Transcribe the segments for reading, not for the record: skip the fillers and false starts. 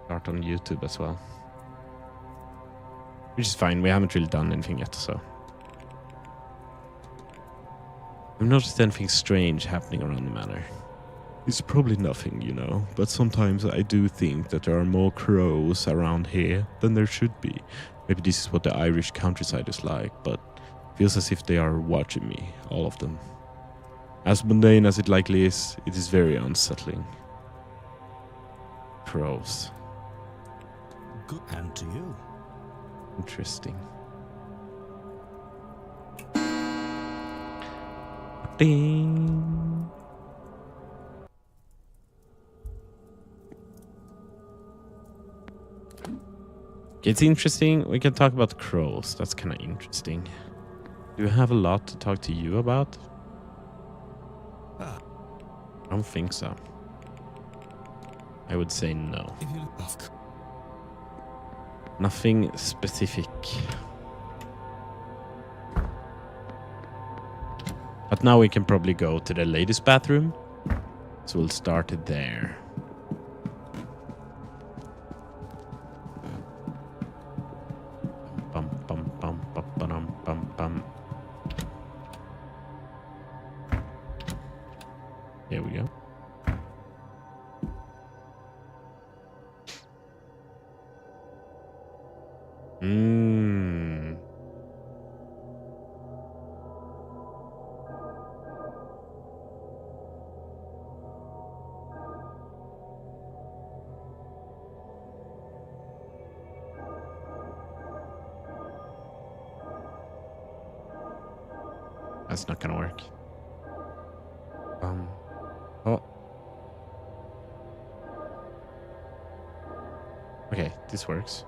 start on YouTube as well. Which is fine. We haven't really done anything yet, so. I've noticed anything strange happening around the manor. It's probably nothing, you know, but sometimes I do think that there are more crows around here than there should be. Maybe this is what the Irish countryside is like, but it feels as if they are watching me, all of them. As mundane as it likely is, it is very unsettling. Crows. Good. And to you. Interesting. Ding. It's interesting. We can talk about crows. That's kind of interesting. Do you have a lot to talk to you about? I don't think so. I would say no. Nothing specific. But now we can probably go to the ladies' bathroom. So we'll start it there. Bum, bum, bum, bum, bum, bum, bum. Here we go. That's not gonna work. Oh. Okay, this works.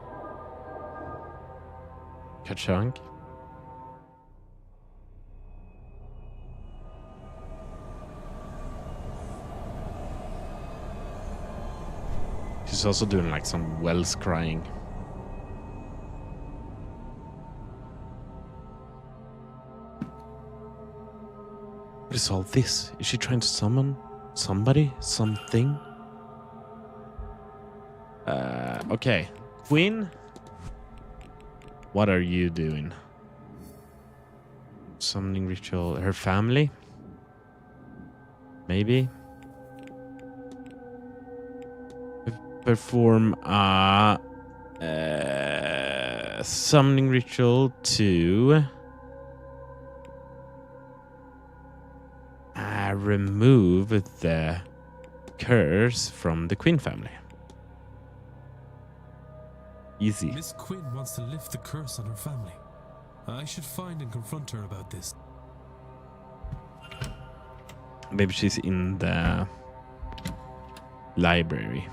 Ka-chunk. She's also doing like some wells crying. What is all this? Is she trying to summon somebody? Something? Okay. Queen? What are you doing? Summoning ritual. Her family? Maybe? Perform a summoning ritual to remove the curse from the Queen family. Easy. Miss Quinn wants to lift the curse on her family. I should find and confront her about this. Maybe she's in the library.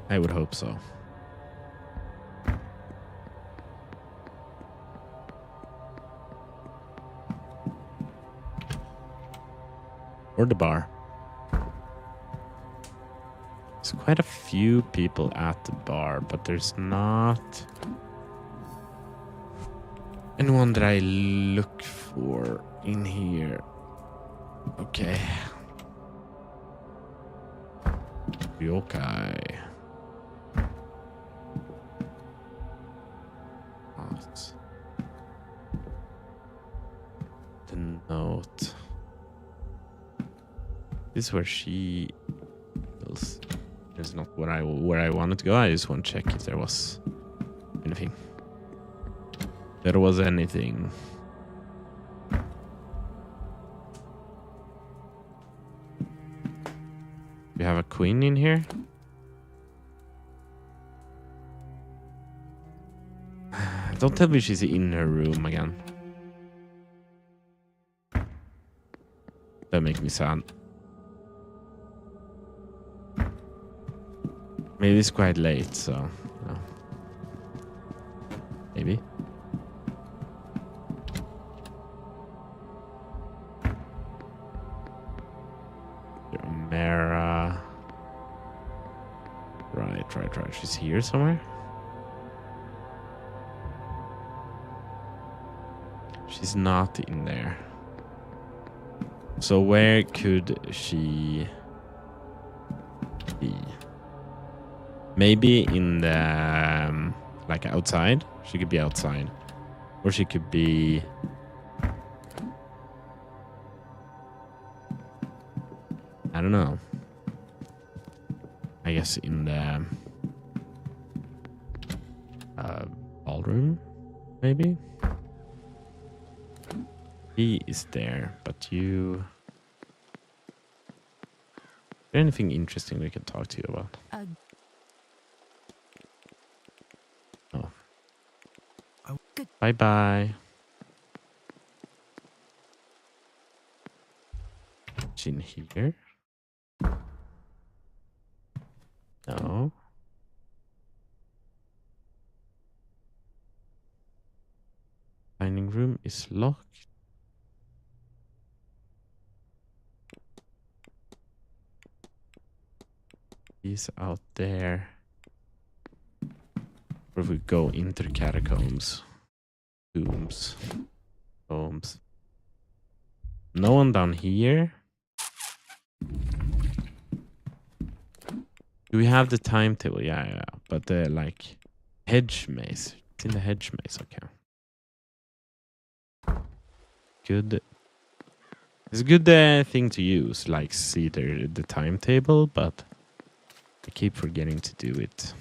I would hope so. Or the bar. There's quite a few people at the bar, but there's not anyone that I look for in here. Okay. Yokai. The note. This is where she feels. There's not where I wanted to go. I just want to check if there was anything. There was anything. We have a queen in here. Don't tell me she's in her room again. That makes me sad. Maybe it's quite late, so you know. Maybe. Mara. Right. She's here somewhere. She's not in there. So where could she be? Maybe in the like outside. She could be outside, or she could be. I don't know. I guess in the ballroom, maybe. He is there, but you. Is there anything interesting we can talk to you about? Oh. Good. Bye bye. Is in here? No. Dining room is locked. He's out there. Or if we go into the catacombs. Tombs. Tombs. No one down here. Do we have the timetable? Yeah. But the like hedge maze. It's in the hedge maze, okay. Good. It's a good thing to use, like see the timetable, but I keep forgetting to do it.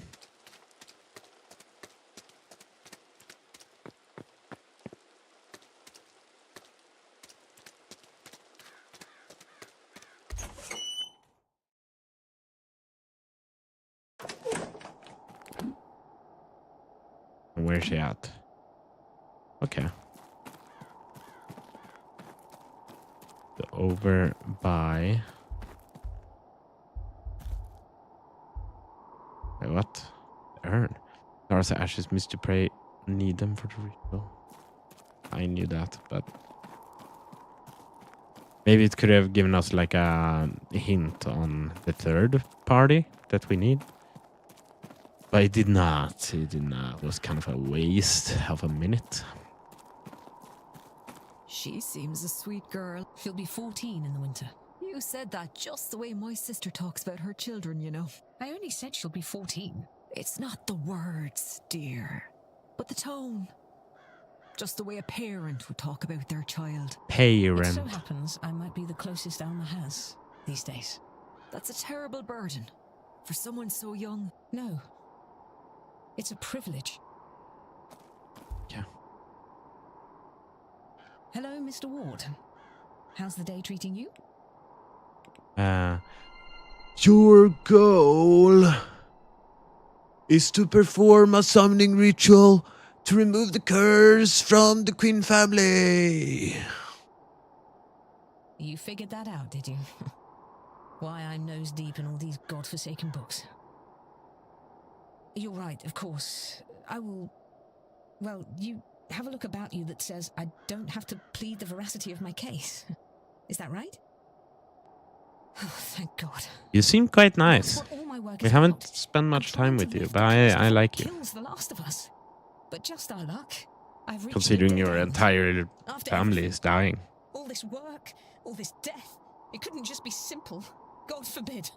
And where's she at? Okay. Over by. Wait, what? The urn. Stars, ashes, Mr. Prey. Need them for the ritual. I knew that, but maybe it could have given us like a hint on the third party that we need. But it did not. It did not. It was kind of a waste of a minute. She seems a sweet girl. She'll be 14 in the winter. You said that just the way my sister talks about her children, you know. I only said she'll be 14. It's not the words, dear, but the tone. Just the way a parent would talk about their child. It Parent. so happens I might be the closest Alma has these days. That's a terrible burden for someone so young. No. It's a privilege. Yeah. Hello, Mr. Ward. How's the day treating you? Your goal is to perform a summoning ritual to remove the curse from the Queen family. You figured that out, did you? Why I'm nose deep in all these godforsaken books. You're right, of course. I will... Well, you have a look about you that says I don't have to plead the veracity of my case. Is that right? Oh, thank God. You seem quite nice. That's what all my work We is haven't about. spent much I'm trying time to with you, lift but the curse I before like it you. kills the last of us. But just our luck, I've reached Considering the your dead end. entire After family everything, is dying. all this work, all this death, it couldn't just be simple. God forbid.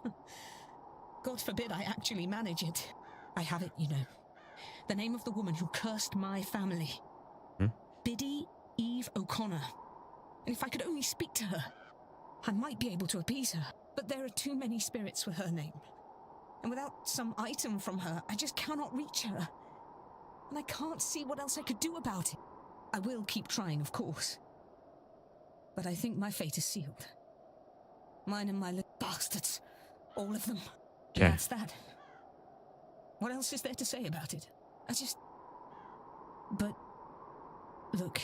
God forbid I actually manage it. I have it, you know. The name of the woman who cursed my family. Hmm? Biddy Eve O'Connor. And if I could only speak to her, I might be able to appease her. But there are too many spirits with her name. And without some item from her, I just cannot reach her. And I can't see what else I could do about it. I will keep trying, of course. But I think my fate is sealed. Mine and my little bastards. All of them. Okay. That's that. What else is there to say about it? But... Look.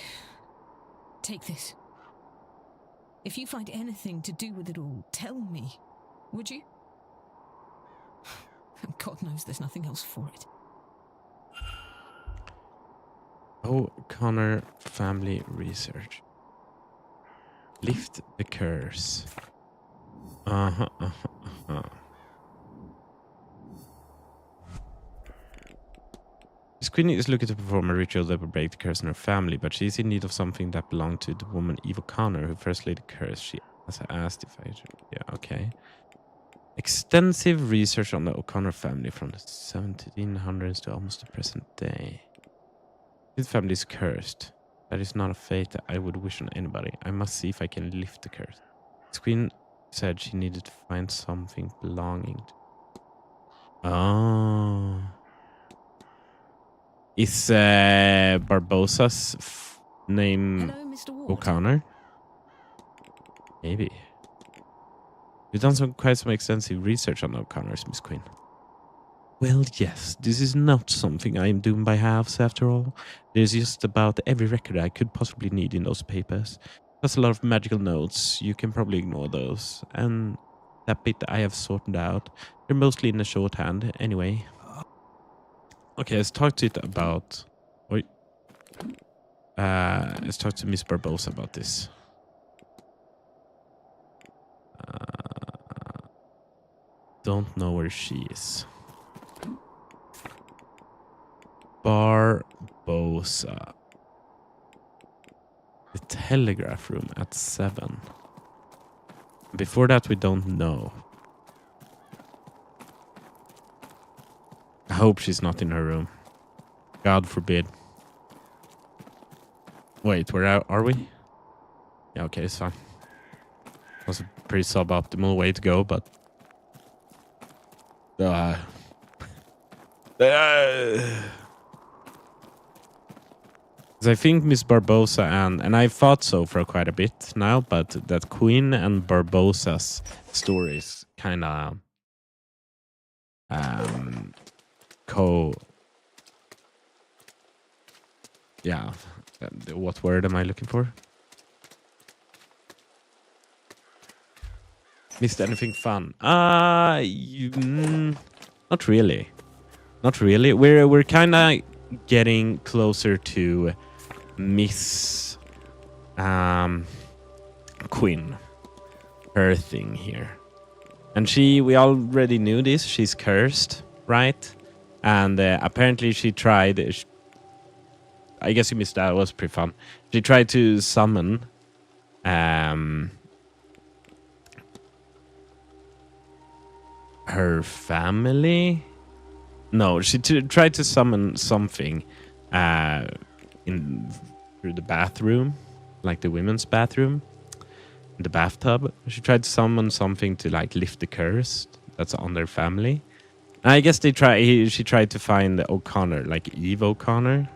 Take this. If you find anything to do with it all, tell me. Would you? God knows there's nothing else for it. Oh, Connor Family Research. Lift the curse. This Queen is looking to perform a ritual that will break the curse in her family, but she is in need of something that belonged to the woman Eve O'Connor who first laid the curse. She has asked if I... Yeah, okay. Extensive research on the O'Connor family from the 1700s to almost the present day. This family is cursed. That is not a fate that I would wish on anybody. I must see if I can lift the curse. This queen said she needed to find something belonging to... Oh. Is Barbossa's name Hello, Mr. Ward. O'Connor? Maybe. You've done quite some extensive research on O'Connors, Miss Queen. Well, yes, this is not something I am doing by halves, after all. There's just about every record I could possibly need in those papers. Plus a lot of magical notes. You can probably ignore those. And that bit I have sorted out. They're mostly in the shorthand, anyway. Okay, let's talk to it about... Wait. Let's talk to Miss Barbosa about this. Don't know where she is. Barbosa. The telegraph room at 7. Before that, we don't know. I hope she's not in her room. God forbid. Wait, where are we? Yeah, okay, it's fine. Was a pretty suboptimal way to go, but... Because I think Miss Barbosa and I thought so for quite a bit now, but that Queen and Barbosa's stories kind of yeah, what word am I looking for? Missed anything fun? Not really. Not really. We're kind of getting closer to Miss Quinn, her thing here. And we already knew this. She's cursed, right? And apparently she tried... I guess you missed that. It was pretty fun. She tried to summon... her family? No, she tried to summon something through the bathroom, like the women's bathroom, the bathtub. She tried to summon something to like lift the curse that's on their family. And I guess she tried to find the O'Connor, like Eve O'Connor.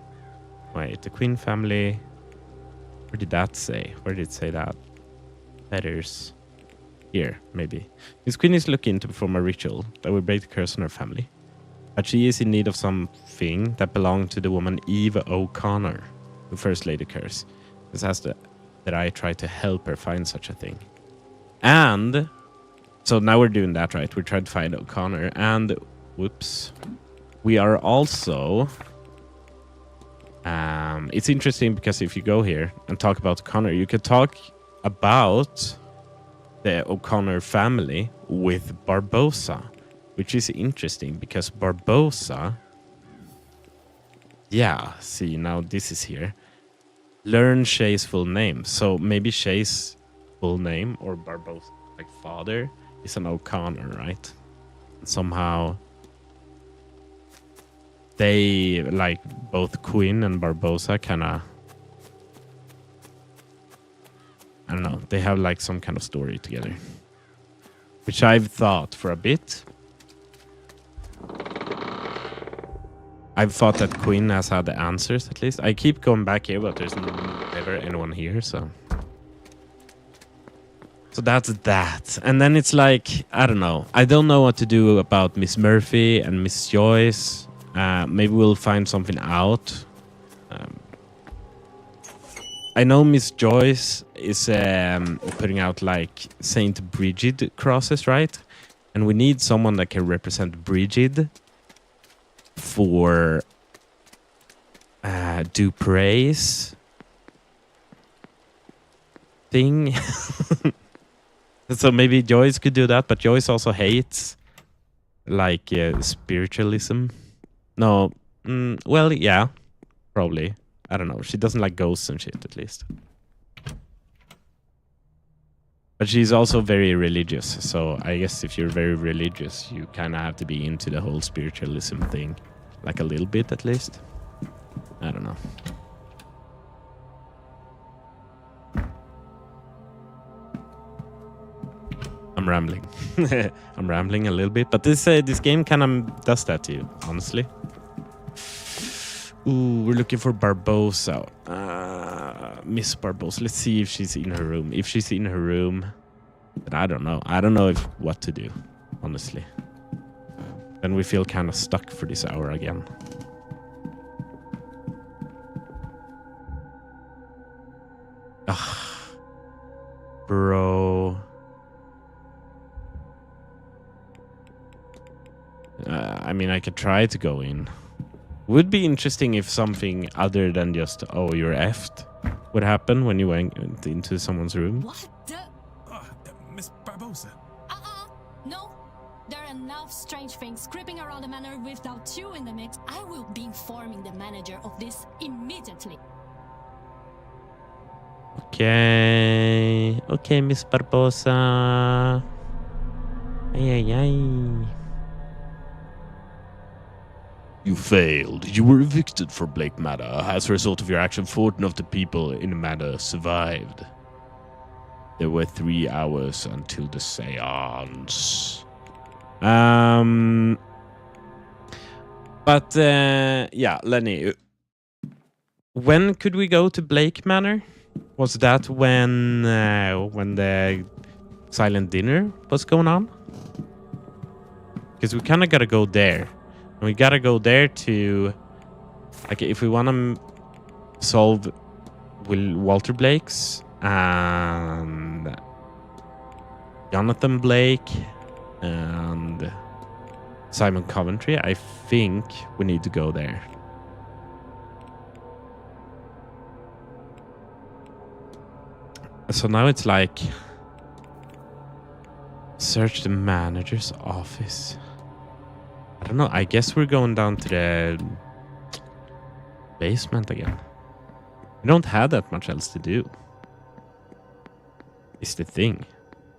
Wait, the Queen family. Where did that say? Where did it say that? Letters. Here, maybe. Miss Queen is looking to perform a ritual that will break the curse on her family. But she is in need of something that belonged to the woman Eve O'Connor, who first laid the curse. This has that I try to help her find such a thing. And so now we're doing that, right? We're trying to find O'Connor. And whoops. We are also... it's interesting because if you go here and talk about O'Connor, you could talk about the O'Connor family with Barbosa, which is interesting because Barbosa... Yeah, see, now this is here. Learn Shay's full name. So maybe Shay's full name, or Barbosa, like father, is an O'Connor, right? Somehow they, like, both Queen and Barbosa kind of... I don't know, they have like some kind of story together. Which I've thought for a bit. I've thought that Queen has had the answers, at least. I keep going back here, but there's never anyone here, so... So that's that. And then it's like, I don't know. I don't know what to do about Miss Murphy and Miss Joyce. Maybe we'll find something out. I know Miss Joyce is putting out like Saint Brigid crosses, right? And we need someone that can represent Brigid for Dupre's thing. So maybe Joyce could do that, but Joyce also hates like spiritualism. No, Well, yeah, probably. I don't know. She doesn't like ghosts and shit, at least. But she's also very religious, so I guess if you're very religious, you kind of have to be into the whole spiritualism thing. Like a little bit, at least. I don't know. I'm rambling. I'm rambling a little bit, but this game kind of does that to you, honestly. Ooh, we're looking for Barbosa. Miss Barbosa. Let's see if she's in her room. If she's in her room, but I don't know. I don't know what to do, honestly. Then we feel kind of stuck for this hour again. Bro. I mean, I could try to go in. Would be interesting if something other than just, oh, you're effed would happen when you went into someone's room. What the? Miss Barbosa. No. There are enough strange things creeping around the manor without you in the mix. I will be informing the manager of this immediately. Okay. Okay, Miss Barbosa. Ay, ay, ay. You failed. You were evicted from Blake Manor. As a result of your action, 14 of the people in the manor survived. There were 3 hours until the seance. But yeah, Lenny. When could we go to Blake Manor? Was that when the silent dinner was going on? Because we kind of gotta go there. And we gotta go there to, like, if we want to solve Walter Blake's and Jonathan Blake and Simon Coventry, I think we need to go there. So now it's like, search the manager's office. I don't know. I guess we're going down to the basement again. We don't have that much else to do. Is the thing.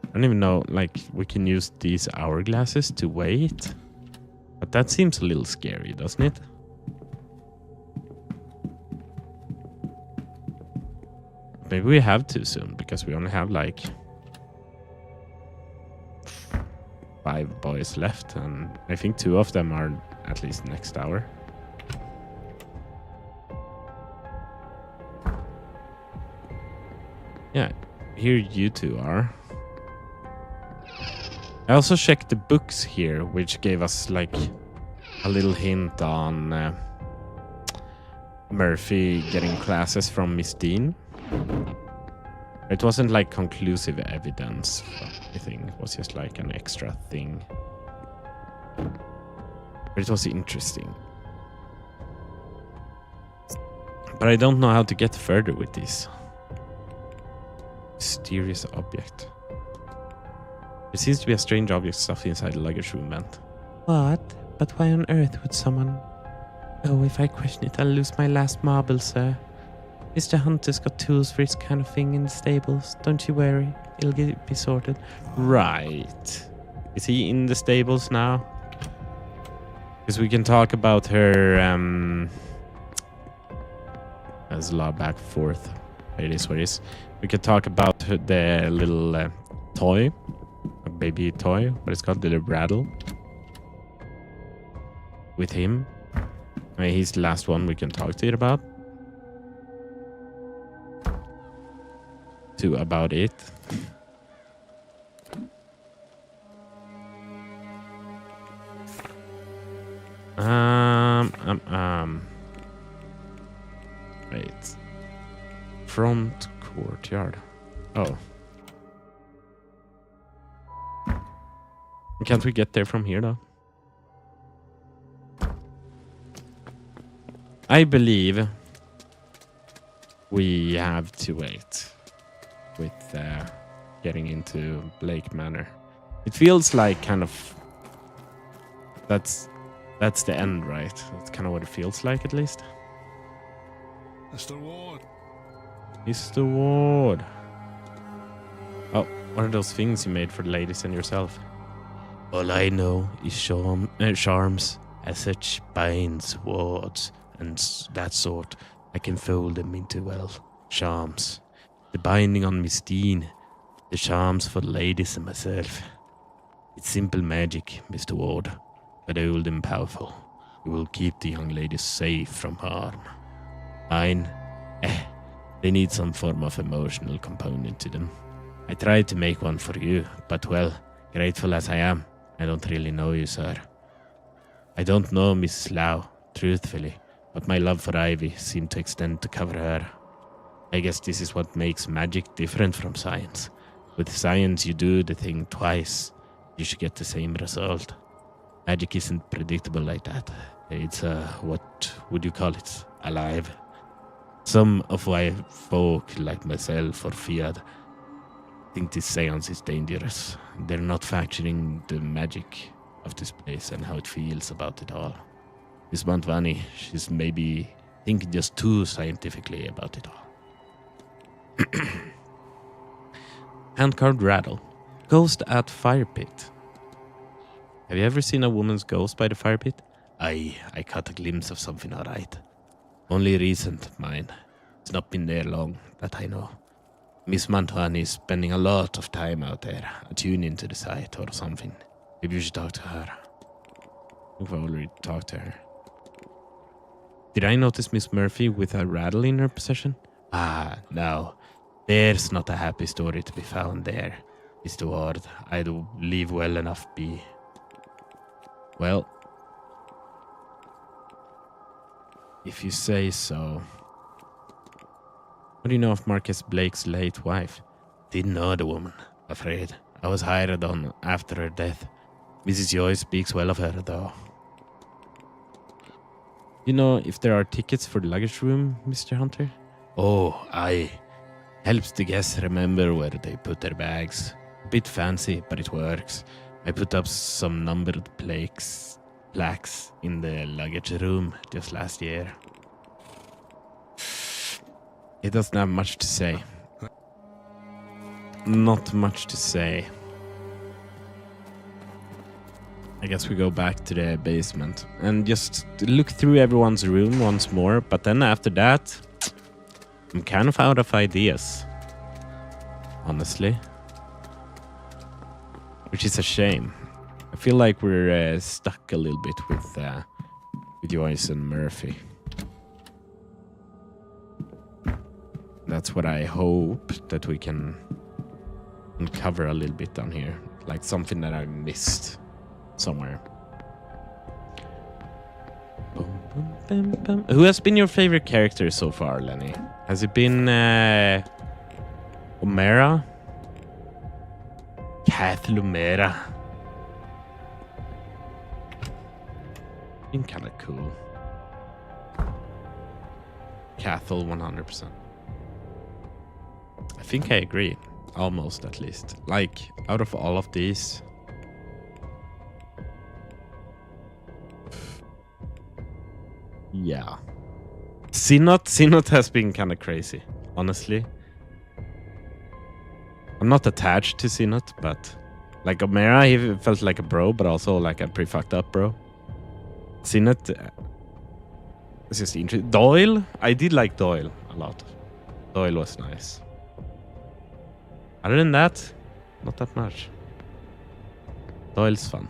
I don't even know. Like, we can use these hourglasses to wait. But that seems a little scary, doesn't it? Maybe we have to soon, because we only have like 5 boys left, and I think 2 of them are at least next hour. Yeah, here you 2 are. I also checked the books here, which gave us like a little hint on Murphy getting classes from Miss Dean. It wasn't like conclusive evidence or anything. It was just like an extra thing. But it was interesting. But I don't know how to get further with this. Mysterious object. There seems to be a strange object stuffed inside the luggage room vent. What? But why on earth would someone... Oh, if I question it, I'll lose my last marble, sir. Mr. Hunter's got tools for this kind of thing in the stables. Don't you worry. It'll be sorted. Right. Is he in the stables now? Because we can talk about her... There's a lot back forth. It is what it is. We can talk about the little toy. A baby toy. What it's called? The little rattle. With him. I mean, he's the last one we can talk to it about. About it. Wait. Front courtyard. Oh. Can't we get there from here though? I believe we have to wait with getting into Blake Manor. It feels like kind of that That's the end, right? That's kind of what it feels like, at least. Mr. Ward. Mr. Ward. Oh, what are those things you made for the ladies and yourself? All I know is charms, as such binds, wards, and that sort. I can fold them into, well, charms. The binding on Miss Dean, the charms for the ladies and myself. It's simple magic, Mr. Ward, but old and powerful. It will keep the young ladies safe from harm. Mine, they need some form of emotional component to them. I tried to make one for you, but well, grateful as I am, I don't really know you, sir. I don't know Miss Lau, truthfully, but my love for Ivy seemed to extend to cover her. I guess this is what makes magic different from science. With science, you do the thing twice. You should get the same result. Magic isn't predictable like that. It's, what would you call it? Alive. Some of my folk, like myself or Fiat, think this seance is dangerous. They're not factoring the magic of this place and how it feels about it all. Miss Mantvani, she's maybe thinking just too scientifically about it all. Handcard rattle. Ghost at fire pit. Have you ever seen a woman's ghost by the fire pit? Aye, I caught a glimpse of something alright. Only recent, mine. It's not been there long, that I know. Miss Mantuani is spending a lot of time out there, attuning to the site or something. Maybe you should talk to her. I think I already talked to her. Did I notice Miss Murphy with a rattle in her possession? Ah, no. There's not a happy story to be found there, Mr. Ward. I'd leave well enough be. Well, if you say so. What do you know of Marcus Blake's late wife? Didn't know the woman, afraid. I was hired on after her death. Mrs. Joy speaks well of her, though. You know if there are tickets for the luggage room, Mr. Hunter? Oh, aye. Helps the guests remember where they put their bags. A bit fancy, but it works. I put up some numbered plaques in the luggage room just last year. It doesn't have much to say. Not much to say. I guess we go back to the basement and just look through everyone's room once more. But then after that, I'm kind of out of ideas. Honestly. Which is a shame. I feel like we're stuck a little bit with Joyce and Murphy. That's what I hope that we can uncover a little bit down here. Like something that I missed somewhere. Who has been your favorite character so far, Lenny? Has it been Omera? Kathleen Omera. Been kind of cool. Cathal 100%. I think I agree. Almost, at least. Like, out of all of these... Yeah. Sinot has been kind of crazy, honestly. I'm not attached to Sinot, but... Like, Omera, he felt like a bro, but also like a pretty fucked up bro. Sinot... It's just interesting. Doyle? I did like Doyle a lot. Doyle was nice. Other than that, not that much. Doyle's fun.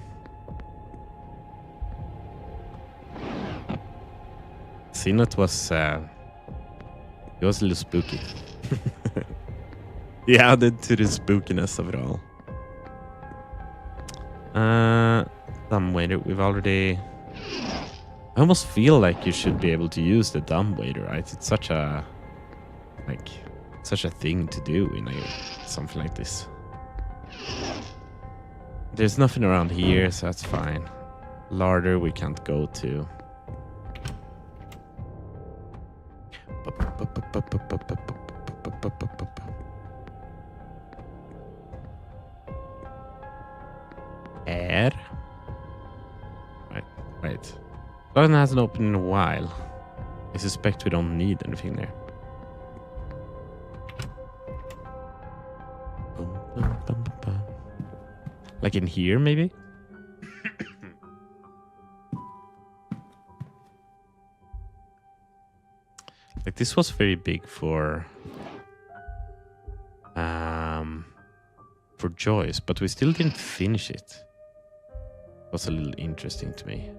Sinot was... he was a little spooky. He added to the spookiness of it all. Dumbwaiter, we've already... I almost feel like you should be able to use the dumbwaiter, right? It's such a... Like... Such a thing to do in something like this. There's nothing around here, so that's fine. Larder we can't go to. Air. Right. Garden hasn't opened in a while. I suspect we don't need anything there. Like in here, maybe? Like this was very big for Joyce, but we still didn't finish it. It was a little interesting to me.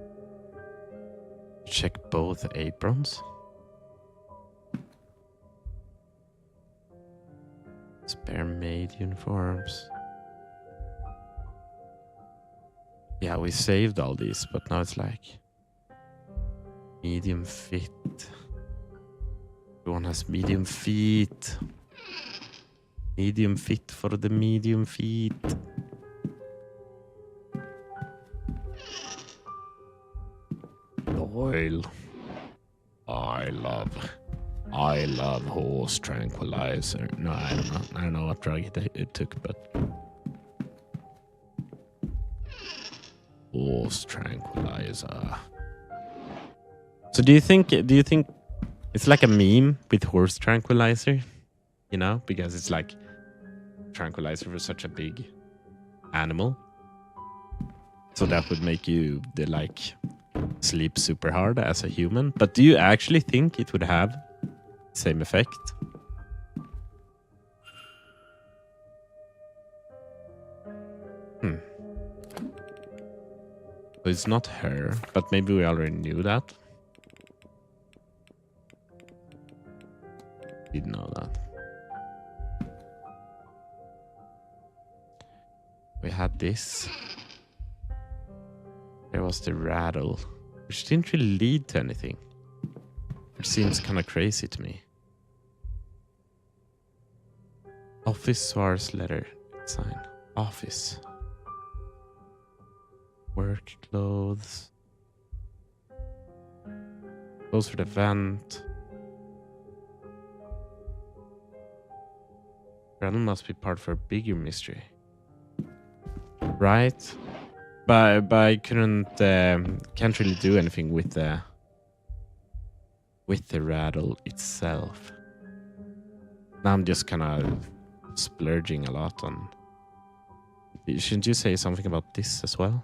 Check both aprons. Spare maid uniforms. Yeah, we saved all these, but now it's like medium fit. Everyone has medium feet. Medium fit for the medium feet. Oil. I love horse tranquilizer. No, I don't know. I don't know what drug it took, but horse tranquilizer. So do you think it's like a meme with horse tranquilizer? You know, because it's like tranquilizer for such a big animal. So that would make you sleep super hard as a human. But do you actually think it would have the same effect? So it's not her, but maybe we already knew that. Didn't know that. We had this. There was the rattle, which didn't really lead to anything. Which seems kind of crazy to me. Office Suarez letter sign. Office. Work clothes. Clothes for the vent. Rattle must be part of a bigger mystery. Right? But I can't really do anything with the rattle itself. Now I'm just kind of splurging a lot on. Shouldn't you say something about this as well?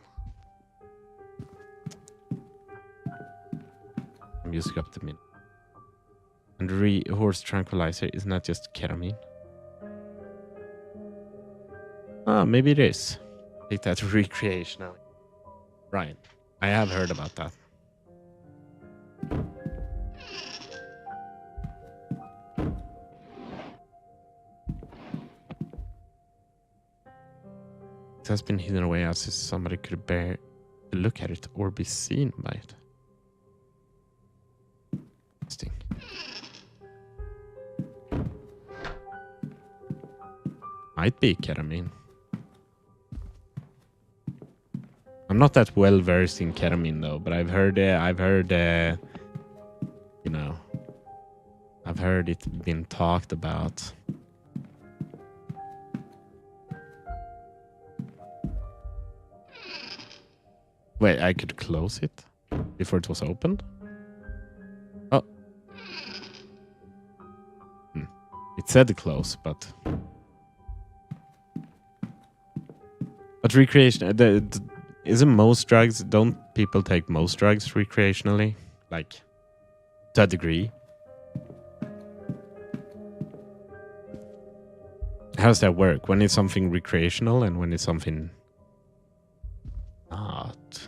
I'm using up the min. And horse tranquilizer isn't that just ketamine? Ah, maybe it is. Take that recreational. Right. I have heard about that. It has been hidden away as if somebody could bear to look at it or be seen by it. Interesting. Might be ketamine. I'm not that well versed in ketamine though, but I've heard it been talked about. Wait, I could close it before it was opened? Oh. It said close, but recreation, isn't most drugs, don't people take most drugs recreationally? Like, to a degree? How does that work? When is something recreational and when is something not?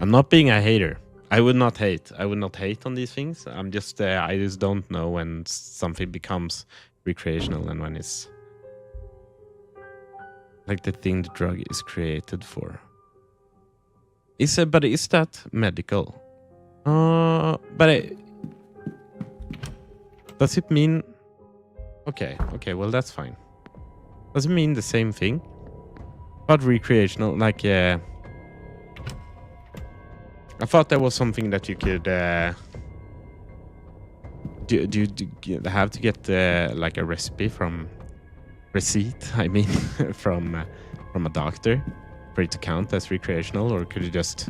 I'm not being a hater. I would not hate. I would not hate on these things. I just don't know when something becomes recreational and when it's like the thing the drug is created for. But is that medical? Does it mean? Okay, well that's fine. Does it mean the same thing? But recreational, like I thought that was something that you could do you have to get like a recipe from receipt? I mean, from a doctor for it to count as recreational, or could you just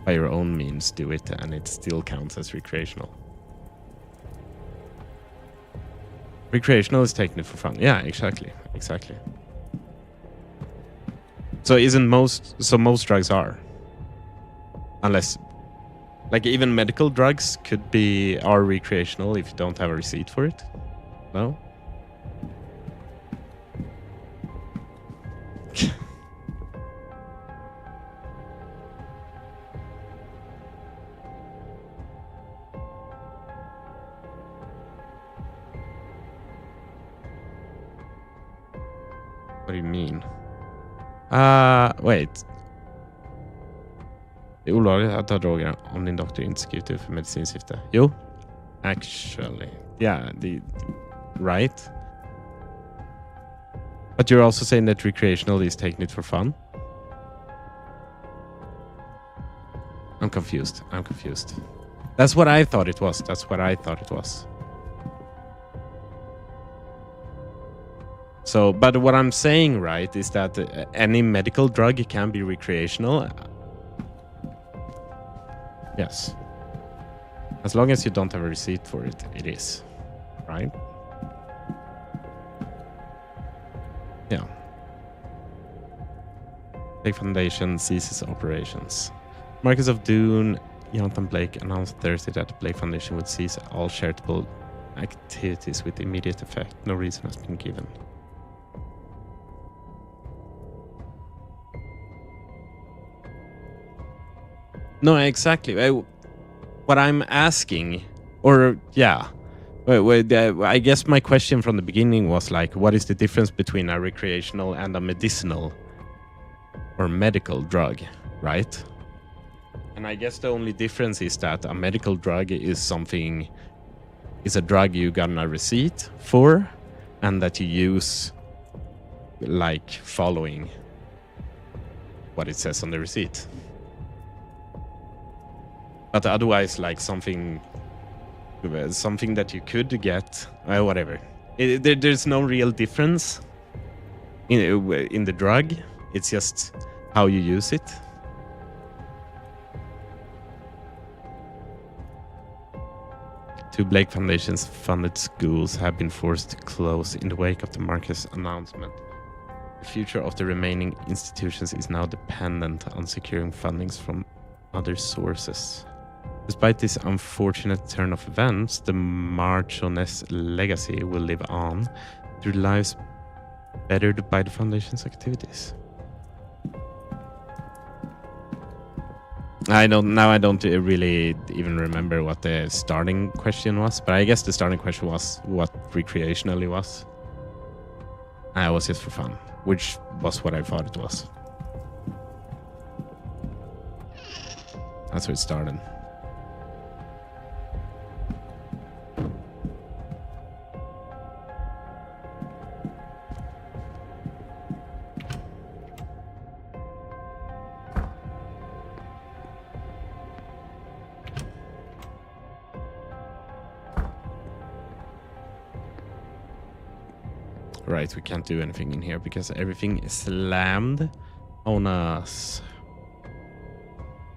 by your own means do it and it still counts as recreational? Recreational is taking it for fun. Yeah, exactly. So most drugs are, unless, like, even medical drugs are recreational if you don't have a receipt for it. No. What do you mean? Wait. Det är olagligt att ta droger om din doktor inte skrivit ut för medicinskt syfte. Jo, actually. Yeah, right. But you're also saying that recreational is taking it for fun? I'm confused. That's what I thought it was. So, but what I'm saying, right, is that any medical drug can be recreational. Yes. As long as you don't have a receipt for it, it is. Right? Yeah. Blake Foundation ceases operations. Marcus of Dune, Jonathan Blake announced Thursday that the Blake Foundation would cease all charitable activities with immediate effect. No reason has been given. No, exactly. What I'm asking, or yeah, I guess my question from the beginning was like, what is the difference between a recreational and a medicinal or medical drug, right? And I guess the only difference is that a medical drug is a drug you got a receipt for, and that you use like following what it says on the receipt. But otherwise, like something that you could get, whatever. There's no real difference in the drug. It's just how you use it. Two Blake Foundations funded schools have been forced to close in the wake of the Marcus announcement. The future of the remaining institutions is now dependent on securing fundings from other sources. Despite this unfortunate turn of events, the Marchioness legacy will live on through lives bettered by the Foundation's activities. I don't really even remember what the starting question was, but I guess the starting question was what recreationally was. And it was just for fun, which was what I thought it was. That's where it started. Right, we can't do anything in here because everything is slammed on us.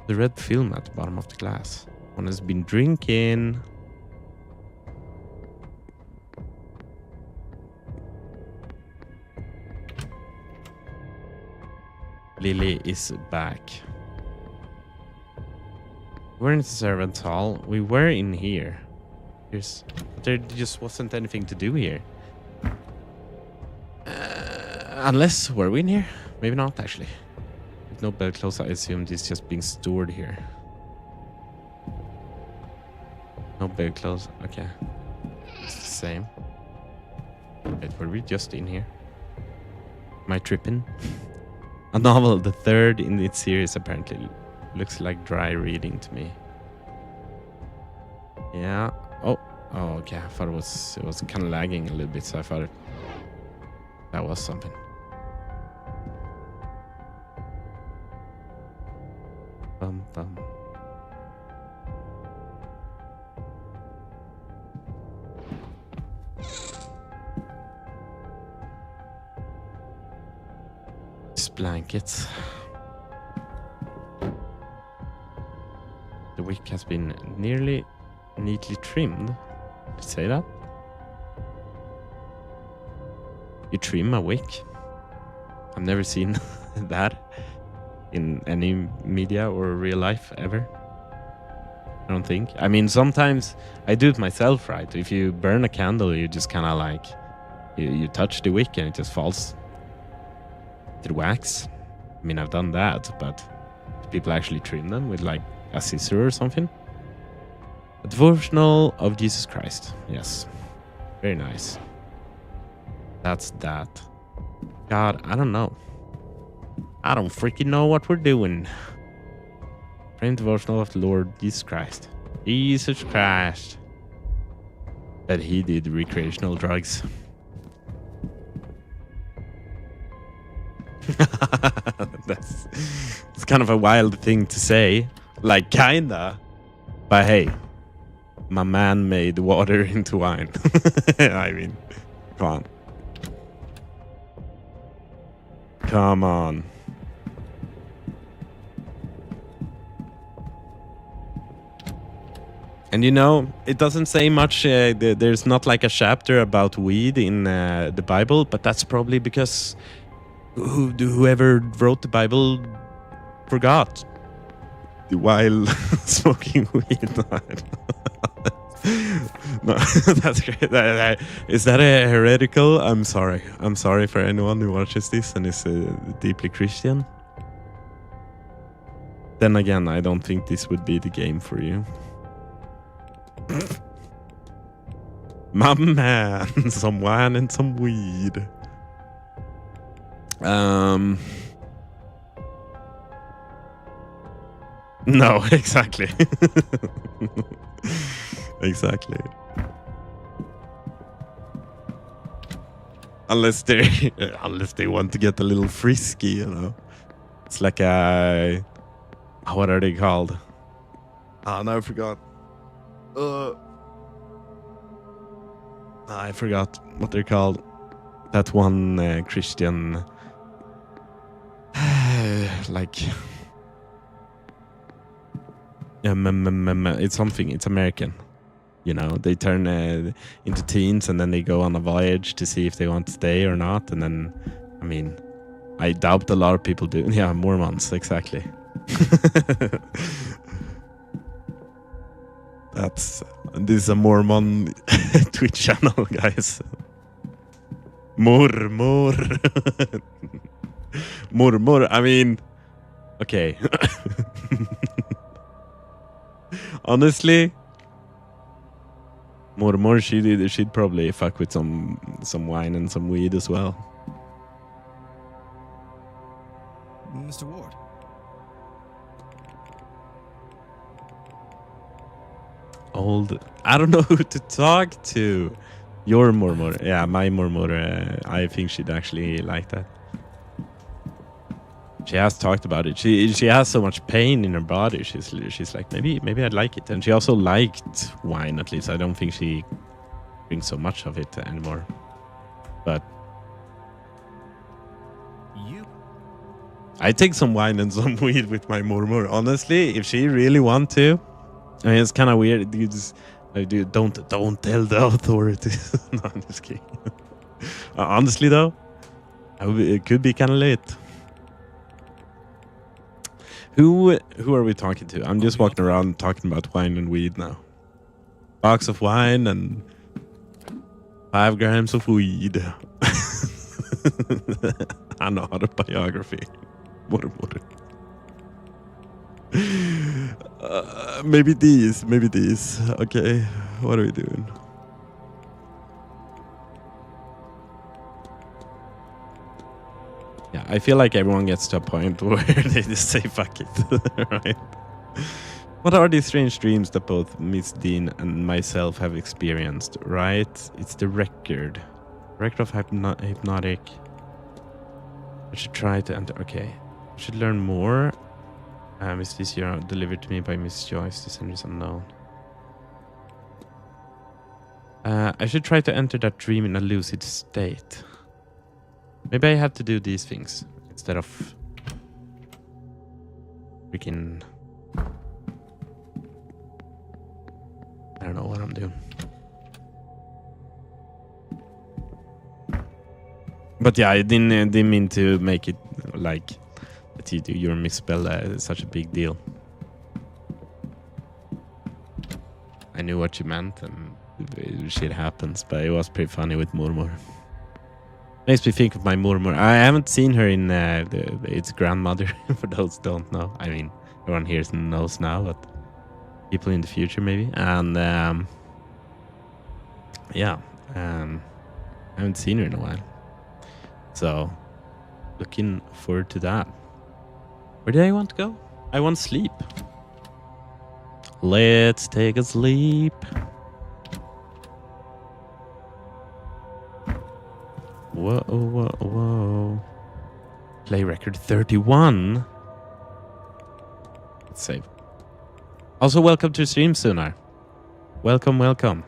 The red film at the bottom of the glass. One has been drinking. Lily is back. We're in the servants' hall. We were in here. There just wasn't anything to do here. Unless, were we in here? Maybe not, actually. With no bedclothes, I assume this is just being stored here. No bedclothes, okay. It's the same. Wait, were we just in here? Am I tripping? A novel, the third in its series, apparently. Looks like dry reading to me. Yeah. Oh, okay. I thought it was kind of lagging a little bit, so I thought that was something. Bum, bum. blankets. The wick has been nearly neatly trimmed. Did it say that? You trim a wick? I've never seen that in any media or real life ever. I don't think. I mean, sometimes I do it myself, right? If you burn a candle, you just kind of like, you touch the wick and it just falls to the wax. I mean, I've done that, but do people actually trim them with like a scissor or something? A devotional of Jesus Christ. Yes. Very nice. That's that. God, I don't know. I don't freaking know what we're doing. Praying devotional of the Lord Jesus Christ. Jesus Christ. That he did recreational drugs. It's kind of a wild thing to say. Like, kinda. But hey, my man made water into wine. I mean, come on. Come on. And you know, it doesn't say much. There's not like a chapter about weed in the Bible, but that's probably because whoever wrote the Bible forgot while smoking weed. No, that's great. Is that a heretical? I'm sorry. I'm sorry for anyone who watches this and is deeply Christian. Then again, I don't think this would be the game for you. My man, some wine and some weed. No, exactly. Exactly. Unless they want to get a little frisky, you know. It's like a, what are they called? Oh no, I forgot. I forgot what they're called. That one Christian, like, it's something. It's American. You know, they turn into teens and then they go on a voyage to see if they want to stay or not. And then, I mean, I doubt a lot of people do. Yeah, Mormons, exactly. This is a Mormon Twitch channel, guys. More. I mean, okay. Honestly, more. She'd probably fuck with some wine and some weed as well. Mr. Ward. Old. I don't know who to talk to. Your Mormor. Yeah, my Mormor. I think she'd actually like that. She has talked about it. She has so much pain in her body. She's like, maybe I'd like it. And she also liked wine, at least. I don't think she drinks so much of it anymore. But I take some wine and some weed with my Mormor. Honestly, if she really want to. I mean, it's kind of weird. You just don't tell the authorities. No, I'm just kidding. Honestly, though, it could be kind of late. Who are we talking to? I'm just walking around talking about wine and weed now. Box of wine and 5 grams of weed. I know autobiography. Water. Maybe these. Okay, what are we doing? Yeah, I feel like everyone gets to a point where they just say fuck it, right? What are these strange dreams that both Miss Dean and myself have experienced, right? It's the record. Record of hypnotic. I should try to enter. Okay. I should learn more. Is this year delivered to me by Miss Joyce? The sender is unknown. I should try to enter that dream in a lucid state. Maybe I have to do these things instead of freaking... I don't know what I'm doing. But yeah, I didn't mean to make it like that you do your misspell such a big deal. I knew what you meant and shit happens, but it was pretty funny with Murmur. Makes me think of my Murmur. I haven't seen her in its grandmother, for those who don't know. I mean, everyone here knows now, but people in the future maybe. And yeah, I haven't seen her in a while. So, looking forward to that. Where do I want to go? I want sleep. Let's take a sleep. Whoa, whoa, whoa. Play record 31. Let's save. Also, welcome to stream, Sunar. Welcome, welcome.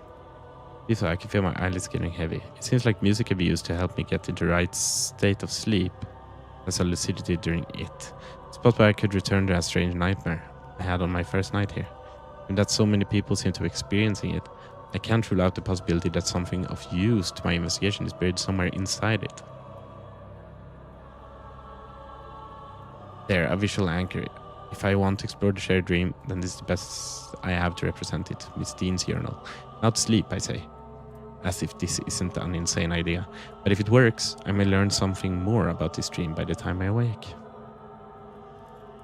If I can feel my eyelids getting heavy. It seems like music can be used to help me get into the right state of sleep. As a lucidity during it. It's possible I could return to a strange nightmare I had on my first night here. And that so many people seem to be experiencing it, I can't rule out the possibility that something of use to my investigation is buried somewhere inside it. There, a visual anchor. If I want to explore the shared dream, then this is the best I have to represent it. Miss Dean's journal. Not sleep, I say. As if this isn't an insane idea. But if it works, I may learn something more about this dream by the time I awake.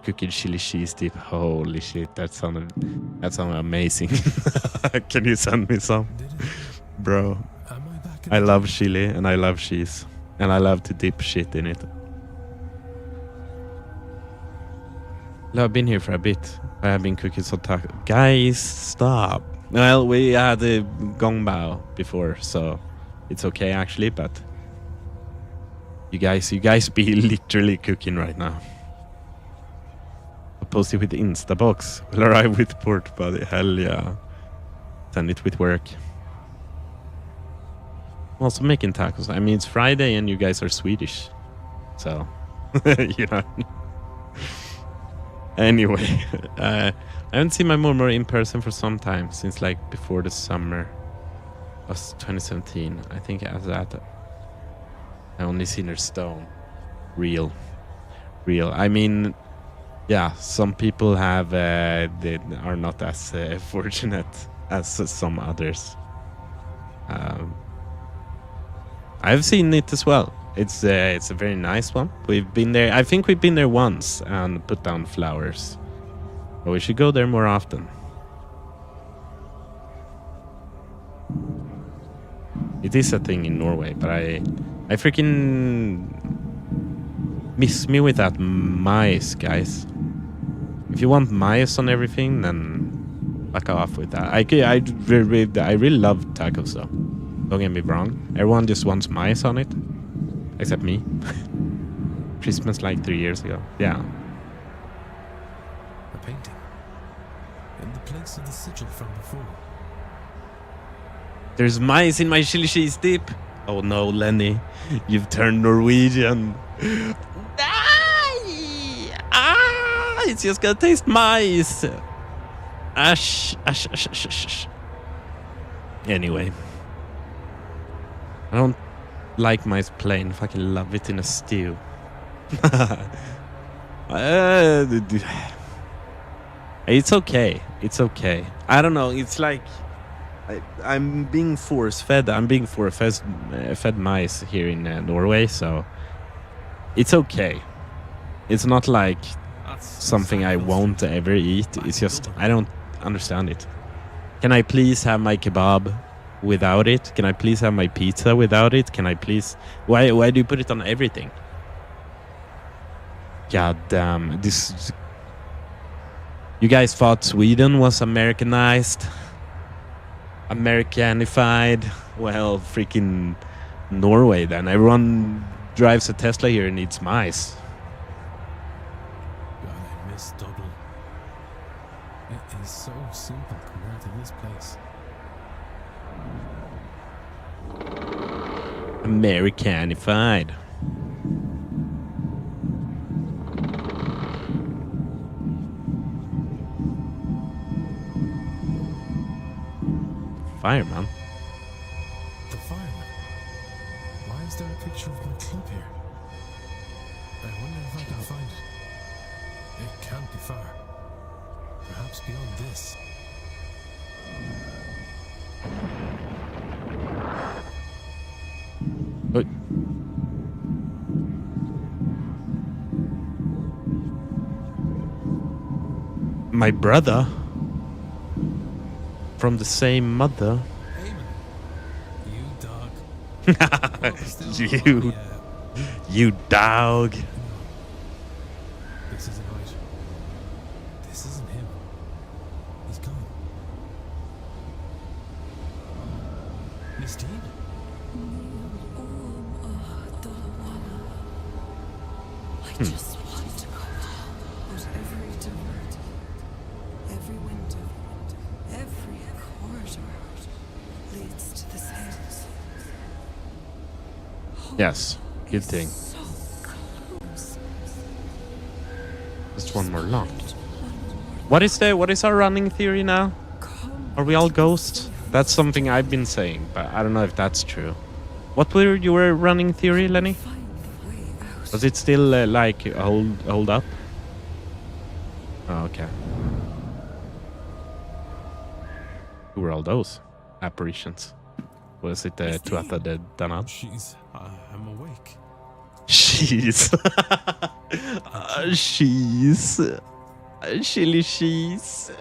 Cooking chili cheese dip. Holy shit, that sounded amazing. Can you send me some? Bro, I love chili and I love cheese. And I love to dip shit in it. I've been here for a bit. I have been cooking some tacos. Guys, stop. Well, we had a gong bao before, so it's okay actually, but you guys be literally cooking right now. I'll post it with the Instabox. Will arrive with port buddy. Hell yeah. Send it with work. I'm also making tacos. I mean, it's Friday and you guys are Swedish. So, you know. Anyway, I haven't seen my Murmur in person for some time, since like before the summer of 2017. I think after that, I only seen her stone. Real. I mean, yeah, some people have, they are not as fortunate as some others. I've seen it as well. It's a very nice one. We've been there. I think we've been there once and put down flowers. But we should go there more often. It is a thing in Norway, but I freaking miss me with that mice, guys. If you want mice on everything, then fuck off with that. I really love tacos though. Don't get me wrong. Everyone just wants mice on it. Except me. Christmas like 3 years ago. Yeah. A painting. In the place of the sigil from before. There's mice in my chili cheese dip. Oh no, Lenny. You've turned Norwegian. It's just gonna taste mice. Ash. Anyway. I don't like mice plain. Fucking love it in a stew. It's okay. It's okay. I don't know. It's like I'm being force fed. I'm being fed mice here in Norway, so it's okay. It's not like something I won't ever eat. It's just I don't understand it. Can I please have my kebab without it? Can I please have my pizza without it? Can I please... Why do you put it on everything? God damn. This... You guys thought Sweden was Americanized? Americanified? Well, freaking Norway then. Everyone drives a Tesla here and eats mice. God, I miss Dublin. It is so simple compared to this place. Americanified. fireman. The fireman. Why is there a picture of my club here? I wonder if I can find it. It can't be far. Perhaps beyond this. But my brother from the same mother. Eamon. You dog. You, you dog. This isn't right. This isn't him. He's gone. Miss Dean? I just want to go home. But every door, every window, every corridor leads to the Séance. Yes, good thing. So close. Just one more locked. What is our running theory now? Are we all ghosts? That's something I've been saying, but I don't know if that's true. What were your running theory, Lenny? Find the way out. Does it still like hold up? Oh, okay. Who were all those apparitions? Was it Tuatha de Danann? She's... I'm awake. Cheese. Cheese. Chili cheese.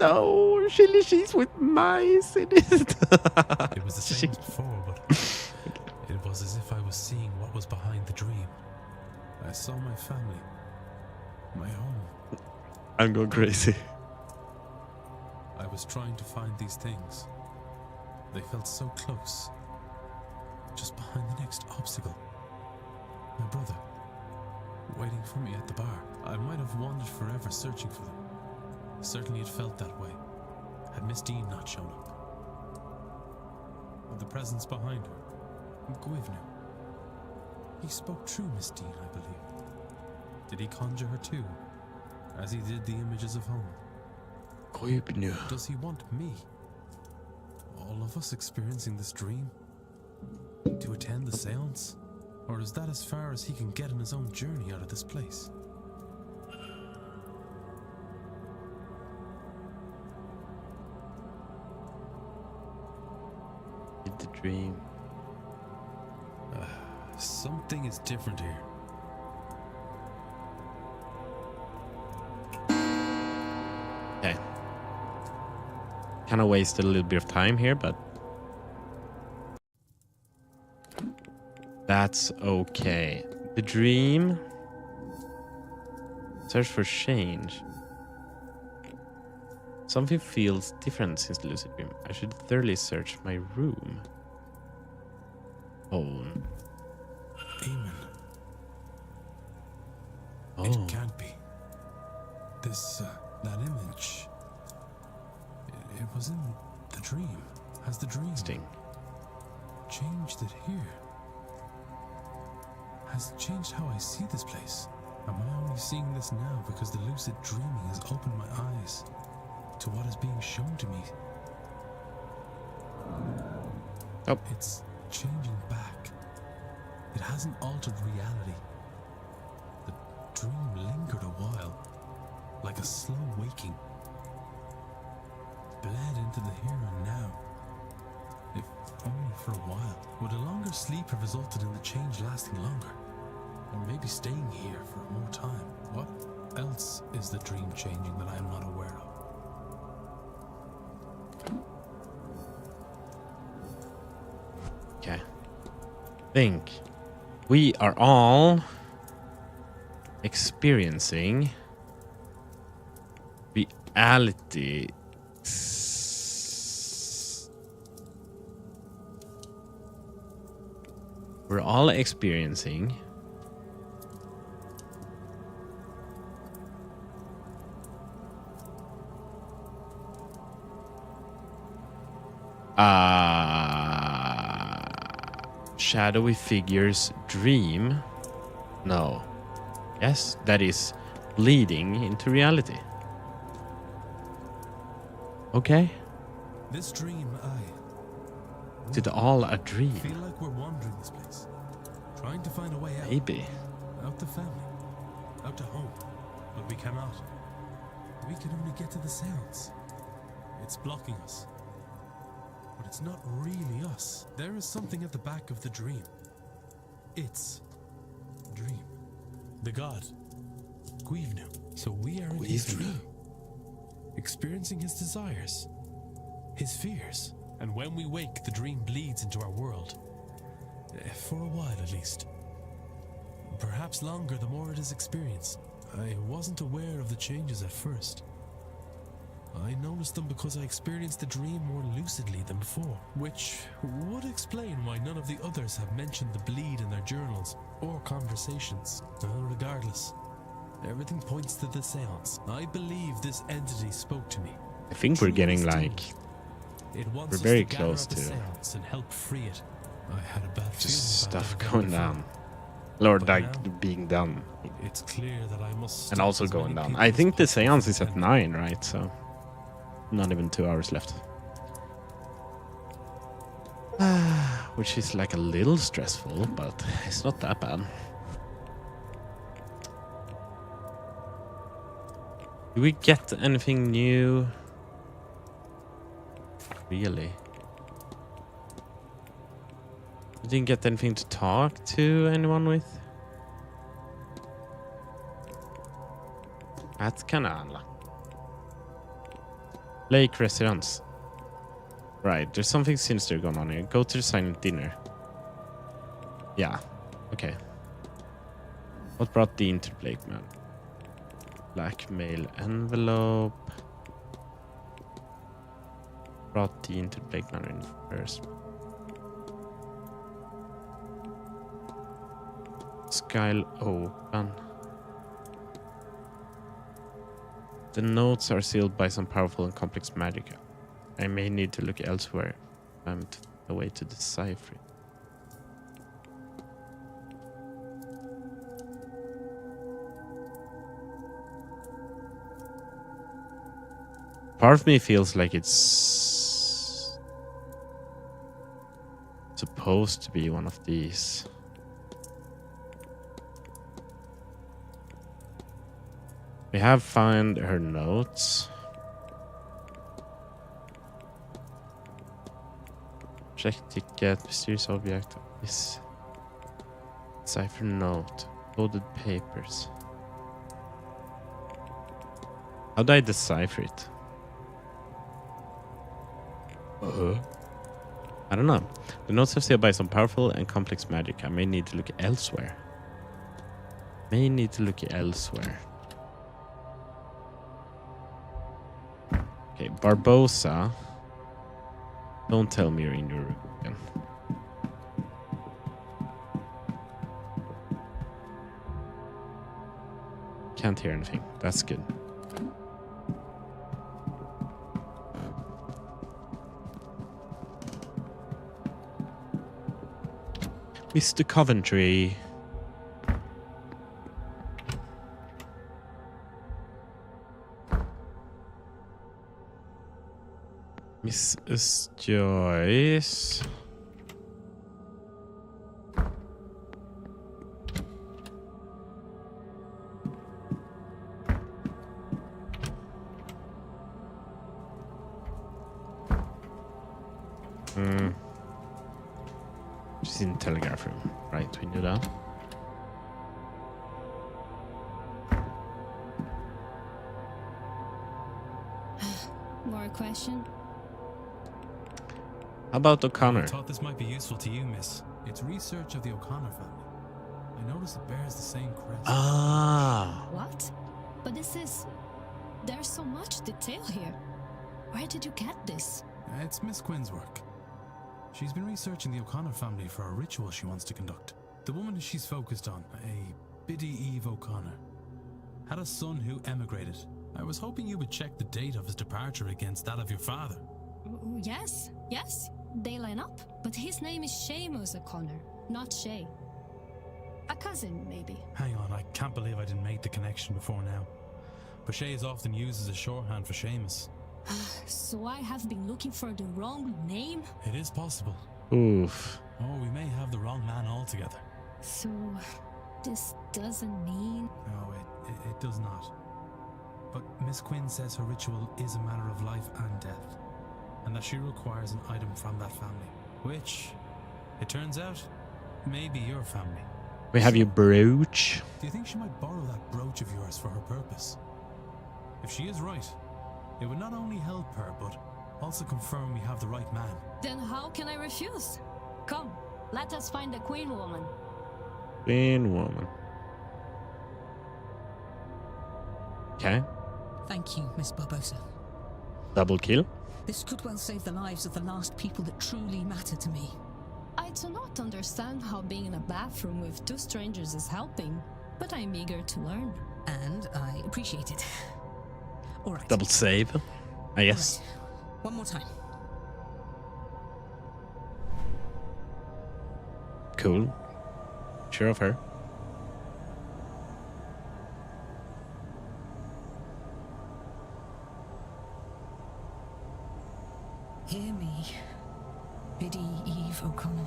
No, chili cheese with mice in it. It was the same as before, but it was as if I was seeing what was behind the dream. I saw my family, my home. I'm going crazy. I was trying to find these things. They felt so close. Just behind the next obstacle. My brother, waiting for me at the bar. I might have wandered forever searching for them. Certainly it felt that way, had Miss Dean not shown up. But the presence behind her, Gwivnu. He spoke true, Miss Dean, I believe. Did he conjure her too, as he did the images of home? Does he want me, all of us experiencing this dream, to attend the séance? Or is that as far as he can get in his own journey out of this place? The dream. Something is different here. Okay. Kind of wasted a little bit of time here, but that's okay. The dream. Search for change. Something feels different since the lucid dream. I should thoroughly search my room. Oh. Eamon. Oh. It can't be. This, that image. It was in the dream. Has the dream changed it here? Has it changed how I see this place? Am I only seeing this now because the lucid dreaming has opened my eyes to what is being shown to me? Oh. It's changing back. It hasn't altered reality. The dream lingered a while, like a slow waking. Bled into the here and now. If only for a while. Would a longer sleep have resulted in the change lasting longer? Or maybe staying here for more time? What else is the dream changing that I am not aware of? Okay. Think. We are all experiencing reality. We're all experiencing shadowy figure's dream. No. Yes, that is bleeding into reality. Okay. This dream, Is it all a I dream? feel like we're wandering this place, trying to find a way out. Maybe. Out to family, out to home, but we cannot. We can only get to the Séance. It's blocking us. But it's not really us. There is something at the back of the dream. It's dream. The god, Guivnu. So we are in his dream, experiencing his desires, his fears. And when we wake, the dream bleeds into our world. For a while, at least. Perhaps longer the more it is experienced. I wasn't aware of the changes at first. I noticed them because I experienced the dream more lucidly than before, which would explain why none of the others have mentioned the bleed in their journals or conversations. Regardless, everything points to the Séance. I believe this entity spoke to me. I think we're getting like... It wants We're us very to gather close at the to Séance and help free it. I had a bad just feeling about stuff that going before. down. Lord, But like now, being done. it's clear that I must And stop also as going many down. people I as think the possible seance from is at attending. 9, right? So not even 2 hours left. Which is like a little stressful, but it's not that bad. Do we get anything new? Really? We didn't get anything to talk to anyone with? That's kinda unlucky. Lake Residence. Right, there's something sinister going on here. Go to the silent dinner. Yeah, okay. What brought the interplate, man? Blackmail envelope. Brought the interplate man in first. Skyle open. The notes are sealed by some powerful and complex magic. I may need to look elsewhere. I'm a way to decipher it. Part of me feels like it's supposed to be one of these. We have found her notes. Check ticket, mysterious object. This cipher note, coded papers. How do I decipher it? I don't know. The notes are sealed by some powerful and complex magic. I may need to look elsewhere. May need to look elsewhere. Okay, Barbosa. Don't tell me you're in your room again. Can't hear anything. That's good. Mr. Coventry. Mrs. Joyce. She's in the telegraph room. Right, we knew that. More question? How about O'Connor? I thought this might be useful to you, miss. It's research of the O'Connor family. I noticed it bears the same crest. Ah. What? But this is... There's so much detail here. Where did you get this? It's Miss Quinn's work. She's been researching the O'Connor family for a ritual she wants to conduct. The woman she's focused on, a Biddy Eve O'Connor, had a son who emigrated. I was hoping you would check the date of his departure against that of your father. Yes, they line up. But his name is Seamus O'Connor, not Shay. A cousin, maybe. Hang on, I can't believe I didn't make the connection before now. But Shay is often used as a shorthand for Seamus. So I have been looking for the wrong name? It is possible. Oof. Oh, we may have the wrong man altogether. So, this doesn't mean. No, it does not. But Miss Quinn says her ritual is a matter of life and death, and that she requires an item from that family, which, it turns out, may be your family. We have your brooch. Do you think she might borrow that brooch of yours for her purpose? If she is right, it would not only help her, but also confirm we have the right man. Then how can I refuse? Come, let us find the Queen Woman. Queen Woman. Okay. Thank you, Miss Barbosa. Double kill. This could well save the lives of the last people that truly matter to me. I do not understand how being in a bathroom with two strangers is helping, but I'm eager to learn. And I appreciate it. All right. Double save, I guess. All right. One more time. Cool. Sure of her. Hear me, Biddy Eve O'Connor.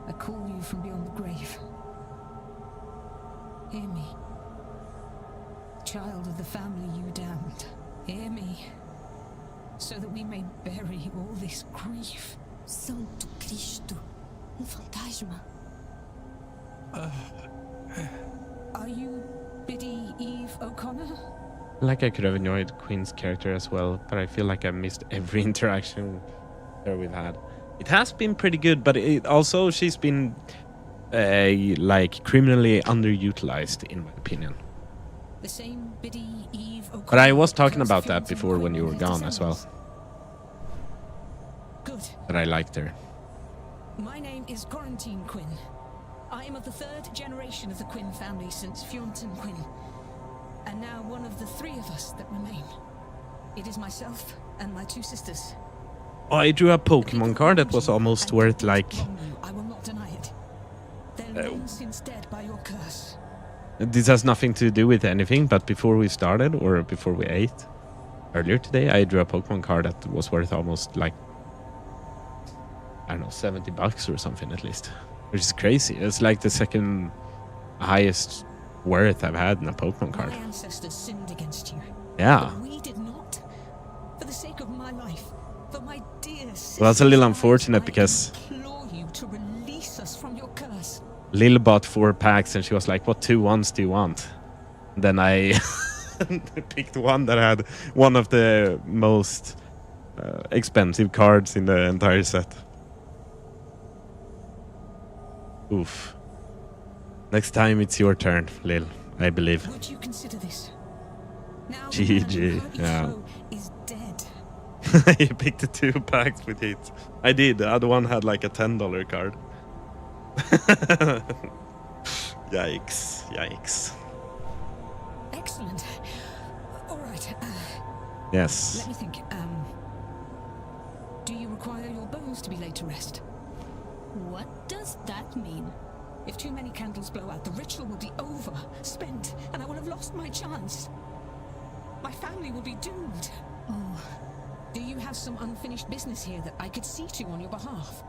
I call you from beyond the grave. Hear me, child of the family you damned. Hear me, so that we may bury all this grief. Santo Cristo, fantasma. Are you Biddy Eve O'Connor? Like I could have enjoyed Quinn's character as well, but I feel like I missed every interaction that we've had. It has been pretty good, but it also she's been like criminally underutilized in my opinion. The same Biddy Eve O'Connor. But I was talking about that before when you were gone as well. Good. That I liked her. My name is Quarantine Quinn. I am of the third generation of the Quinn family since Fionton Quinn, and now one of the three of us that remain. It is myself and my two sisters. Oh, I drew a Pokemon card that was almost worth like... I will not deny it. They're long since dead by your curse. This has nothing to do with anything, but before we started, or before we ate, earlier today, I drew a Pokemon card that was worth almost like, I don't know, $70 or something at least. Which is crazy. It's like the second highest worth I've had in a Pokemon card. My ancestors sinned against you. Yeah. But we did not. For the sake of my life, for my dear sisters, Well, that's a little unfortunate because I implore you to release us from your curse. Lil bought 4 packs and she was like, what 2 ones do you want? Then I picked one that had one of the most expensive cards in the entire set. Oof. Next time it's your turn, Lil, I believe. Would you consider this? Now GG, yeah. is dead. You picked the 2 packs with it. I did. The other one had like a $10 card. Yikes. Yikes. Excellent. All right. Yes. Let me think. Do you require your bones to be laid to rest? What does that mean? If too many candles blow out, the ritual will be over, spent, and I will have lost my chance. My family will be doomed. Oh, Do you have some unfinished business here that I could see to on your behalf?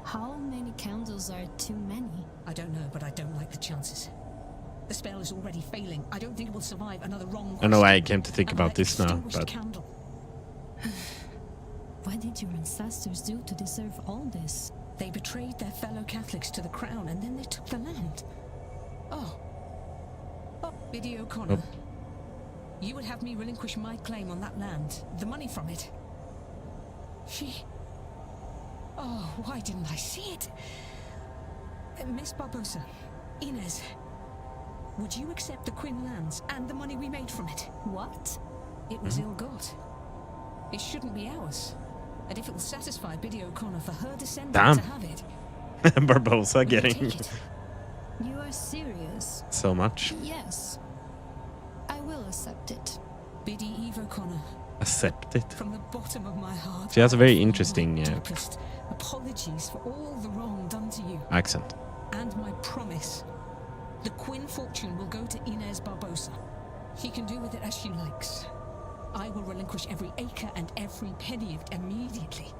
how many candles are too many? I don't know, but I don't like the chances. The spell is already failing. I don't think it will survive another wrong I know why I question. came to think And about my this now, extinguished but candle. What did your ancestors do to deserve all this? They betrayed their fellow Catholics to the crown, and then they took the land. Oh, Biddy O'Connor. Oh. You would have me relinquish my claim on that land, the money from it. Oh, why didn't I see it? Miss Barbosa, Inez, would you accept the Quinn lands and the money we made from it? What? It was ill-got. It shouldn't be ours. And if it will satisfy Biddy O'Connor for her descendants Damn. to have it, Barbosa will you getting take it? You are serious? so much. Yes. I will accept it. Biddy Eve O'Connor, Accept it. from the bottom of my heart, She has a very I offer interesting, my deepest apologies for all the wrong done to you. Accent. And my promise, the Quinn fortune will go to Inez Barbosa. She can do with it as she likes. I will relinquish every acre and every penny of it immediately.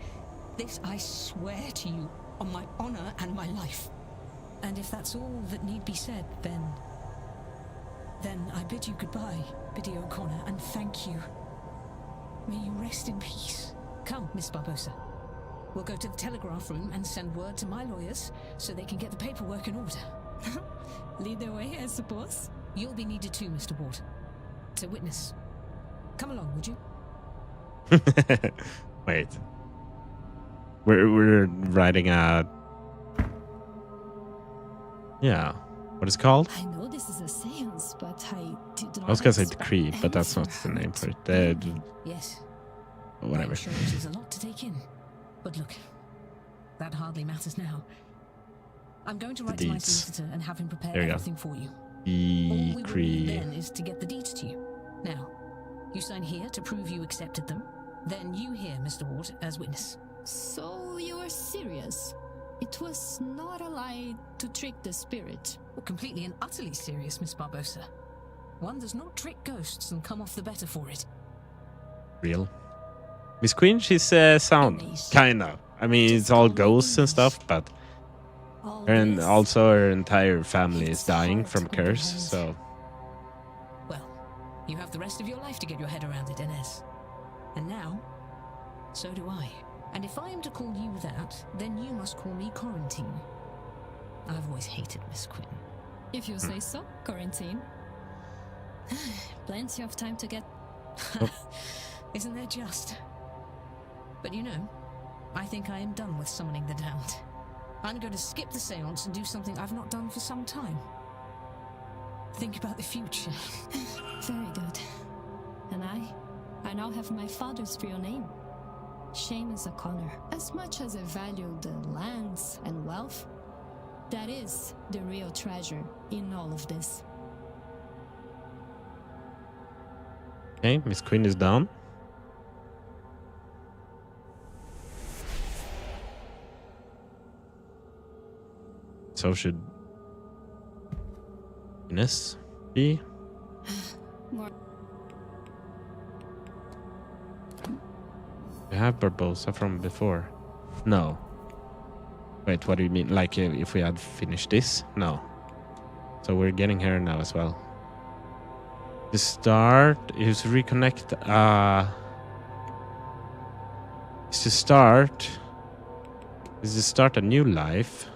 This I swear to you, on my honor and my life. And if that's all that need be said, then I bid you goodbye, Biddy O'Connor, and thank you. May you rest in peace. Come, Miss Barbosa. We'll go to the telegraph room and send word to my lawyers so they can get the paperwork in order. Lead the way, I suppose. You'll be needed too, Mr. Ward. To witness. Come along, would you? Wait. We're writing a... Yeah. What is it called? I know this is a seance, but I did not. I was gonna say expect decree, but that's not anything the name from for it. Yes. Whatever. I'm sure it is a lot to take in. But look, that hardly matters now. I'm going to write to my deeds. solicitor and have him prepare There you go. everything for you. All we will need Decree. then is to get the deeds to you. Now, you sign here to prove you accepted them. Then you here, Mr. Ward, as witness. So you are serious? It was not a lie to trick the spirit. Well, completely and utterly serious, Miss Barbosa. One does not trick ghosts and come off the better for it. Real. Miss Queen, she's sound. Kind of. I mean, it's all ghosts and stuff, but... All And this, also her entire family is It's dying hard from to curse, comprehend. so... Well, you have the rest of your life to get your head around it, Inez. And now, so do I. And if I am to call you that, then you must call me Quarantine. I've always hated Miss Quinn. if you say so, quarantine. Plenty of time to get. Isn't there just? But you know, I think I am done with summoning the damned. I'm going to skip the seance and do something I've not done for some time. Think about the future. Very good. And I now have my father's real name. Seamus O'Connor. As much as I value the lands and wealth, that is the real treasure in all of this. Okay, Miss Queen is down. So should Ines be? More. We have Barbosa from before. No. Wait, what do you mean? Like if we had finished this? No. So we're getting her now as well. The start is reconnect. Is to start. Is to start a new life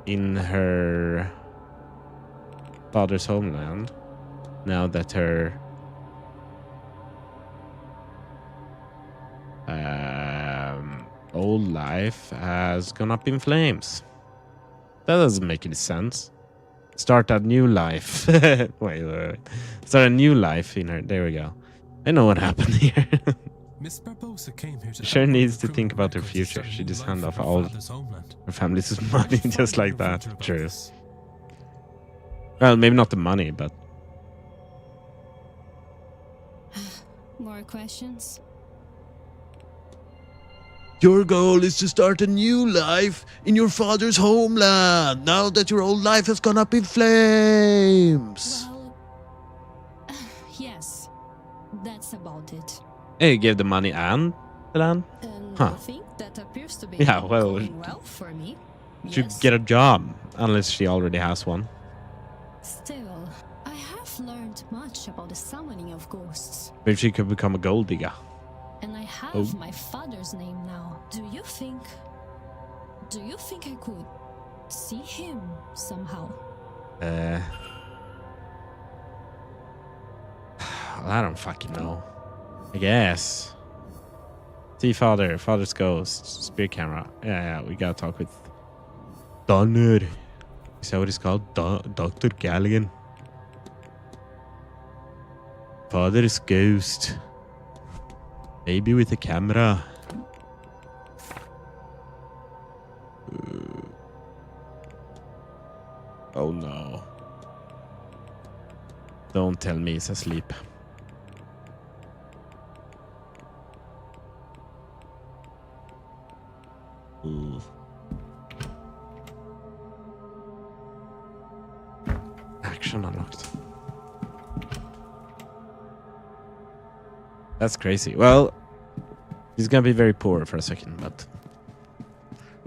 in her father's homeland. Now that her old life has gone up in flames. That doesn't make any sense. Start a new life. wait. Start a new life in her. There we go. I know what happened here. Miss Barbosa came here to She sure upload needs the to think criminal about her records future. and She start a just new hand life off in her all father's homeland. her family's money just like that. About True. this. Well, maybe not the money, but More questions? Your goal is to start a new life in your father's homeland now that your old life has gone up in flames. Well, yes, that's about it. hey, gave the money and the land. And Huh. I think that appears to be Yeah, well, going well for me. Should Yes. get a job, unless she already has one. Still, I have learned much about the summoning of ghosts. Maybe she could become a gold digger. And I have Oh. my father's name now. Do you think I could see him somehow? I don't fucking know. I guess. See father's ghost, spirit camera. Yeah, we gotta talk with Donner. Is that what it's called? Dr. Galligan. Father's ghost. Maybe with a camera. Oh no. Don't tell me he's asleep. Ooh. Action unlocked. That's crazy. Well, He's gonna be very poor for a second, but...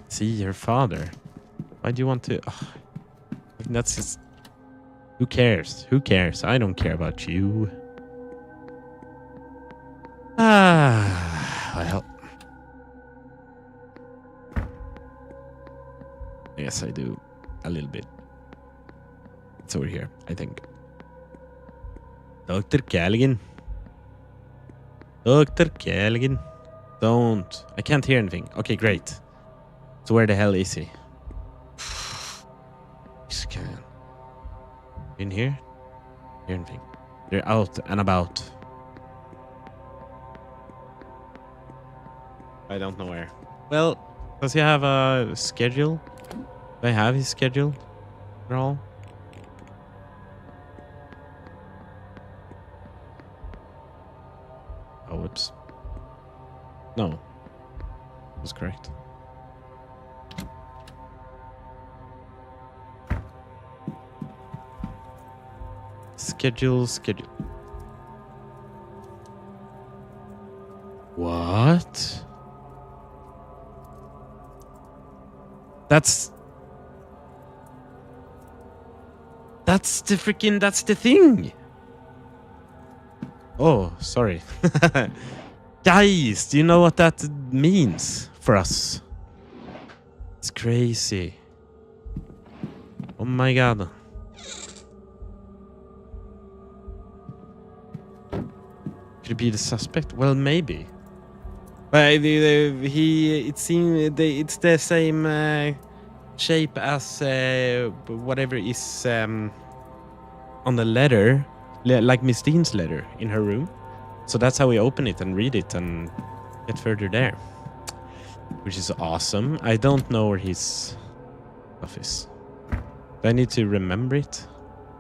See, your father. Why do you want to... Oh, that's just... Who cares? Who cares? I don't care about you. Well... Yes, I do. A little bit. It's over here, I think. Dr. Callaghan. Dr. Callaghan. Don't. I can't hear anything. Okay, great. So where the hell is he? Scan. In here? Hear anything? They're out and about. I don't know where. Well, does he have a schedule? Do I have his schedule at all? Oh, whoops. No. That's correct. Schedule. What? That's the thing. Oh, sorry. Guys, do you know what that means for us? It's crazy. Oh my god. Could it be the suspect? Well, maybe. But it seems it's the same shape as whatever is on the letter, like Miss Dean's letter in her room. So that's how we open it and read it and get further there, which is awesome. I don't know where his stuff is. Do I need to remember it?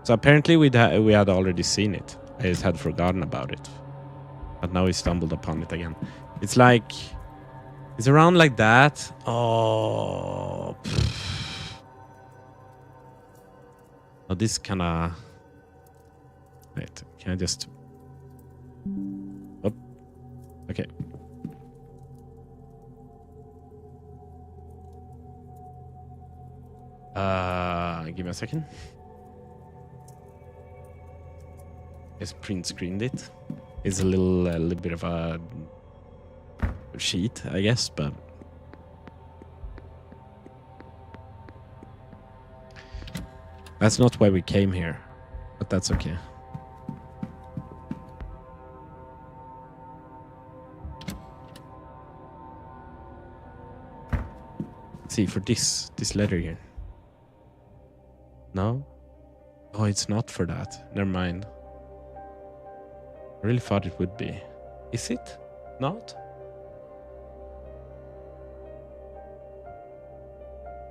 So apparently we had already seen it. I just had forgotten about it, but now we stumbled upon it again. It's like it's around like that. Oh, oh, this kind of. Wait, can I just? Oh, okay. Give me a second. Just print screened it. It's a little bit of a sheet, I guess, but that's not why we came here. But that's okay. See, for this letter here. No? Oh, it's not for that. Never mind. I really thought it would be. Is it? Not?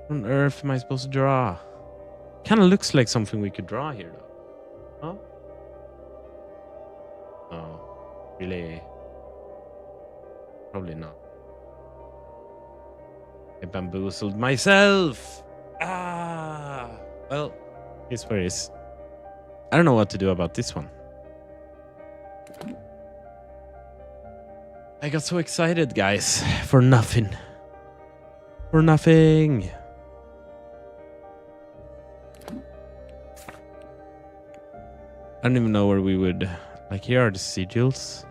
What on earth am I supposed to draw? Kind of looks like something we could draw here, though. Huh? Oh, really? Probably not. I bamboozled myself. Well, here's where it is. I don't know what to do about this one. I got so excited, guys, for nothing. For nothing. I don't even know where we would... Like, here are the sigils.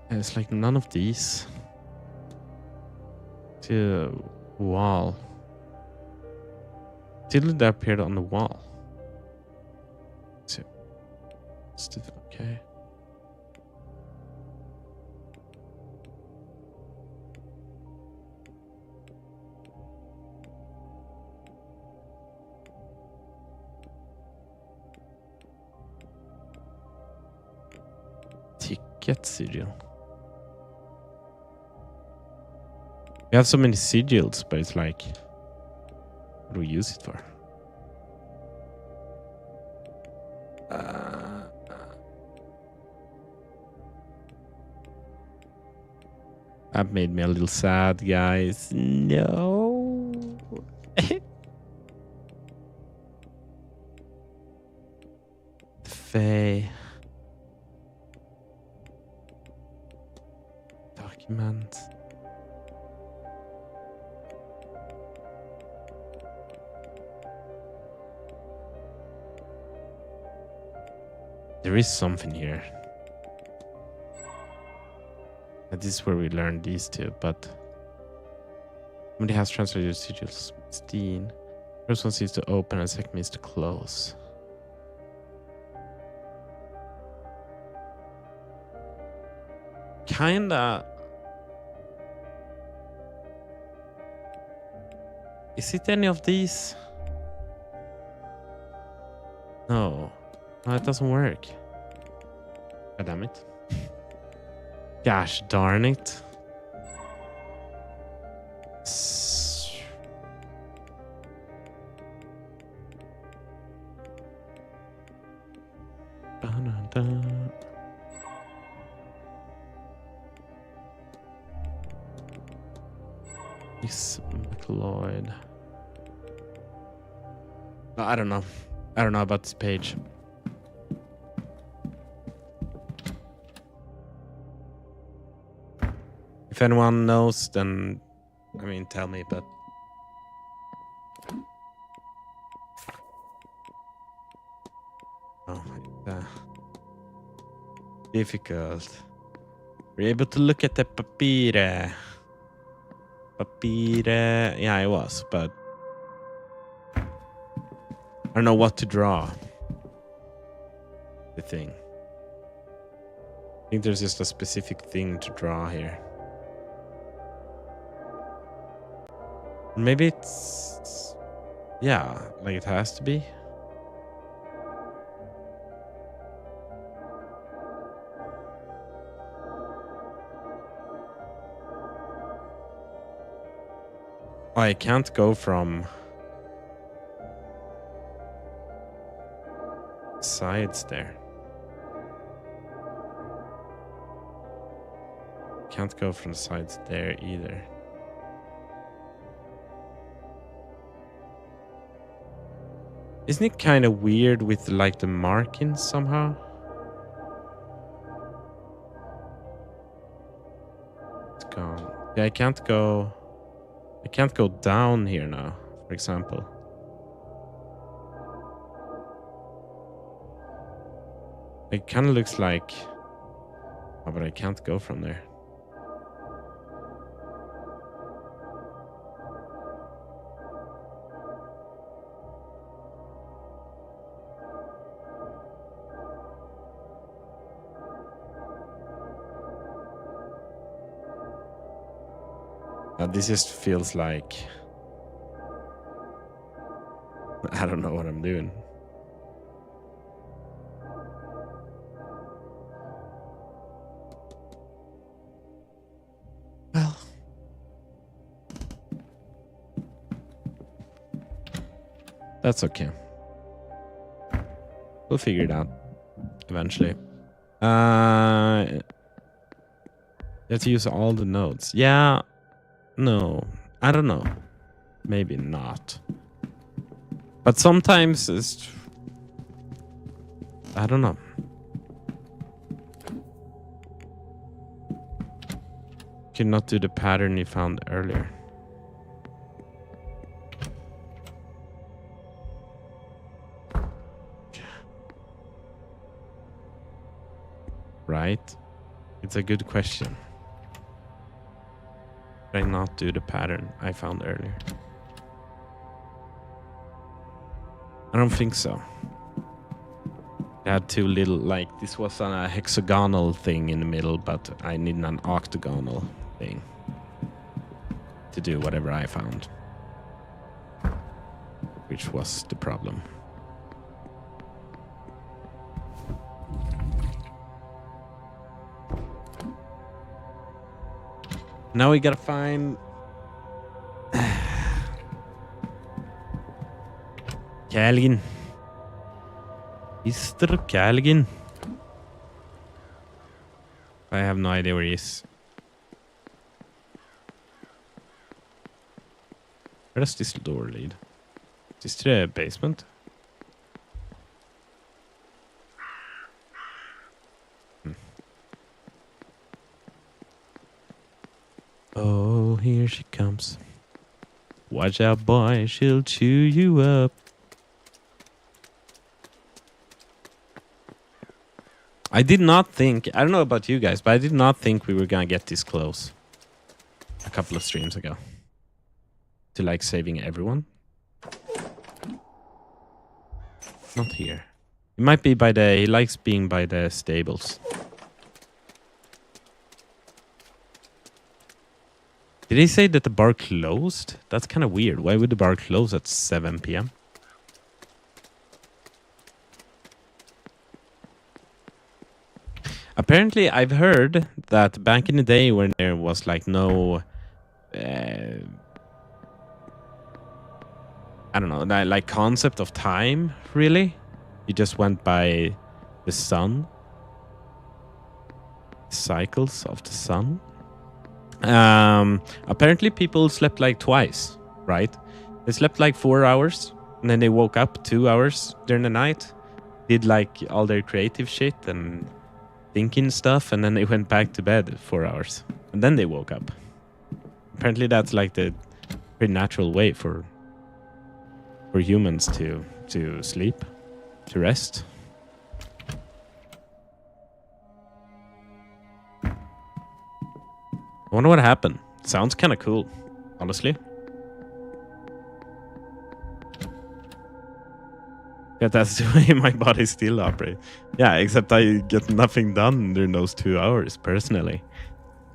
It's like none of these. To the wall. Didn't that appear on the wall? So, okay. Ticket sigil. We have so many sigils, but it's like, what do we use it for? That made me a little sad, guys. No. cafe. Document. There is something here. And this is where we learned these two, but somebody has translated sigils 16. First one seems to open and second means to close. Kinda. Is it any of these? No. No, it doesn't work. God damn it. Gosh darn it. Miss McLeod. I don't know. I don't know about this page. If anyone knows, then I mean, tell me. But oh, it's difficult. We're able to look at the papire. Papire. Yeah, I was, but I don't know what to draw. The thing. I think there's just a specific thing to draw here. Maybe it's... yeah, like it has to be. Oh, I can't go from... sides there. Can't go from the sides there either. Isn't it kind of weird with like the markings somehow? It's gone. Yeah, I can't go down here now, for example. It kind of looks like... oh, but I can't go from there. This just feels like... I don't know what I'm doing. Well... that's okay. We'll figure it out eventually. You have to use all the nodes. Yeah... no, I don't know. Maybe not. But sometimes it's... I don't know. Could not do the pattern you found earlier. Right? It's a good question. Did I not do the pattern I found earlier? I don't think so. It had too little, like this was a hexagonal thing in the middle, but I needed an octagonal thing to do whatever I found, which was the problem. Now we gotta find... Calgin. Mr. Calgin. I have no idea where he is. Where does this door lead? Is this to the basement? Here she comes. Watch out, boy. She'll chew you up. I did not think, I don't know about you guys, but I did not think we were gonna get this close a couple of streams ago to like saving everyone. Not here. He might be by the, he likes being by the stables. Did he say that the bar closed? That's kind of weird. Why would the bar close at 7 p.m.? Apparently, I've heard that back in the day when there was like no, I don't know, like concept of time, really. You just went by the sun, cycles of the sun. Apparently, people slept like twice, right? They slept like 4 hours, and then they woke up 2 hours during the night, did like all their creative shit and thinking stuff, and then they went back to bed 4 hours, and then they woke up. Apparently, that's like the pretty natural way for humans to sleep, to rest. I wonder what happened. Sounds kind of cool, honestly. Yeah, that's the way my body still operates. Yeah, except I get nothing done during those 2 hours, personally.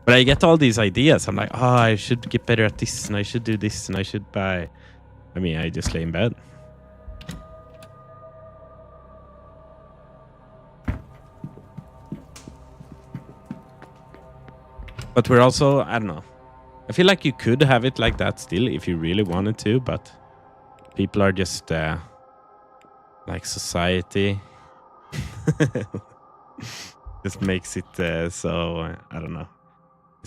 But I get all these ideas. I'm like, oh, I should get better at this, and I should do this, and I should buy... I mean, I just lay in bed. But we're also, I don't know. I feel like you could have it like that still if you really wanted to, but people are just... like society just makes it so I don't know.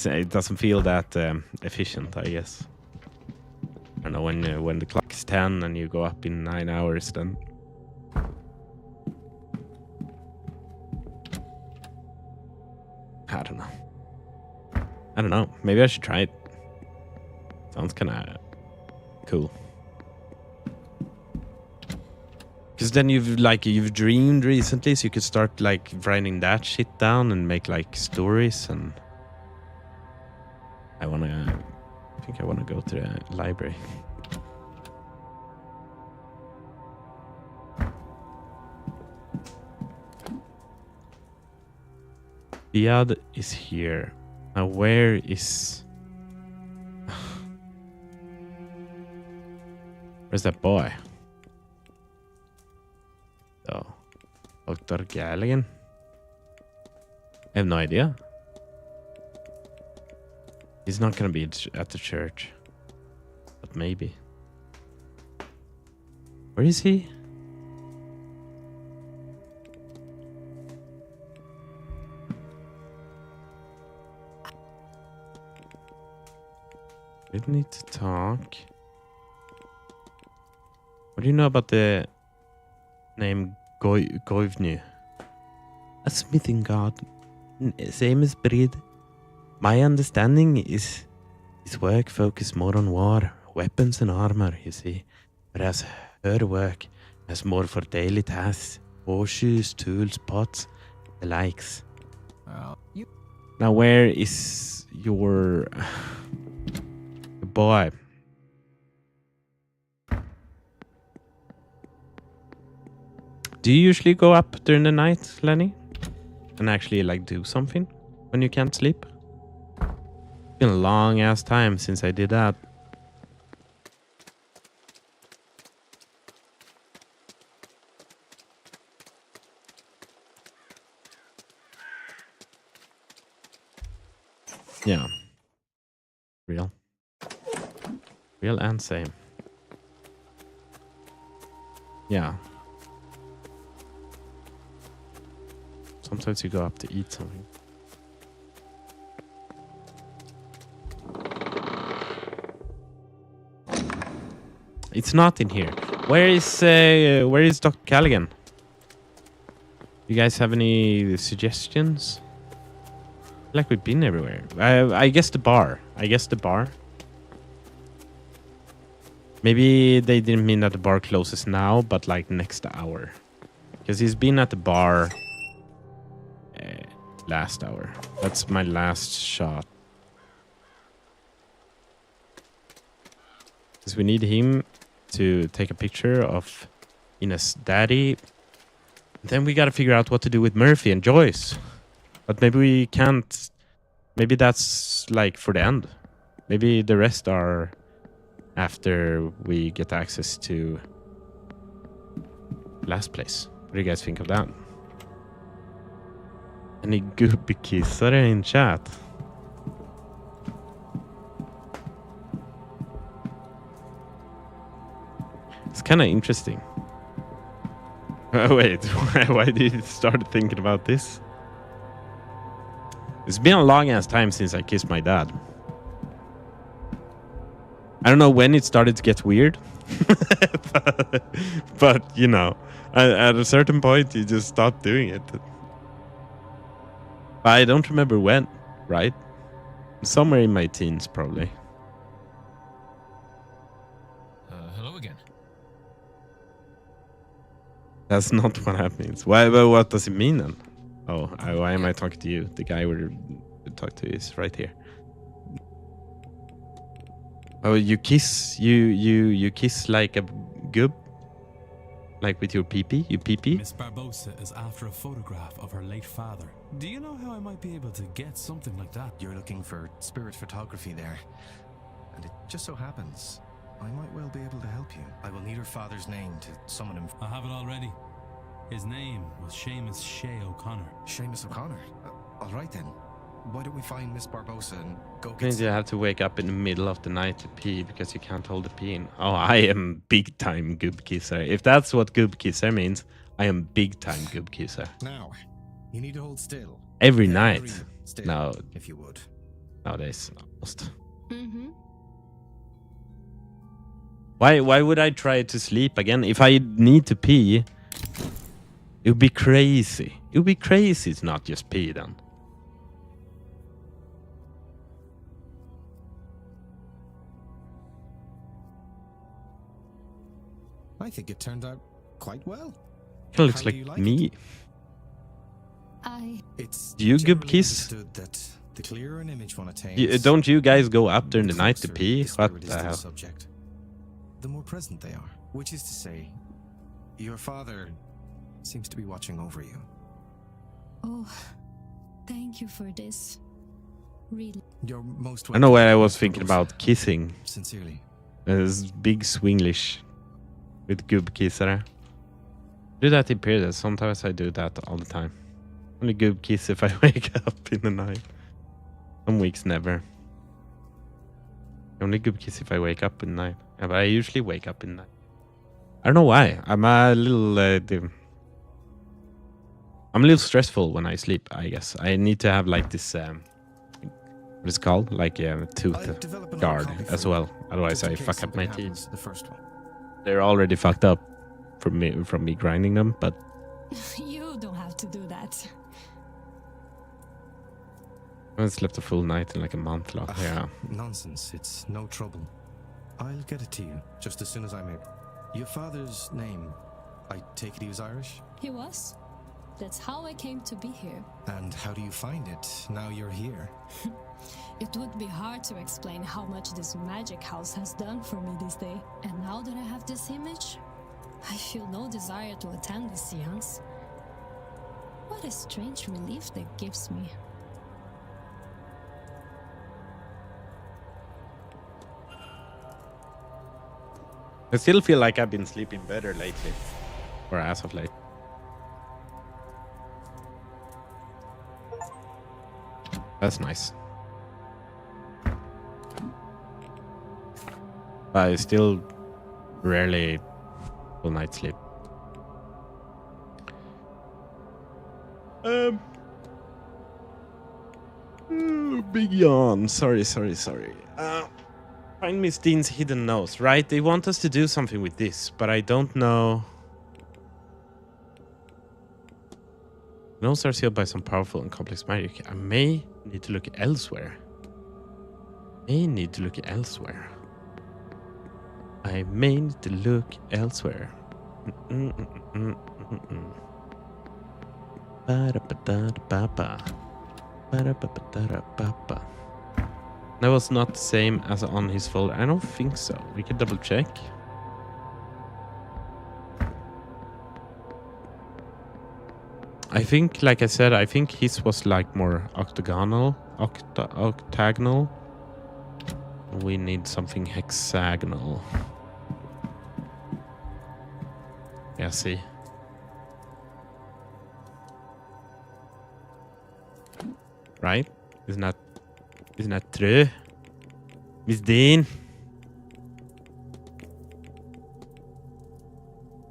It doesn't feel that efficient, I guess. I don't know, when the clock is 10 and you go up in 9 hours, then I don't know. Maybe I should try it. Sounds kind of cool. Because then you've dreamed recently, so you could start like writing that shit down and make like stories. And I think I wanna go to the library. Diad is here. Now where is... Where's that boy? Oh, Dr. Galligan? I have no idea. He's not gonna be at the church. But maybe. Where is he? We need to talk. What do you know about the name Goivnu? A smithing god, same as Breed. My understanding is his work focused more on war, weapons and armor, you see. Whereas her work is more for daily tasks, horseshoes, tools, pots, the likes. Now where is your boy? Do you usually go up during the night, Lenny? And actually like do something when you can't sleep? It's been a long ass time since I did that. Yeah. Real and same. Yeah. Sometimes you go up to eat something. It's not in here. Where is Dr. Callaghan? You guys have any suggestions? I feel like we've been everywhere. I guess the bar. Maybe they didn't mean that the bar closes now, but like next hour. Because he's been at the bar last hour. That's my last shot. Because we need him to take a picture of Ines' daddy. Then we gotta figure out what to do with Murphy and Joyce. But maybe we can't. Maybe that's like for the end. Maybe the rest are after we get access to last place. What do you guys think of that? Any gubbkissare in chat? It's kind of interesting. Wait, why did you start thinking about this? It's been a long ass time since I kissed my dad. I don't know when it started to get weird. but you know, at a certain point you just stop doing it. But I don't remember when, right? Somewhere in my teens, probably. Hello again. That's not what that means. Why? But what does it mean then? Oh, why am I talking to you? The guy we're talking to is right here. Oh, you kiss you kiss like a gub, like with your pee-pee. You pee-pee. Miss Barbosa is after a photograph of her late father. Do you know how I might be able to get something like that? You're looking for spirit photography there. And it just so happens I might well be able to help you. I will need her father's name to summon him. I have it already. His name was Seamus Shea O'Connor. Seamus O'Connor. All right then. Why don't we find Miss Barbosa and go get Means you have to wake up in the middle of the night to pee because you can't hold the pee in. Oh, I am big time gubbkisser. If that's what gubbkisser means, I am big time gubbkisser. Now, you need to hold still. Every Very night. still, No, if you would. nowadays almost. Mm-hmm. Why would I try to sleep again? If I need to pee, it would be crazy. It would be crazy to not just pee then. I think it turned out quite well. Kind of looks How do you like like me. It's Do you generally gubbkiss? understood that the clearer an image one attains, Don't you guys go up during the night to closer pee? the What spirit is the to hell? subject, the more present they are. Which is to say, your father seems to be watching over you. Oh, thank you for this. Really. You're most I know where I welcome, was Mr. thinking Barbosa. about kissing. Sincerely. There's big swinglish with gubbkissare. Do that in periods. Sometimes I do that all the time. Only gubbkiss if I wake up in the night. Some weeks never. Only gubbkiss if I wake up in the night. Yeah, but I usually wake up in the night. I don't know why. I'm a little stressful when I sleep, I guess. I need to have like this what is it called? Like a I'll tooth develop another guard copy as for you, well. Otherwise just in I case fuck up my something teeth. happens to the first one. They're already fucked up from me grinding them, but You don't have to do that. I haven't slept a full night in like a month long. Yeah. Nonsense. It's no trouble. I'll get it to you just as soon as I'm able. Your father's name, I take it he was Irish? He was. That's how I came to be here. And how do you find it now you're here? It would be hard to explain how much this magic house has done for me this day. And now that I have this image, I feel no desire to attend the seance. What a strange relief that gives me. I still feel like I've been sleeping better lately. Or as of late. That's nice. But I still rarely full night sleep. Big yawn. Sorry. Find Miss Dean's hidden nose, right? They want us to do something with this, but I don't know. Nodes are sealed by some powerful and complex magic. I may need to look elsewhere. I may need to look elsewhere. Ba-da-ba-da-da-ba-ba. Ba-da-ba-ba-da-da-ba-ba. That was not the same as on his folder. I don't think so. We could double check. I think, like I said, I think his was like more octagonal. Octagonal. We need something hexagonal. Yeah, see. Right? Isn't that true? Miss Dean?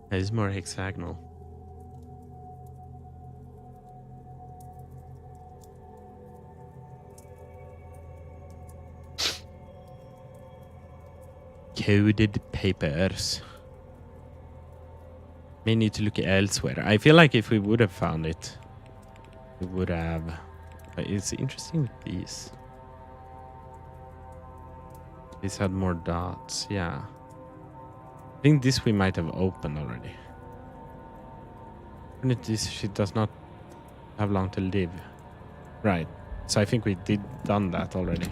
That is more hexagonal. Coded papers. May need to look elsewhere. I feel like if we would have found it, we would have. But it's interesting with these. These had more dots, yeah. I think this we might have opened already. And this she does not have long to live. Right. So I think we done that already.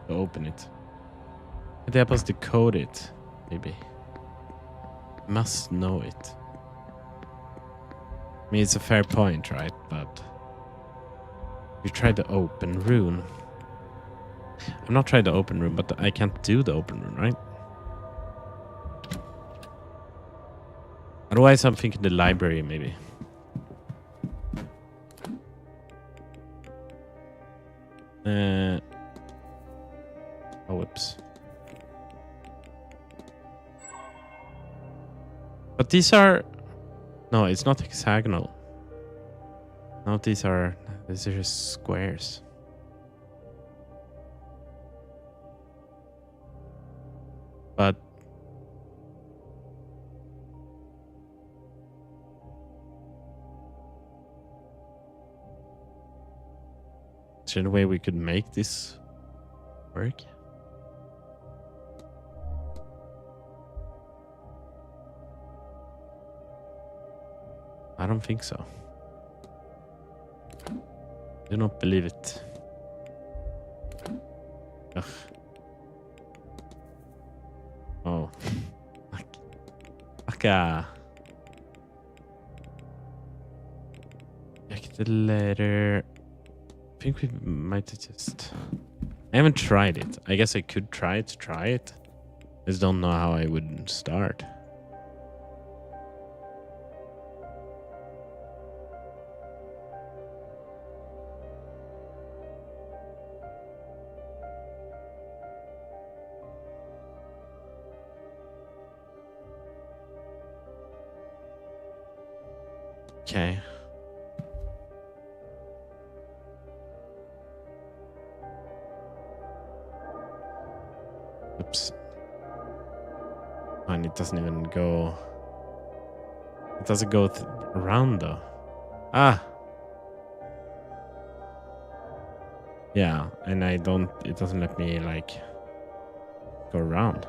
To open it. It help us decode it, maybe. Must know it. I mean, it's a fair point, right? But we tried the open rune. I'm not trying the open rune, but I can't do the open rune, right? Otherwise, I'm thinking the library, maybe. Oh, whoops. But these are... No, it's not hexagonal. No, these are just squares. But... Is there a way we could make this work? I don't think so. Do not believe it. Ugh. Oh. Okay. Check the letter. I think we might have just... I haven't tried it. I guess I could try it. I just don't know how I would start. Okay. Oops. And it doesn't even go... It doesn't go around though. Ah! Yeah, and I don't... It doesn't let me like... go around.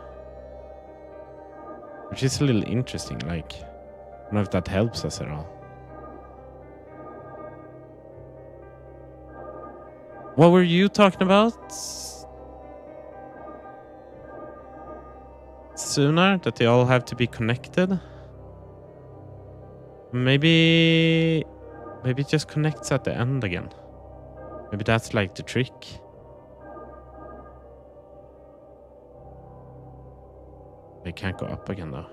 Which is a little interesting, like... I don't know if that helps us at all. What were you talking about? Sooner? That they all have to be connected? Maybe it just connects at the end again. Maybe that's like the trick. They can't go up again though.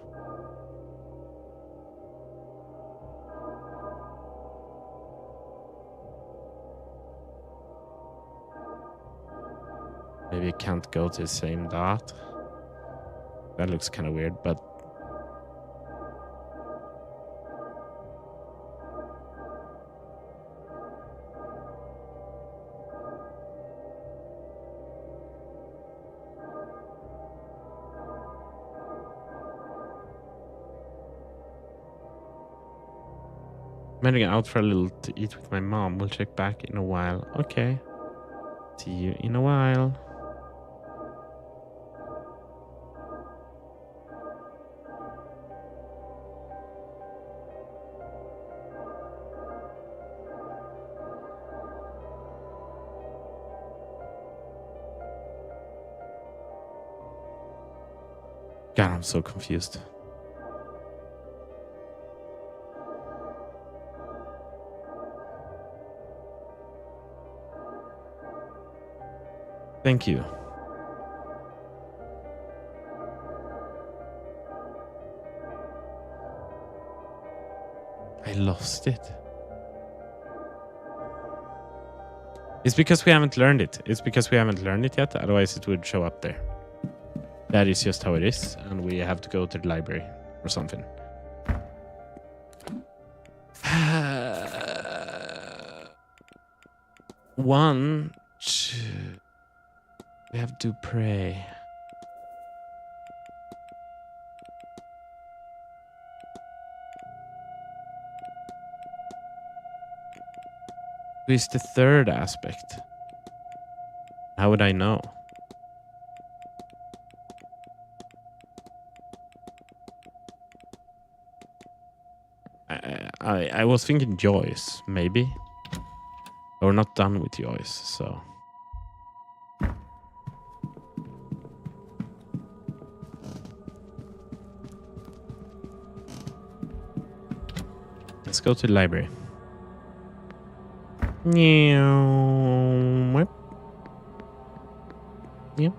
Maybe it can't go to the same dot. That looks kind of weird, but... I'm heading out for a little to eat with my mom. We'll check back in a while. Okay. See you in a while. God, I'm so confused. Thank you. I lost it. It's because we haven't learned it. It's because we haven't learned it yet. Otherwise, it would show up there. That is just how it is. And we have to go to the library or something. One, two. We have to pray. Who is the third aspect? How would I know? I was thinking Joyce, maybe. We're not done with Joyce, so. Let's go to the library. Yep. Yep.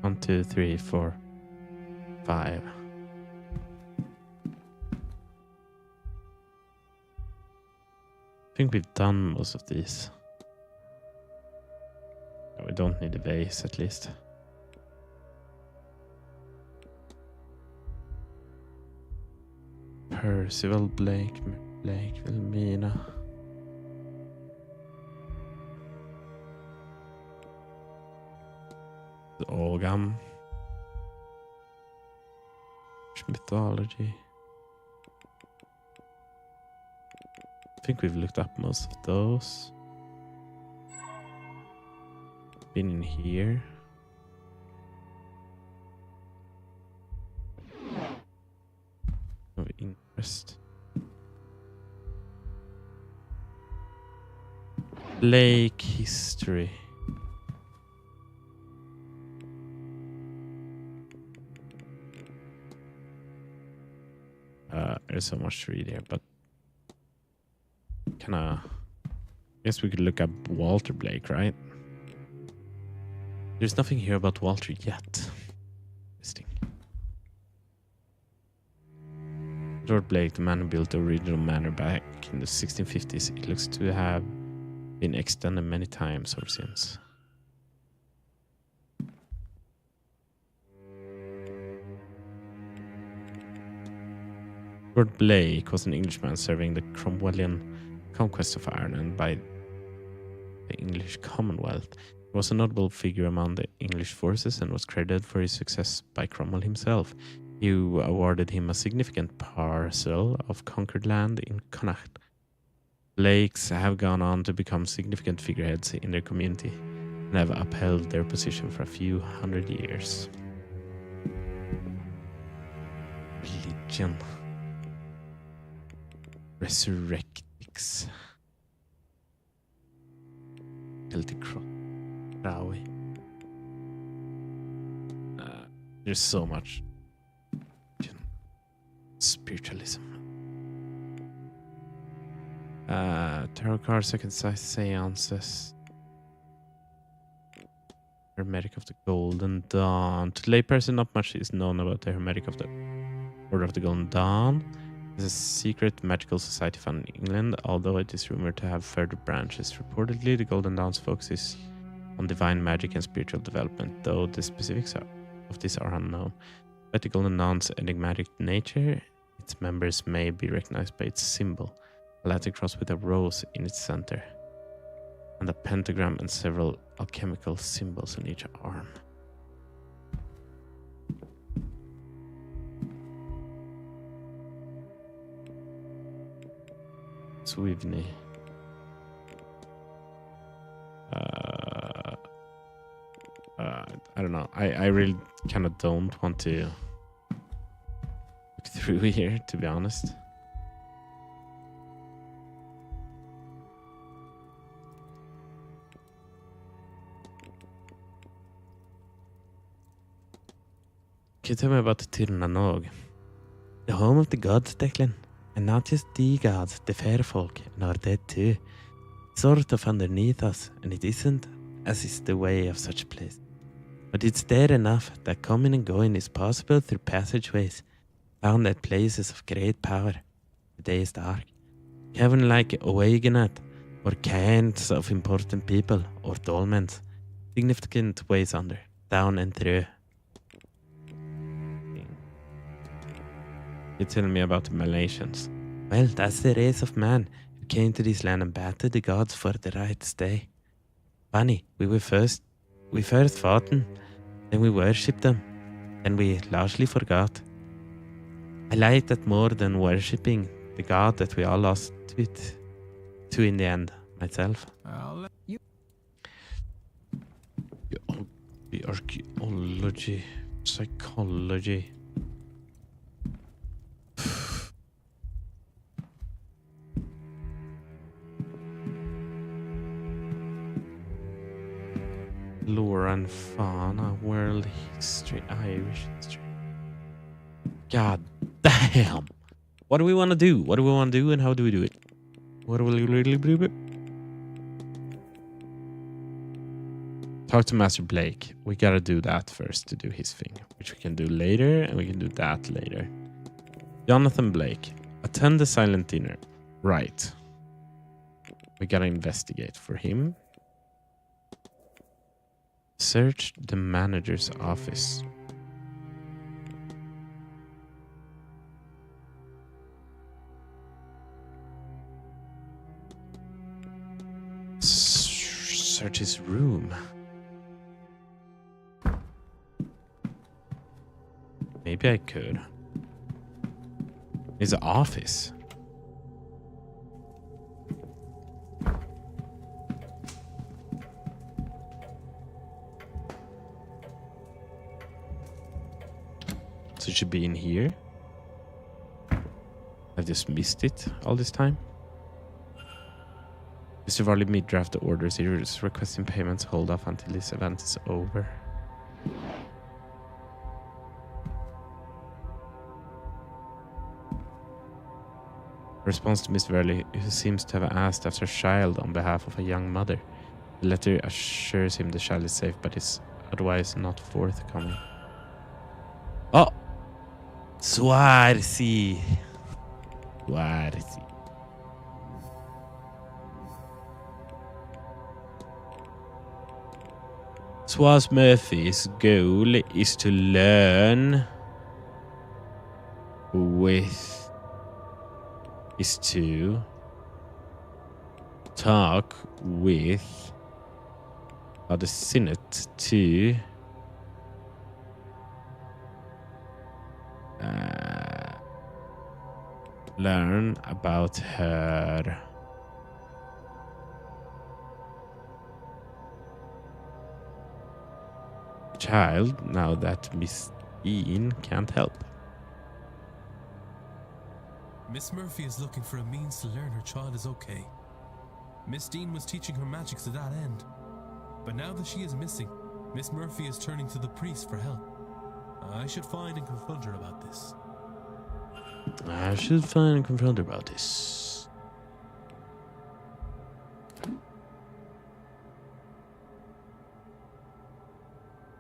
One, two, three, 4, 5. I think we've done most of these. We don't need a vase, at least. Percival, Blake, Wilmina. Organ. Mythology. I think we've looked up most of those. Been in here. Of interest. Lake history. There's so much to read here, but I guess we could look up Walter Blake, right? There's nothing here about Walter yet. Interesting. Lord Blake, the man who built the original manor back in the 1650s, it looks to have been extended many times ever since. Lord Blake was an Englishman serving the Cromwellian conquest of Ireland by the English Commonwealth. He was a notable figure among the English forces and was credited for his success by Cromwell himself, who awarded him a significant parcel of conquered land in Connacht. Blakes have gone on to become significant figureheads in their community and have upheld their position for a few hundred years. Religion. Resurrectix. Celtic Crowe. There's so much. Spiritualism. Tarot cards, second size seances. Hermetic of the Golden Dawn. To layperson, not much is known about the Hermetic of the Order of the Golden Dawn. It's a secret magical society found in England, although it is rumored to have further branches. Reportedly, the Golden Dawn's focus is on divine magic and spiritual development, though the specifics of this are unknown. But the Golden Dawn's enigmatic nature, its members may be recognized by its symbol, a Latin cross with a rose in its center, and a pentagram and several alchemical symbols on each arm. Swivny. I don't know. I really kind of don't want to look look through here, to be honest. Can you tell me about the Tirnanog? The home of the gods, Declan. And not just the gods, the fair folk, nor dead too. Sort of underneath us, and it isn't as is the way of such a place. But it's there enough that coming and going is possible through passageways found at places of great power. The day is dark. Heaven like Owagenat, or kinds of important people, or dolmens, significant ways under, down and through. You're telling me about the Malaysians. Well, that's the race of man who came to this land and battled the gods for the right to stay. Funny, we first fought them, then we worshipped them, then we largely forgot. I like that more than worshipping the god that we all lost it to in the end, myself. The archaeology, psychology. Lore and fauna, world history, Irish history. God damn! What do we want to do? What do we want to do and how do we do it? What do we really do? Talk to Master Blake. We gotta do that first to do his thing, which we can do later, and we can do that later. Jonathan Blake. Attend the silent dinner. Right. We gotta investigate for him. Search the manager's office. Search his room. Maybe I could. His office. So it should be in here. I've just missed it all this time. Mr. Varley made draft the orders. He is requesting payments hold off until this event is over. Response to Miss Varley, who seems to have asked after a child on behalf of a young mother. The letter assures him the child is safe, but is otherwise not forthcoming. Oh! Swarzy. Swarzy. Swaz Murphy's goal is to learn is to talk with the Senate to learn about her child now that Miss Dean can't help. Miss Murphy is looking for a means to learn her child is okay. Miss Dean was teaching her magic to that end. But now that she is missing, Miss Murphy is turning to the priest for help. I should find and confront her about this. I should find and confront her about this.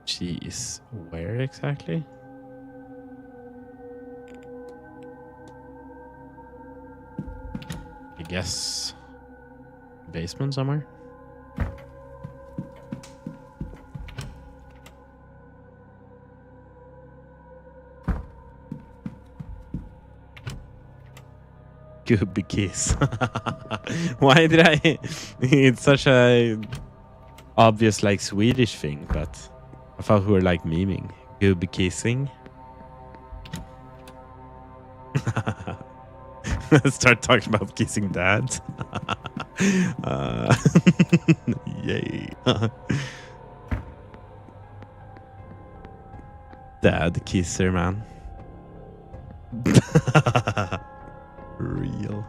She is where exactly? I guess basement somewhere. Gubby kiss. Why did I? It's such a obvious like Swedish thing, but I thought we were like memeing. Gubby kissing. Start talking about kissing dads. Yay. Dad kisser, man. Real.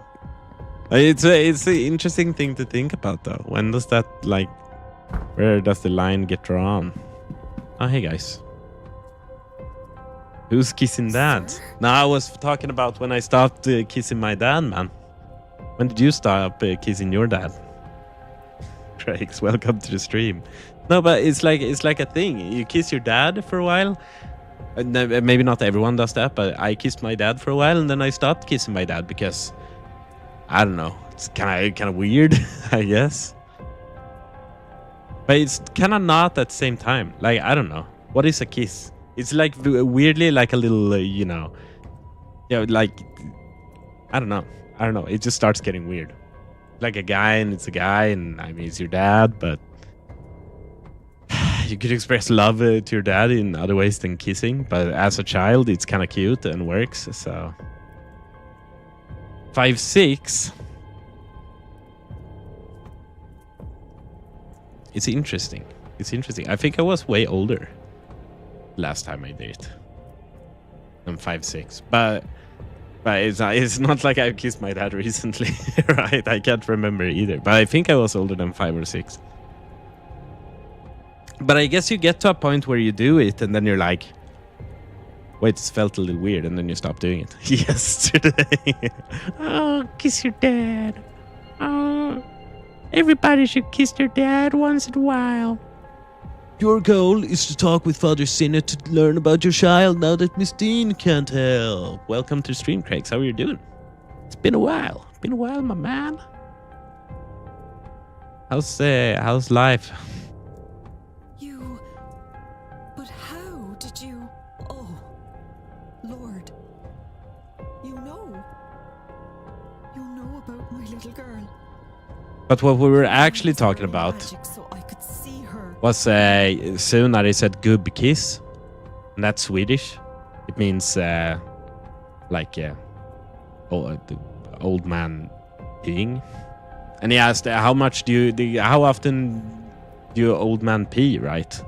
It's an interesting thing to think about, though. When does that, like, where does the line get drawn? Oh, hey, guys. Who's kissing dad? No, I was talking about when I stopped kissing my dad, man. When did you stop kissing your dad? Craigs, welcome to the stream. No, but it's like a thing. You kiss your dad for a while. Maybe not everyone does that, but I kissed my dad for a while, and then I stopped kissing my dad because I don't know. It's kind of weird, I guess. But it's kind of not at the same time. Like, I don't know. What is a kiss? It's like weirdly like a little, like, I don't know. It just starts getting weird. Like a guy and it's a guy and I mean, it's your dad, but you could express love to your dad in other ways than kissing. But as a child, it's kind of cute and works. So 5'6". It's interesting. I think I was way older last time I did it. I'm 5'6", but it's not like I've kissed my dad recently, right? I can't remember either, but I think I was older than 5 or 6. But I guess you get to a point where you do it, and then you're like, wait, this felt a little weird, and then you stop doing it. Yesterday. Oh, kiss your dad. Oh, everybody should kiss their dad once in a while. Your goal is to talk with Father Sinner to learn about your child now that Miss Dean can't help. Welcome to stream, Craigs. How are you doing? It's been a while. My man. How's life? But how did you... Oh, Lord. You know about my little girl. But what we were actually talking about Magic so I could see her. was soon I said gubb kiss. And that's Swedish. It means the old man peeing. And he asked how often do you old man pee, right?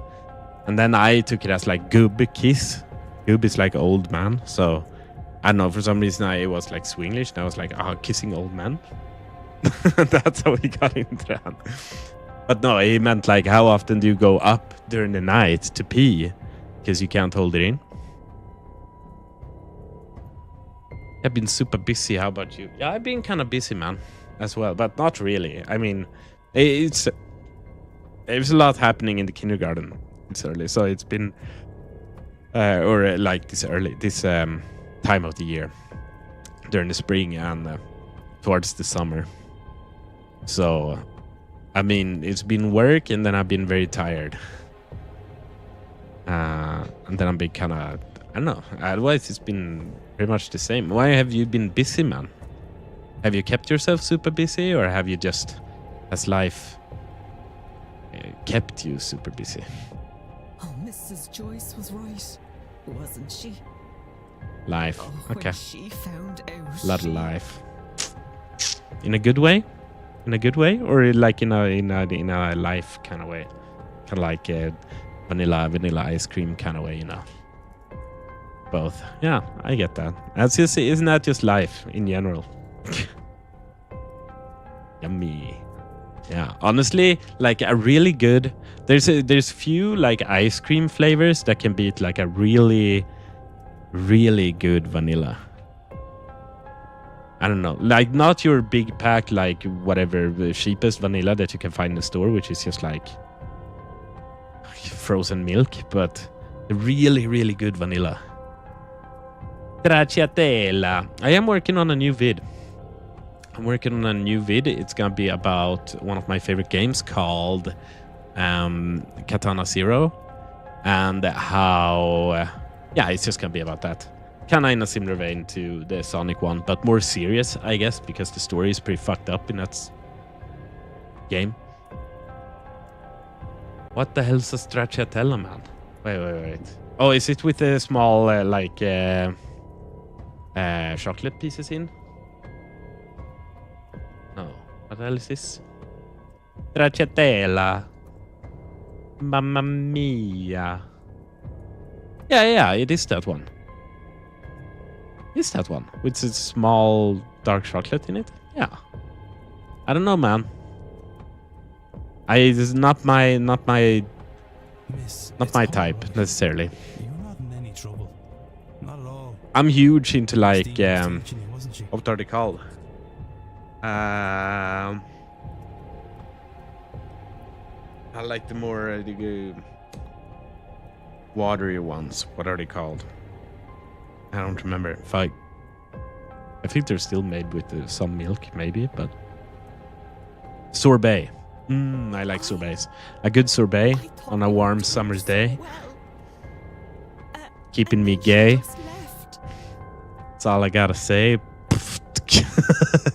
And then I took it as like gubb kiss. Gubb is like old man. So I don't know, for some reason it was like Swinglish, and I was like, kissing old man. That's how we got into that. But no, he meant like how often do you go up during the night to pee because you can't hold it in. I've been super busy. How about you? Yeah, I've been kind of busy, man, as well, but not really. I mean, there's a lot happening in the kindergarten. It's early, so it's been this time of the year during the spring and towards the summer. So, I mean, it's been work, and then I've been very tired. And then I've been kind of, I don't know. Otherwise, it's been pretty much the same. Why have you been busy, man? Have you kept yourself super busy, or have you just, has life kept you super busy? Oh, Mrs. Joyce was right, wasn't she? Life. Oh, Okay. when she found out. A lot of life. In a good way? In a good way, or like in a life kind of way, kind of like a vanilla ice cream kind of way, you know? Both. Yeah, I get that. That's just, isn't that just life in general? Yummy. Yeah, honestly, like a really good. There's few like ice cream flavors that can beat like a really, really good vanilla. I don't know, like not your big pack, like whatever the cheapest vanilla that you can find in the store, which is just like frozen milk, but really, really good vanilla. Stracciatella. I am working on a new vid. It's gonna be about one of my favorite games called Katana Zero, and how it's just gonna be about that. Kind of in a similar vein to the Sonic one, but more serious, I guess, because the story is pretty fucked up in that game. What the hell's a stracciatella, man? Wait. Oh, is it with the small, chocolate pieces in? No. What the hell is this? Stracciatella. Mamma mia. Yeah, it is that one. Is that one? With a small dark chocolate in it? Yeah. I don't know, man. This is not my Miss, not it's my all type right. necessarily. You're not in any trouble. Not at all. I'm huge into like Christine was teaching you, wasn't she? what are they called? I like the more watery ones. What are they called? I don't remember. I think they're still made with some milk, maybe, but sorbet. I like sorbets. A good sorbet on a warm summer's day, keeping me gay. That's all I gotta say.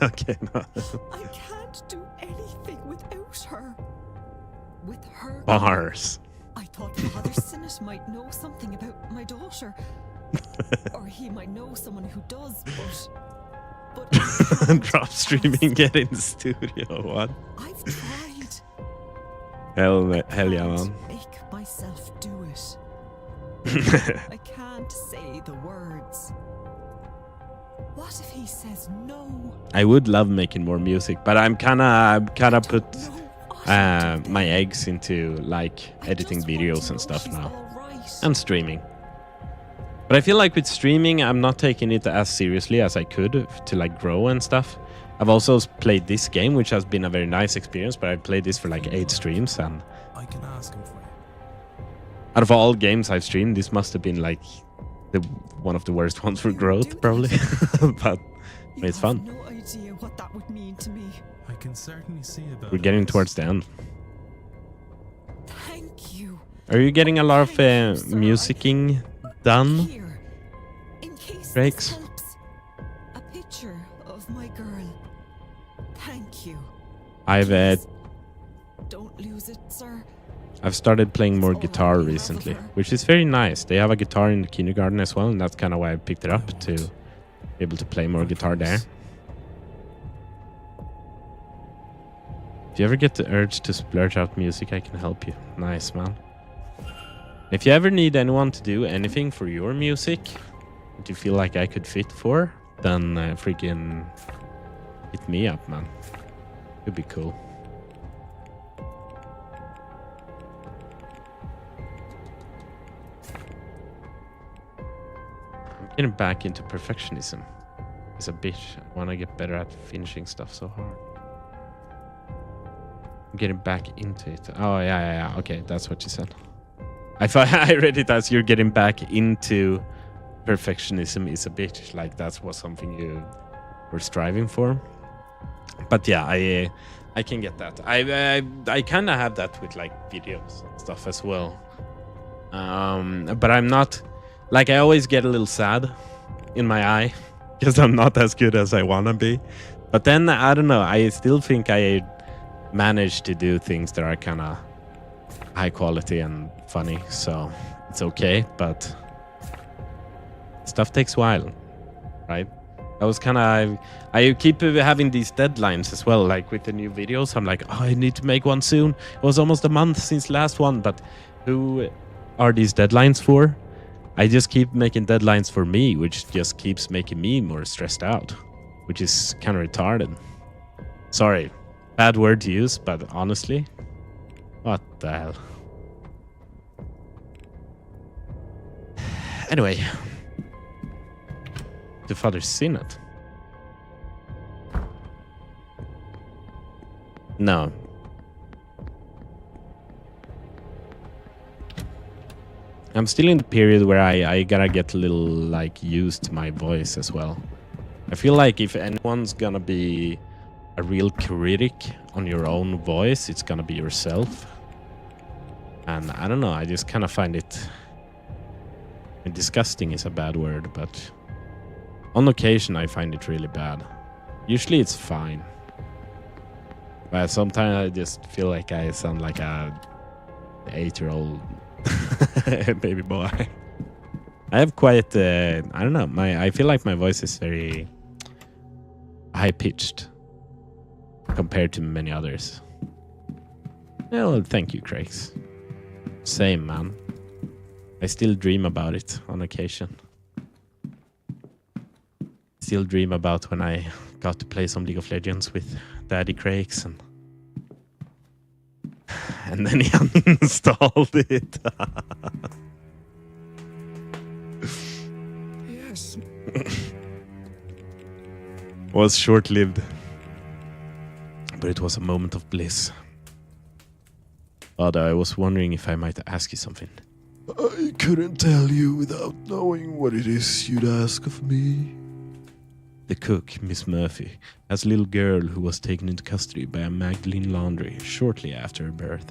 Okay, no. I can't do anything without her. With her. Bars. I thought Father Sinnott might know something about my daughter. Or he might know someone who does, but I can't Drop streaming, get in the studio. What? I've tried. Hell yeah, Can't man. make myself do it. I can't say the words. What if he says no? I would love making more music, but I'm kinda put No, I should do my that. eggs into like I editing just want to videos and know stuff she's now, all right. and streaming. But I feel like with streaming, I'm not taking it as seriously as I could to like grow and stuff. I've also played this game, which has been a very nice experience, but I played this for like 8 streams, and I can ask him for you. out of all games I've streamed, this must have been like one of the worst ones for growth, probably. But You it's have fun. no idea what that would mean to me. I can certainly see about We're it, getting miss. towards the end. Thank you. Are you getting a lot of Thank you, sir. musicking done? Here, in case Breaks. this helps, a picture of my girl. Thank you. I've Please, don't lose it, sir. I've started playing more It's all guitar I love of recently, her. which is very nice. They have a guitar in the kindergarten as well, and that's kind of why I picked it up, to be able to play more guitar there. If you ever get the urge to splurge out music, I can help you. Nice, man. If you ever need anyone to do anything for your music that you feel like I could fit for, then freaking hit me up, man. It'd be cool. I'm getting back into perfectionism. It's a bitch. I want to get better at finishing stuff so hard. I'm getting back into it. Oh, yeah. Okay, that's what you said. I thought I read it as you're getting back into perfectionism is a bitch. Like that's what something you were striving for. But yeah, I can get that. I kind of have that with like videos and stuff as well. But I'm not, like, I always get a little sad in my eye because I'm not as good as I want to be. But then I don't know. I still think I managed to do things that are kind of high quality and funny, so it's okay. But stuff takes a while, right? I was kind of, I keep having these deadlines as well, like with the new videos. I'm like, oh, I need to make one soon. It was almost a month since last one, but who are these deadlines for? I just keep making deadlines for me, which just keeps making me more stressed out, which is kind of retarded. Sorry, bad word to use, but honestly, what the hell? Anyway, to Father Sinnott. No. I'm still in the period where I gotta get a little like used to my voice as well. I feel like if anyone's gonna be a real critic on your own voice, it's gonna be yourself. And I don't know, I just kind of find it, and disgusting is a bad word, but on occasion I find it really bad. Usually it's fine, but sometimes I just feel like I sound like a 8-year-old baby boy. I have quite I don't know, I feel like my voice is very high pitched compared to many others. Well, thank you, Craigs. Same, man. I still dream about it on occasion. still dream about when I got to play some League of Legends with Daddy Crakes and then he uninstalled it. Yes. Was short-lived, but it was a moment of bliss. Ada, I was wondering if I might ask you something. I couldn't tell you without knowing what it is you'd ask of me. The cook, Miss Murphy, has a little girl who was taken into custody by a Magdalene Laundry shortly after her birth.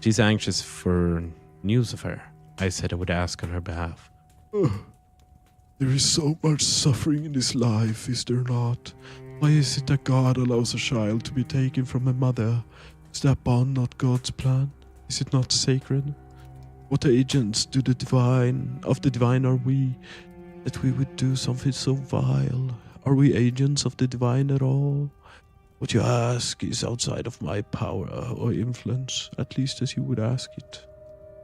She's anxious for news of her. I said I would ask on her behalf. There is so much suffering in this life, is there not? Why is it that God allows a child to be taken from a mother? Is that bond not God's plan? Is it not sacred? What agents of the divine are we, that we would do something so vile? Are we agents of the divine at all? What you ask is outside of my power or influence, at least as you would ask it.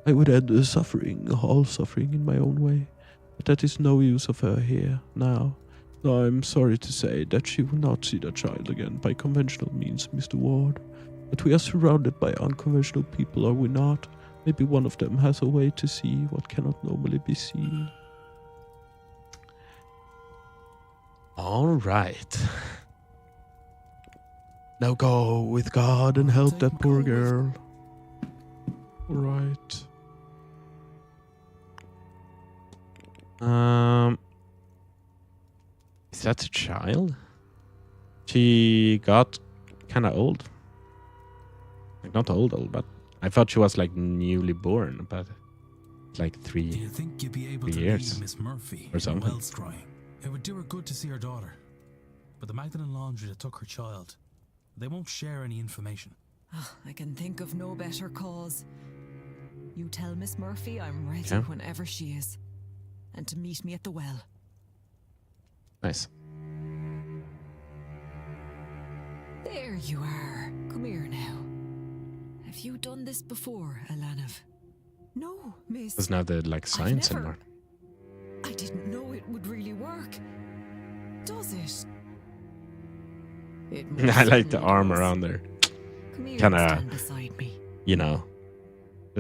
I would end the suffering, all suffering in my own way, but that is no use of her here, now. So I'm sorry to say that she will not see the child again by conventional means, Mr. Ward. But we are surrounded by unconventional people, are we not? Maybe one of them has a way to see what cannot normally be seen. All right. Now go with God and help that poor girl. All right. Is that a child? She got kind of old. Like not old, but I thought she was like newly born, but like Do you 3 think you'd be able to years leave Miss Murphy or something. Wells crying? It would do her good to see her daughter. But the Magdalene Laundry that took her child, they won't share any information. I can think of no better cause. You tell Miss Murphy I'm ready Yeah. whenever she is. And to meet me at the well. Nice. There you are. Come here now. Have you done this before, Alanov? No, miss. Doesn't have the like science never- anymore. I didn't know it would really work. Does it? It most I like the certainly arm does. around there. Come here Kinda- and stand beside me. You know,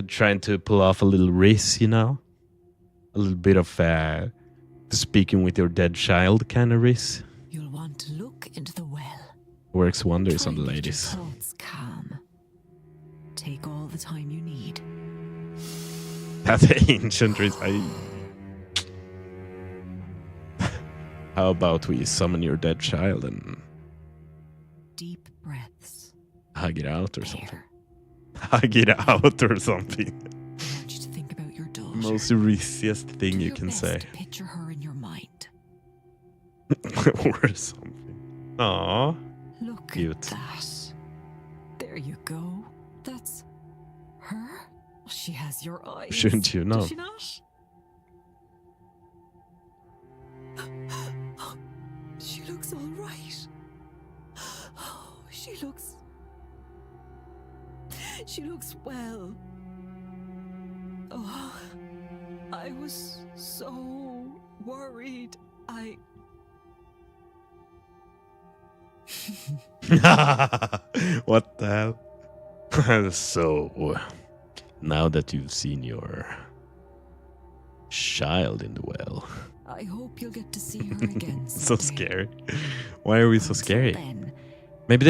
trying to pull off a little riz, you know, a little bit of speaking with your dead child kind of riz. You'll want to look into the well. Works wonders Try on the and get ladies. Your thoughts calm. Take all the time you need. That ancient riz. How about we summon your dead child and Deep breaths. hug it out or something? There. Hug it out or something. I want you to think about your daughter. Most riziest thing Do you your can best say. to picture her in your mind. Or something. Aww. Look Cute. at that. There you go. That's her? She has your eyes. Shouldn't you know? Does she not? She looks all right. She looks well. Oh, I was so worried. What the hell? So, now that you've seen your child in the well, I hope you'll get to see her again. so someday. scary. Why are we so Until scary? then, Maybe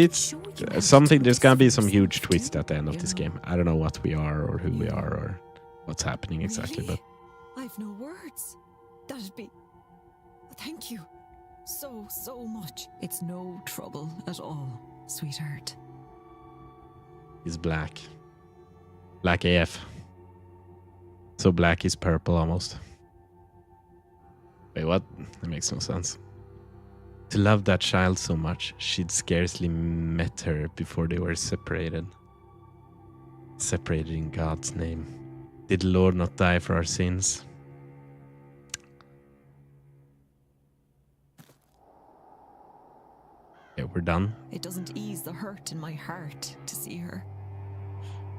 I it's can show you how to something. do There's this gonna be for some huge yourself twist too, at the end of you this know. game. I don't know what we are or who we are or what's happening exactly, Really? but I've no words. That'd be. Thank you. So much. It's no trouble at all, sweetheart. he's black. Black AF. So black is purple almost. Wait, what? That makes no sense. To love that child so much, she'd scarcely met her before they were separated. Separated in God's name. Did the Lord not die for our sins? Okay, we're done. It doesn't ease the hurt in my heart to see her.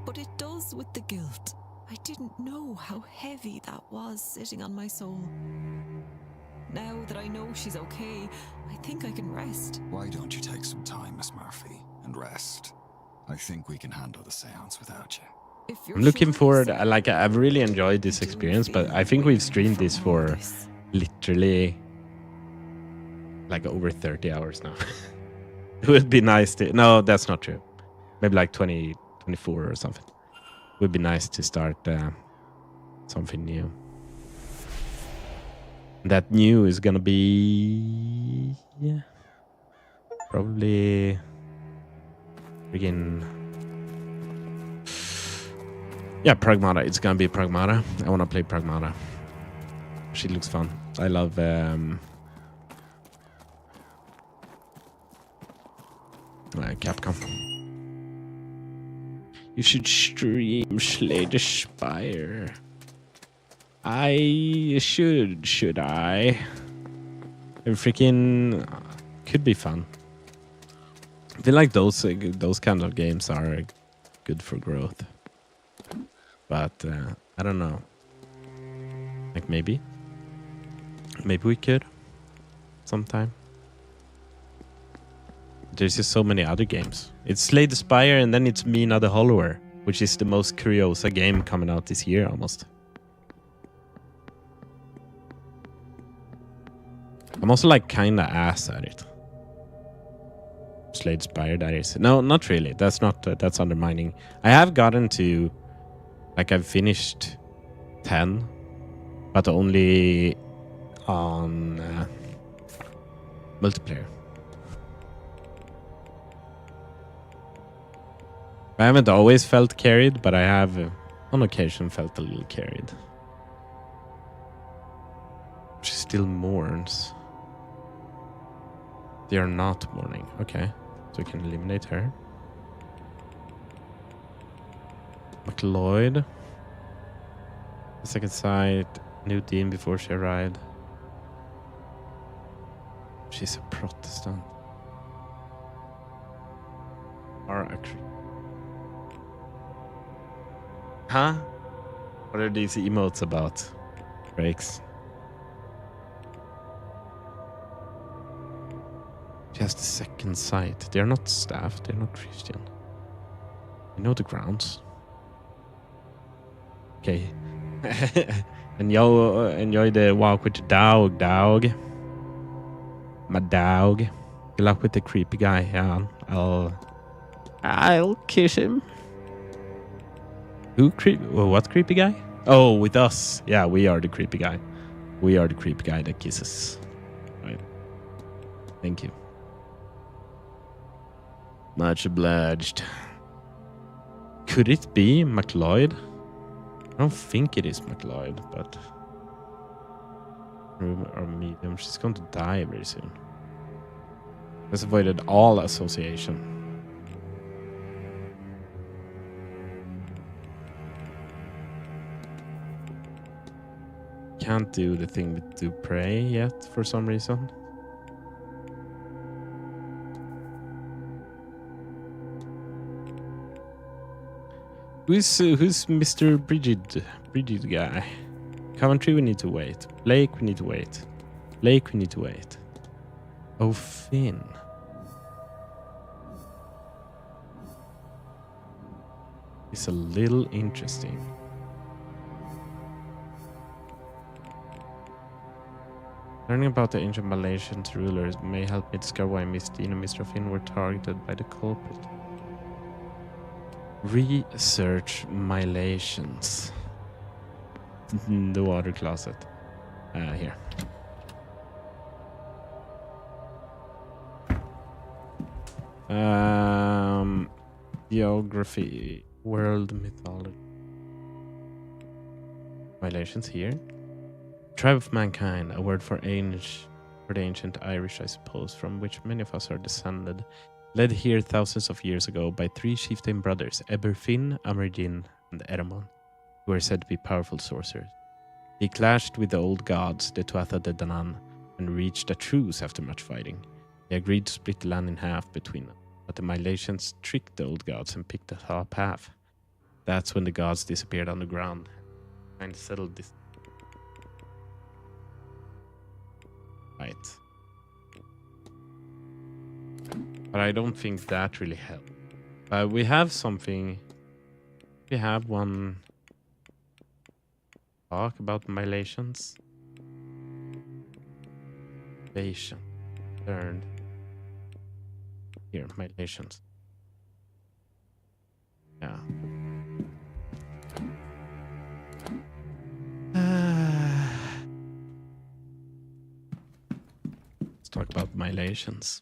But it does with the guilt. I didn't know how heavy that was sitting on my soul. now that I know she's okay, I think I can rest. Why don't you take some time, Miss Murphy, and rest? I think we can handle the seance without you. If you're I'm looking sure, forward. sir, Like, I've really enjoyed this I do experience, but feel I think we've way streamed this from all for this. literally like over 30 hours now. It would be nice to. No, that's not true. Maybe like 20, 24 or something. It would be nice to start something new. That new is gonna be. Yeah. Probably. Begin. Yeah, Pragmata. It's gonna be Pragmata. I wanna play Pragmata. She looks fun. I love Capcom. You should stream Slay the Spire. I should I? It freaking could be fun. I feel like those kinds of games are good for growth. But I don't know. Like maybe we could sometime. There's just so many other games. It's Slay the Spire and then it's Mina the Hollower, which is the most Curiosa game coming out this year almost. I'm also like kinda ass at it. Slay the Spire, that is. No, not really. That's not. That's undermining. I have gotten to, like, I've finished 10, but only on multiplayer. I haven't always felt carried, but I have on occasion felt a little carried. She still mourns. They are not mourning. Okay, so we can eliminate her. McLeod. The second sight. New dean before she arrived. She's a Protestant. Are a Huh? What are these emotes about? Breaks. She has the second sight. They're not staff. They're not Christian. You know the grounds. Okay. Enjoy the walk with the dog. My dog. Good luck with the creepy guy. Yeah, I'll kiss him. Who what creepy guy? Oh, with us. Yeah, we are the creepy guy. We are the creepy guy that kisses. Right. Thank you. Much obliged. Could it be McLeod? I don't think it is McLeod, but room or medium. She's going to die very soon. Has avoided all association. Can't do the thing with do pray yet for some reason. Who's Mr. Bridget guy? Coventry, we need to wait. Blake, we need to wait. Blake, we need to wait. Oh, Finn. It's a little interesting. Learning about the ancient Malaysian rulers may help me discover why Miss Dean and Mr. Finn were targeted by the culprit. Research Malaysians. The water closet. Here. Geography. World mythology. Malaysians here. Tribe of mankind, a word for the ancient Irish, I suppose, from which many of us are descended, led here thousands of years ago by three chieftain brothers, Eberfin, Amergin, and Eramon, who were said to be powerful sorcerers. They clashed with the old gods, the Tuatha De Danann, and reached a truce after much fighting. They agreed to split the land in half between them, but the Malaysians tricked the old gods and picked the top half. That's when the gods disappeared underground and settled this. Right. But I don't think that really helped. We have something. We have one talk about violations. Violation. Turned. Here, violations. Yeah. Let's talk about violations.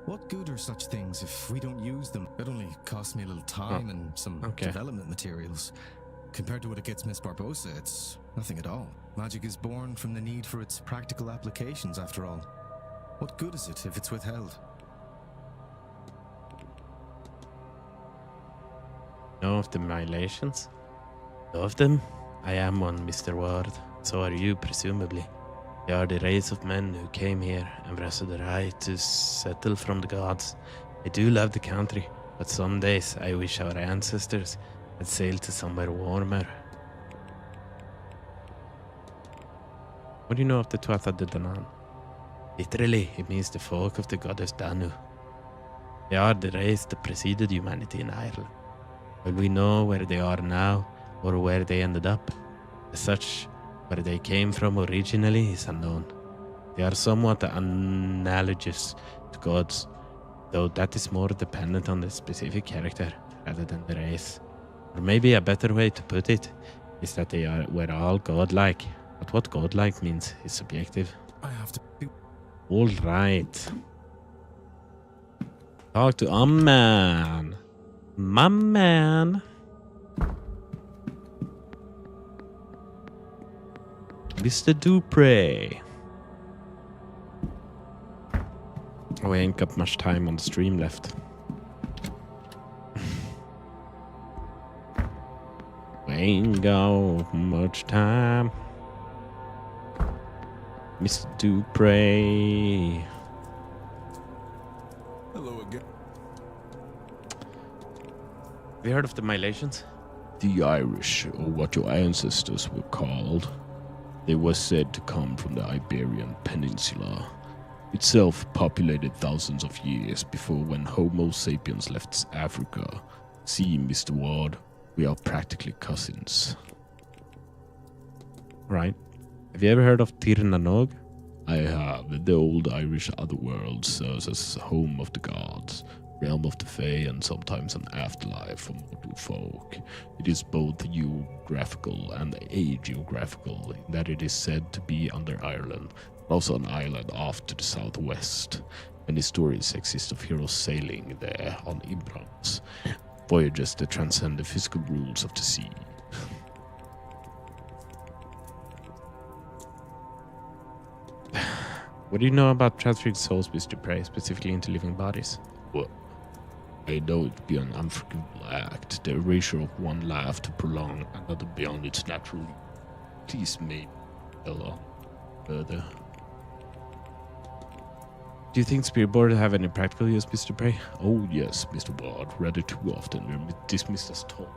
What good are such things if we don't use them? It only costs me a little time and some development materials. Compared to what it gets Miss Barbosa, it's nothing at all. Magic is born from the need for its practical applications, after all. What good is it if it's withheld? Know of the violations? Know of them? I am one, Mr. Ward. So are you, presumably. They are the race of men who came here and wrestled the right to settle from the gods. I do love the country, but some days I wish our ancestors had sailed to somewhere warmer. What do you know of the Tuatha De Danann? Literally, it means the folk of the goddess Danu. They are the race that preceded humanity in Ireland. Will we know where they are now, or where they ended up? As such, where they came from originally is unknown. They are somewhat analogous to gods, though that is more dependent on the specific character rather than the race. Or maybe a better way to put it is that were all godlike, but what godlike means is subjective. I have to. All right. Talk to a man. My man. Mr. Dupre. Oh, I ain't got much time on the stream left. We ain't got much time. Mr. Dupre. Hello again. Have you heard of the Milesians? The Irish, or what your ancestors were called, they were said to come from the Iberian Peninsula, itself populated thousands of years before when Homo sapiens left Africa. See, Mr. Ward, we are practically cousins. Right. Have you ever heard of Tir na Nog? I have. The old Irish otherworld serves as home of the gods, realm of the Fae, and sometimes an afterlife for mortal folk. It is both geographical and ageographical in that it is said to be under Ireland, but also an island off to the southwest. Many stories exist of heroes sailing there on Imbrams, voyages that transcend the physical rules of the sea. What do you know about transferring souls, Mr. Prey, specifically into living bodies? Well, I know it to be an unforgivable act, the erasure of one life to prolong another beyond its natural limit. Please maybe tell on further. Do you think spirit board have any practical use, Mr. Prey? Oh yes, Mr. Ward, rather too often we're dismissed as talk.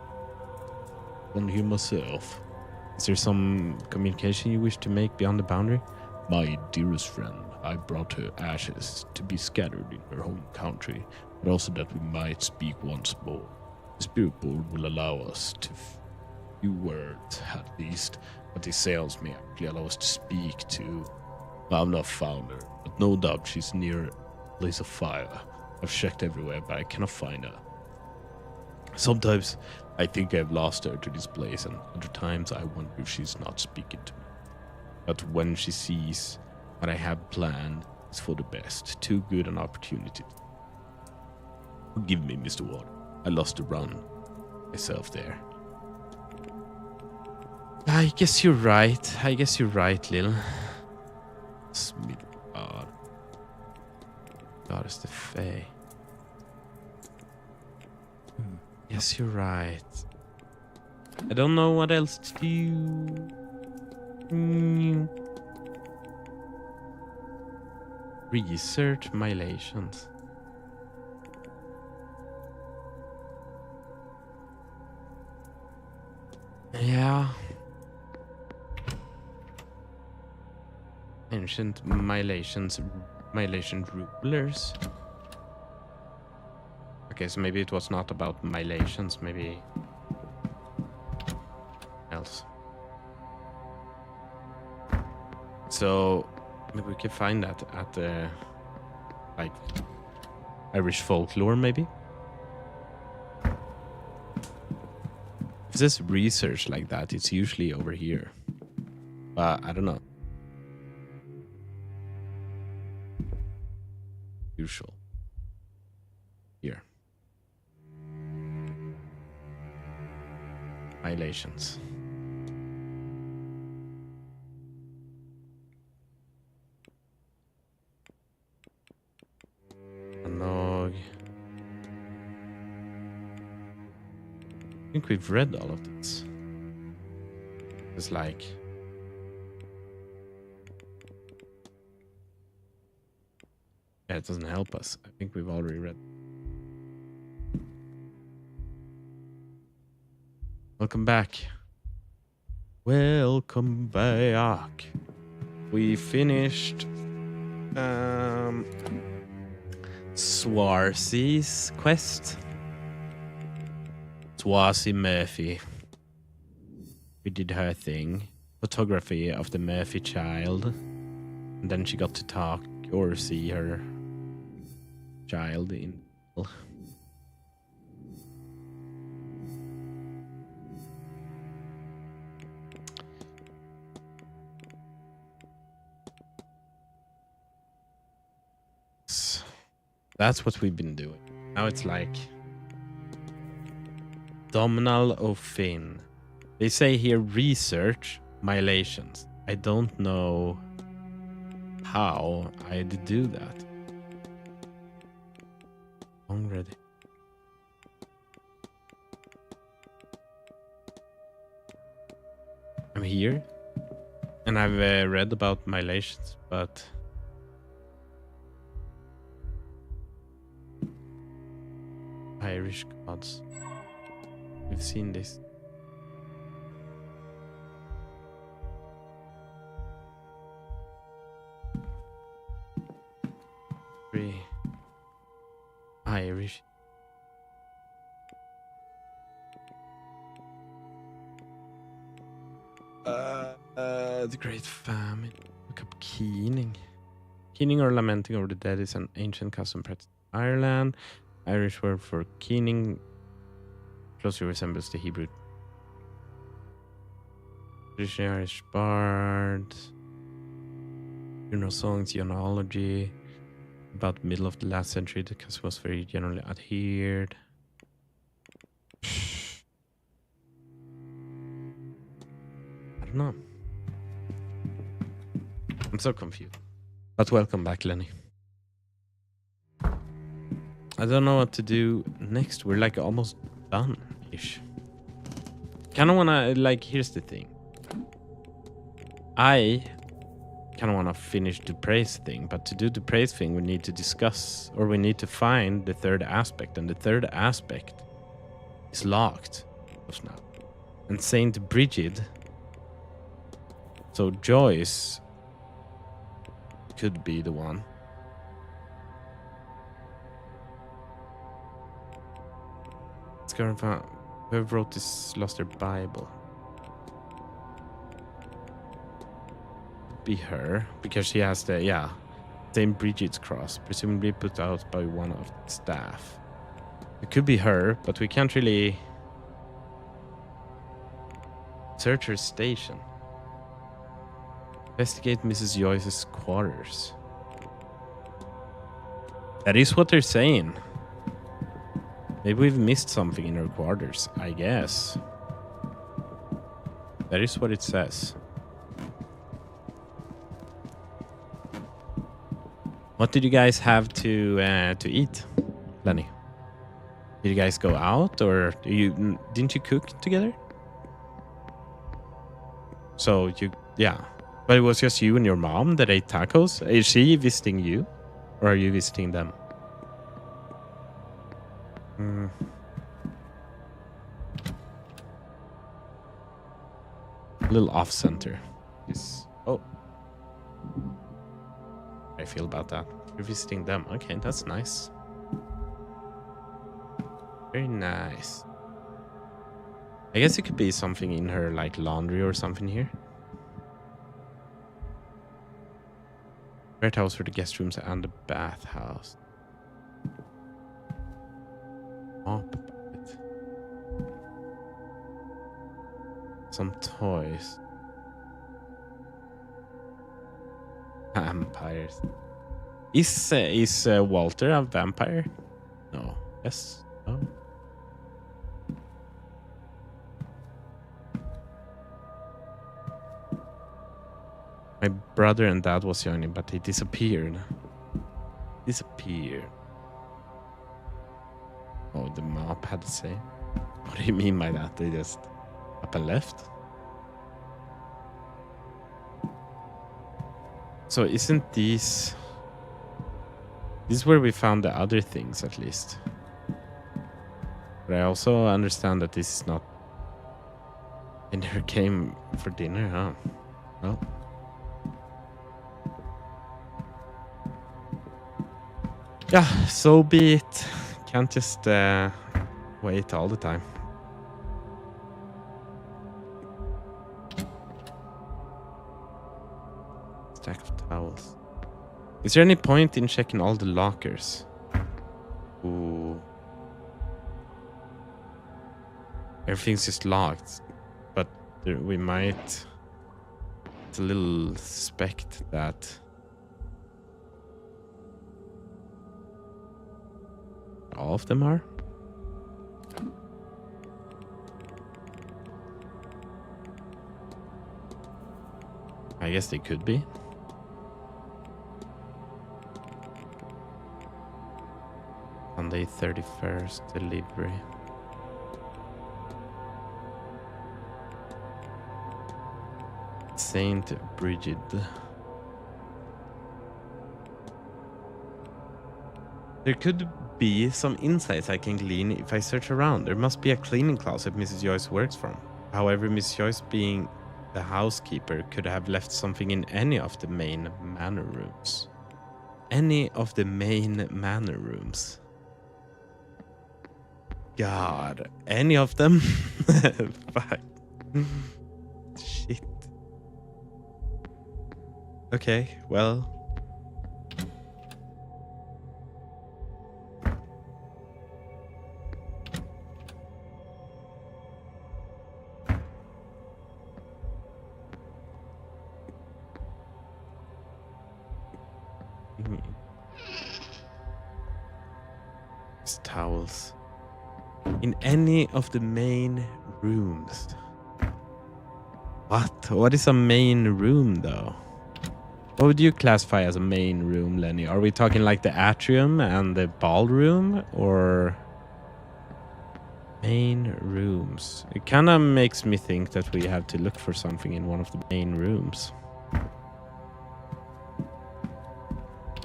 One here myself. Is there some communication you wish to make beyond the boundary? My dearest friend, I brought her ashes to be scattered in her home country, but also that we might speak once more. The spirit board will allow us to few words at least, but the Séance may actually allow us to speak to. I've not found her, but no doubt she's near a place of fire. I've checked everywhere, but I cannot find her. Sometimes I think I've lost her to this place, and other times I wonder if she's not speaking to me. But when she sees what I have planned, it's for the best. Too good an opportunity. Forgive me, Mr. Ward. I lost the run myself there. I guess you're right, Lil. Smith, God is the Fae. Yes, you're right. I don't know what else to do. Research mylations. Yeah. Ancient mylation rulers. Okay, so maybe it was not about mylations, maybe else. So maybe we can find that at the like Irish folklore, maybe. If there's research like that, it's usually over here. But I don't know. Usual. Here. Violations. Nog. I think we've read all of this. It's like... Yeah, it doesn't help us. I think we've already read. Welcome back. Welcome back. We finished Swarzy's quest. Swarzy Murphy. We did her thing. Photography of the Murphy child. And then she got to talk or see her child in. That's what we've been doing. Now it's like Domhnall O'Finn. They say here research mylations. I don't know how I'd do that. Already. I'm here and I've read about mylations, but Irish gods. We've seen this. Three Irish. The Great Famine. Look up keening. Keening or lamenting over the dead is an ancient custom practiced in Ireland. Irish word for keening closely resembles the Hebrew. Traditional Irish bard. Funeral songs, genealogy. About the middle of the last century, the custom was very generally adhered. I don't know. I'm so confused. But welcome back, Lenny. I don't know what to do next. We're like almost done-ish. Kind of want to, like, here's the thing. I kind of want to finish the praise thing, but to do the praise thing, we need to discuss, or we need to find the third aspect, and the third aspect is locked just now. And Saint Bridget, so Joyce could be the one. Whoever wrote this lost their Bible. Be her, because she has the St. Bridget's cross, presumably put out by one of the staff. It could be her, but we can't really search her station. Investigate Mrs. Joyce's quarters. That is what they're saying. Maybe we've missed something in her quarters, I guess. That is what it says. What did you guys have to eat, Lenny? Did you guys go out, or didn't you cook together? So but it was just you and your mom that ate tacos. Is she visiting you? Or are you visiting them? A little off center. Oh. I feel about that. You're visiting them. Okay, that's nice. Very nice. I guess it could be something in her, like laundry or something here. Red house for the guest rooms and the bathhouse. Mop bucket. Some toys. Vampires. Is Walter a vampire? No. Yes. No. My brother and dad was young, but he disappeared. Oh, the map had to say. What do you mean by that? They just up and left? So isn't this is where we found the other things, at least? But I also understand that this is not... I never came for dinner, huh? Well... yeah, so be it. Can't just wait all the time. Stack of towels. Is there any point in checking all the lockers? Ooh. Everything's just locked. But we might... It's a little suspect that... all of them are? I guess they could be. Sunday 31st delivery. Saint Bridget. There could be some insights I can glean if I search around. There must be a cleaning closet Mrs. Joyce works from. However, Mrs. Joyce, being the housekeeper, could have left something in any of the main manor rooms. Any of the main manor rooms. God, any of them? Fuck. Shit. Okay, well... towels in any of the main rooms. What is a main room though? What would you classify as a main room, Lenny? Are we talking like the atrium and the ballroom, or main rooms? It kind of makes me think that we have to look for something in one of the main rooms.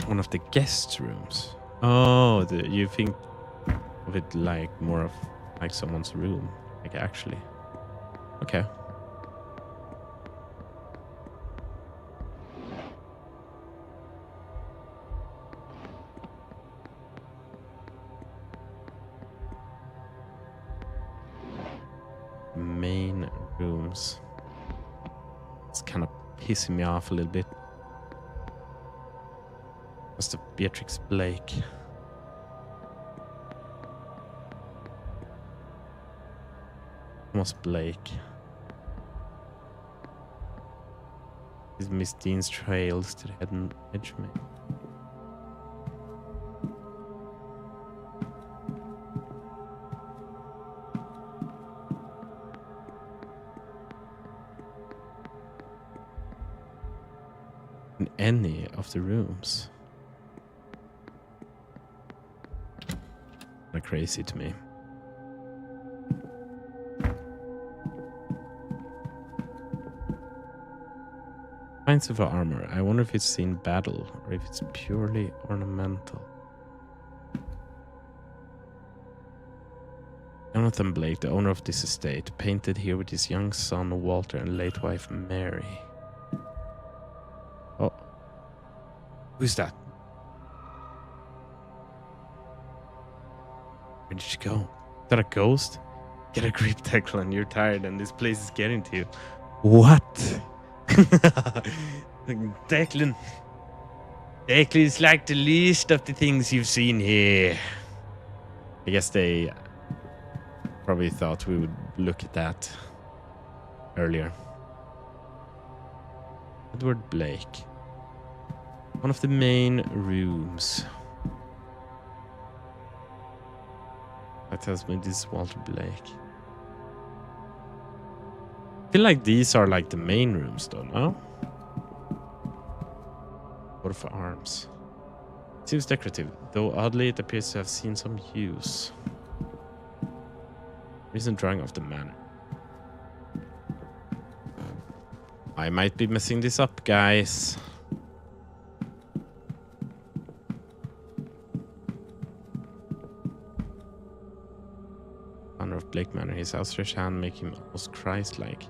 One of the guest rooms. Oh, you think of it like more of like someone's room, like actually. Okay. Main rooms. It's kind of pissing me off a little bit. What's the Beatrix Blake? Thomas Blake. Is Miss Dean's trails to the hidden Edgemate? In any of the rooms? They're crazy to me. Expensive armor. I wonder if it's seen battle or if it's purely ornamental. Jonathan Blake, the owner of this estate, painted here with his young son Walter and late wife Mary. Oh. Who's that? Where did she go? Is that a ghost? Get a grip, Declan. You're tired and this place is getting to you. What? Declan. Declan is like the least of the things you've seen here. I guess they probably thought we would look at that earlier. Edward Blake. One of the main rooms. That tells me this is Walter Blake. I feel like these are like the main rooms though, no? Coat of arms. Seems decorative, though oddly it appears to have seen some use. Recent drawing of the manor. I might be messing this up, guys. Manor of Blake Manor. His outstretched hand make him almost Christ-like,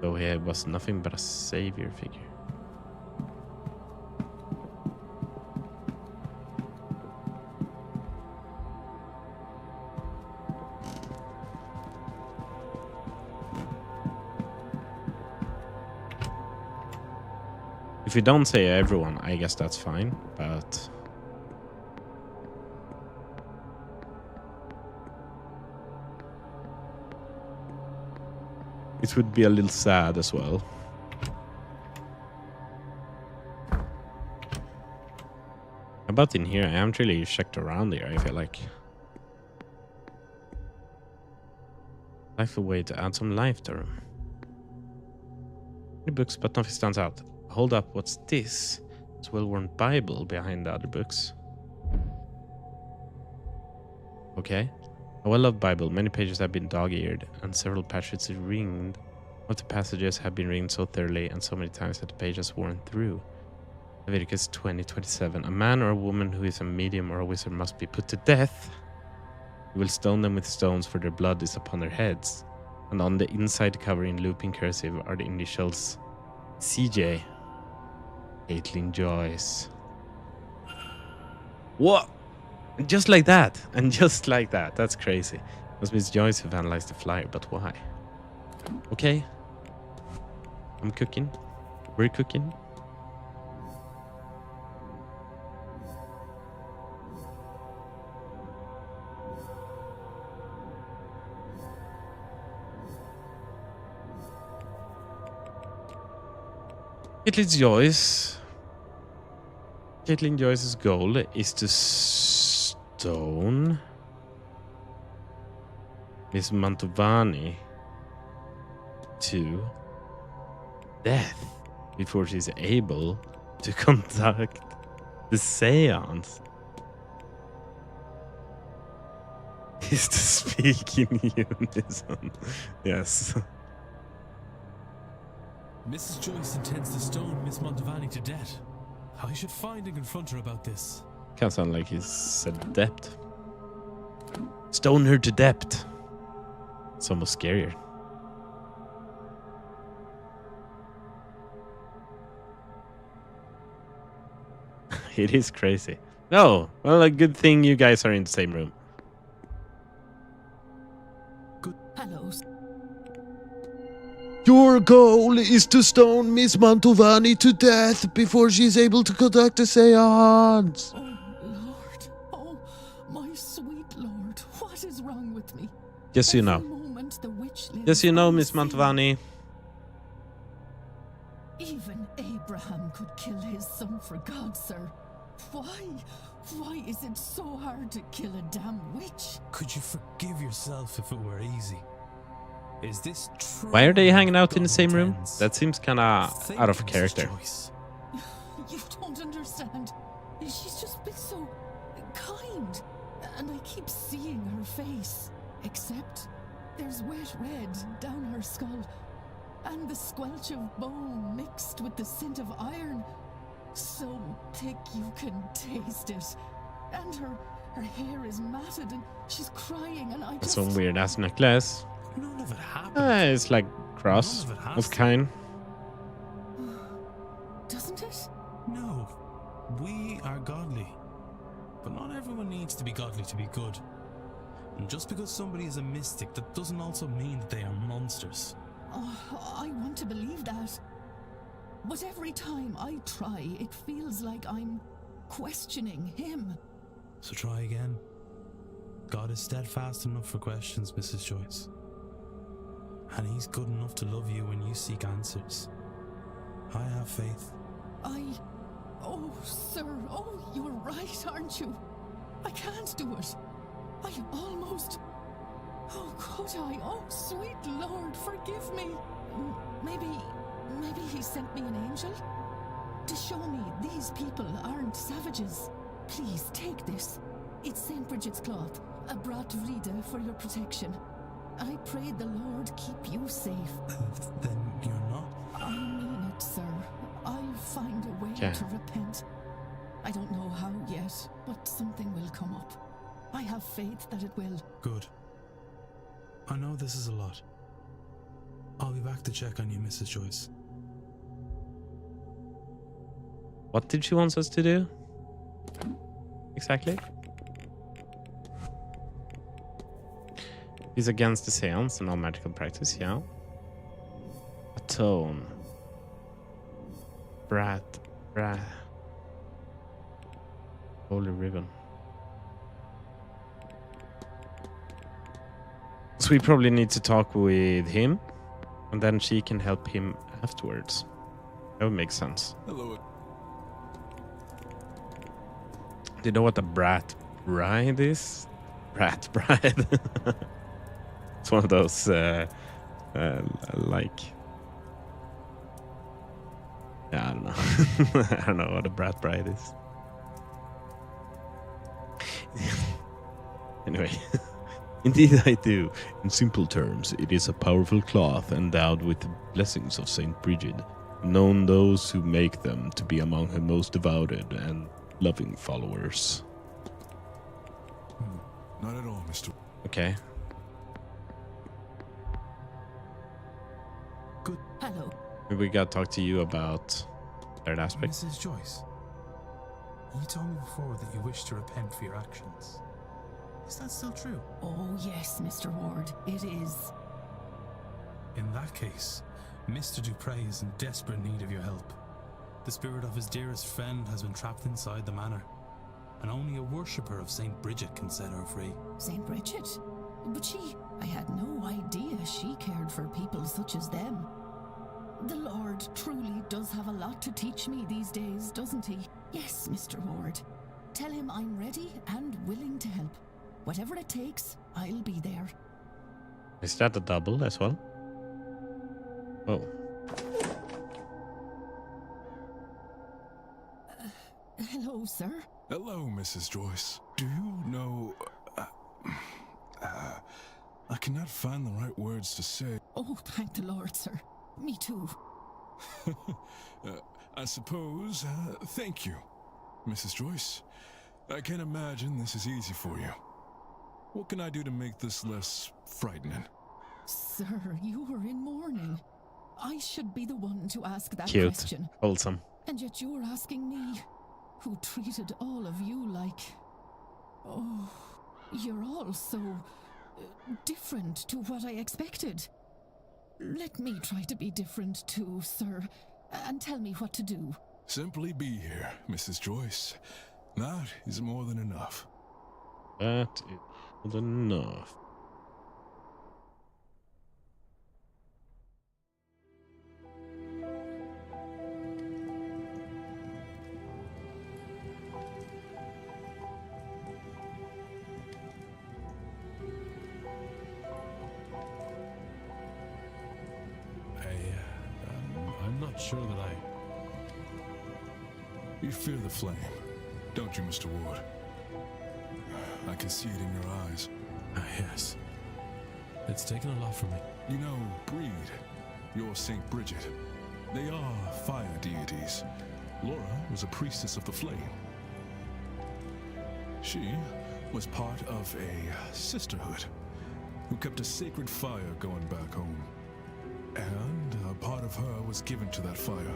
though he was nothing but a savior figure. If you don't say everyone, I guess that's fine, but... it would be a little sad as well. How about in here? I haven't really checked around here, I feel like. Life a way to add some life to them. Many books, but nothing stands out. Hold up, what's this? It's a well-worn Bible behind the other books. Okay. A well-loved Bible. Many pages have been dog-eared, and several passages ringed. One of the passages have been ringed so thoroughly and so many times that the page has worn through. Leviticus 20:27. A man or a woman who is a medium or a wizard must be put to death. You will stone them with stones, for their blood is upon their heads. And on the inside cover in looping cursive are the initials CJ. Caitlin Joyce. What? Just like that. And just like that. That's crazy. It was Miss Joyce who vandalized the flyer, but why? Okay. I'm cooking. We're cooking. Caitlin Joyce's goal is to stone Miss Mantovani to death before she's able to conduct the seance. Is to speak in unison. Yes. Mrs. Joyce intends to stone Miss Mantovani to death. I should find and confront her about this. Can't sound like he's adept. Stone her to death. It's almost scarier. It is crazy. No, well, a good thing you guys are in the same room. Hello. Your goal is to stone Miss Mantovani to death before she's able to conduct a seance. Oh, Lord. Oh, my sweet Lord. What is wrong with me? Yes, you know. Moment the witch lives Yes, you know, Miss unseen. Mantovani. Even Abraham could kill his son for God, sir. Why? Why is it so hard to kill a damn witch? Could you forgive yourself if it were easy? Is this true? Why are they hanging out in the God same room? intends? That seems kind of Think, out of Mrs. character. Joyce. You don't understand. She's just been so kind. And I keep seeing her face. Except there's wet red down her skull. and the squelch of bone mixed with the scent of iron. So thick you can taste it. And her hair is matted and she's crying and I just... Some weird ass necklace. None of it happened. It's like cross None of it has of to. kind. Doesn't it? No. We are godly. But not everyone needs to be godly to be good. And just because somebody is a mystic, that doesn't also mean that they are monsters. Oh, I want to believe that. But every time I try, it feels like I'm questioning him. So try again. God is steadfast enough for questions, Mrs. Joyce. And he's good enough to love you when you seek answers. I have faith. Oh, sir, you're right, aren't you? I can't do it. I almost... Oh, could I? Oh, sweet Lord, forgive me. Maybe he sent me an angel? To show me these people aren't savages. Please, take this. It's St. Bridget's cloth, a brat vrida for your protection. I pray the Lord keep you safe. Then you're not? I mean it, sir. I'll find a way to repent. I don't know how yet, but something will come up. I have faith that it will. Good. I know this is a lot. I'll be back to check on you, Mrs. Joyce. What did she want us to do? Exactly. He's against the Séance and all magical practice, yeah. Atone. Brat. Holy ribbon. So we probably need to talk with him, and then she can help him afterwards. That would make sense. Hello. Do you know what a brat bride is? Brat bride. It's one of those, like... Yeah, I don't know. I don't know what a brat bride is. Anyway. Indeed I do. In simple terms, it is a powerful cloth endowed with the blessings of Saint Bridget, known those who make them to be among her most devoted and loving followers. Not at all, Mr. Okay. Good. Hello. Maybe we gotta talk to you about that aspect. Mrs. Joyce, you told me before that you wish to repent for your actions. Is that still true? Oh, yes, Mr. Ward, it is. In that case, Mr. Dupre is in desperate need of your help. The spirit of his dearest friend has been trapped inside the manor, and only a worshipper of St. Bridget can set her free. St. Bridget? But I had no idea she cared for people such as them. The Lord truly does have a lot to teach me these days, doesn't he? Yes, Mr. Ward. Tell him I'm ready and willing to help. Whatever it takes, I'll be there. Is that a double as well? Oh. Hello, sir. Hello, Mrs. Joyce. Do you know... I cannot find the right words to say. Oh, thank the Lord, sir. Me too. I suppose, thank you, Mrs. Joyce. I can't imagine this is easy for you. What can I do to make this less frightening? Sir, you were in mourning. I should be the one to ask that Cute. question. Wholesome. And yet you're asking me, who treated all of you like... Oh, you're all so... different to what I expected. Let me try to be different too, sir, and tell me what to do. Simply be here, Mrs. Joyce. That is more than enough. That is more than enough. I'm not sure that I... You fear the flame, don't you, Mr. Ward? I can see it in your eyes. Yes. It's taken a lot from me. You know, Breed, you're Saint Bridget. They are fire deities. Laura was a priestess of the flame. She was part of a sisterhood who kept a sacred fire going back home. And a part of her was given to that fire,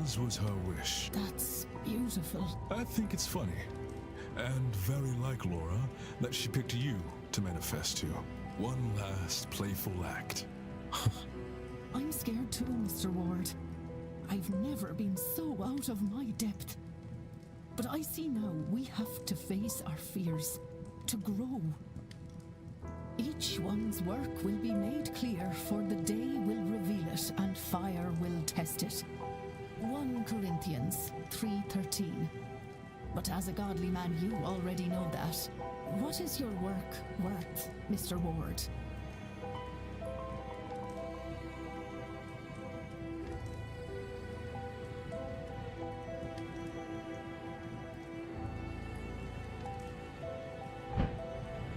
as was her wish. That's beautiful. I think it's funny, and very like Laura, that she picked you to manifest to. One last playful act. I'm scared too, Mr. Ward. I've never been so out of my depth. But I see now we have to face our fears, to grow. Each one's work will be made clear, for the day will reveal it, and fire will test it. 1 Corinthians 3:13. But as a godly man, you already know that. What is your work worth, Mr. Ward?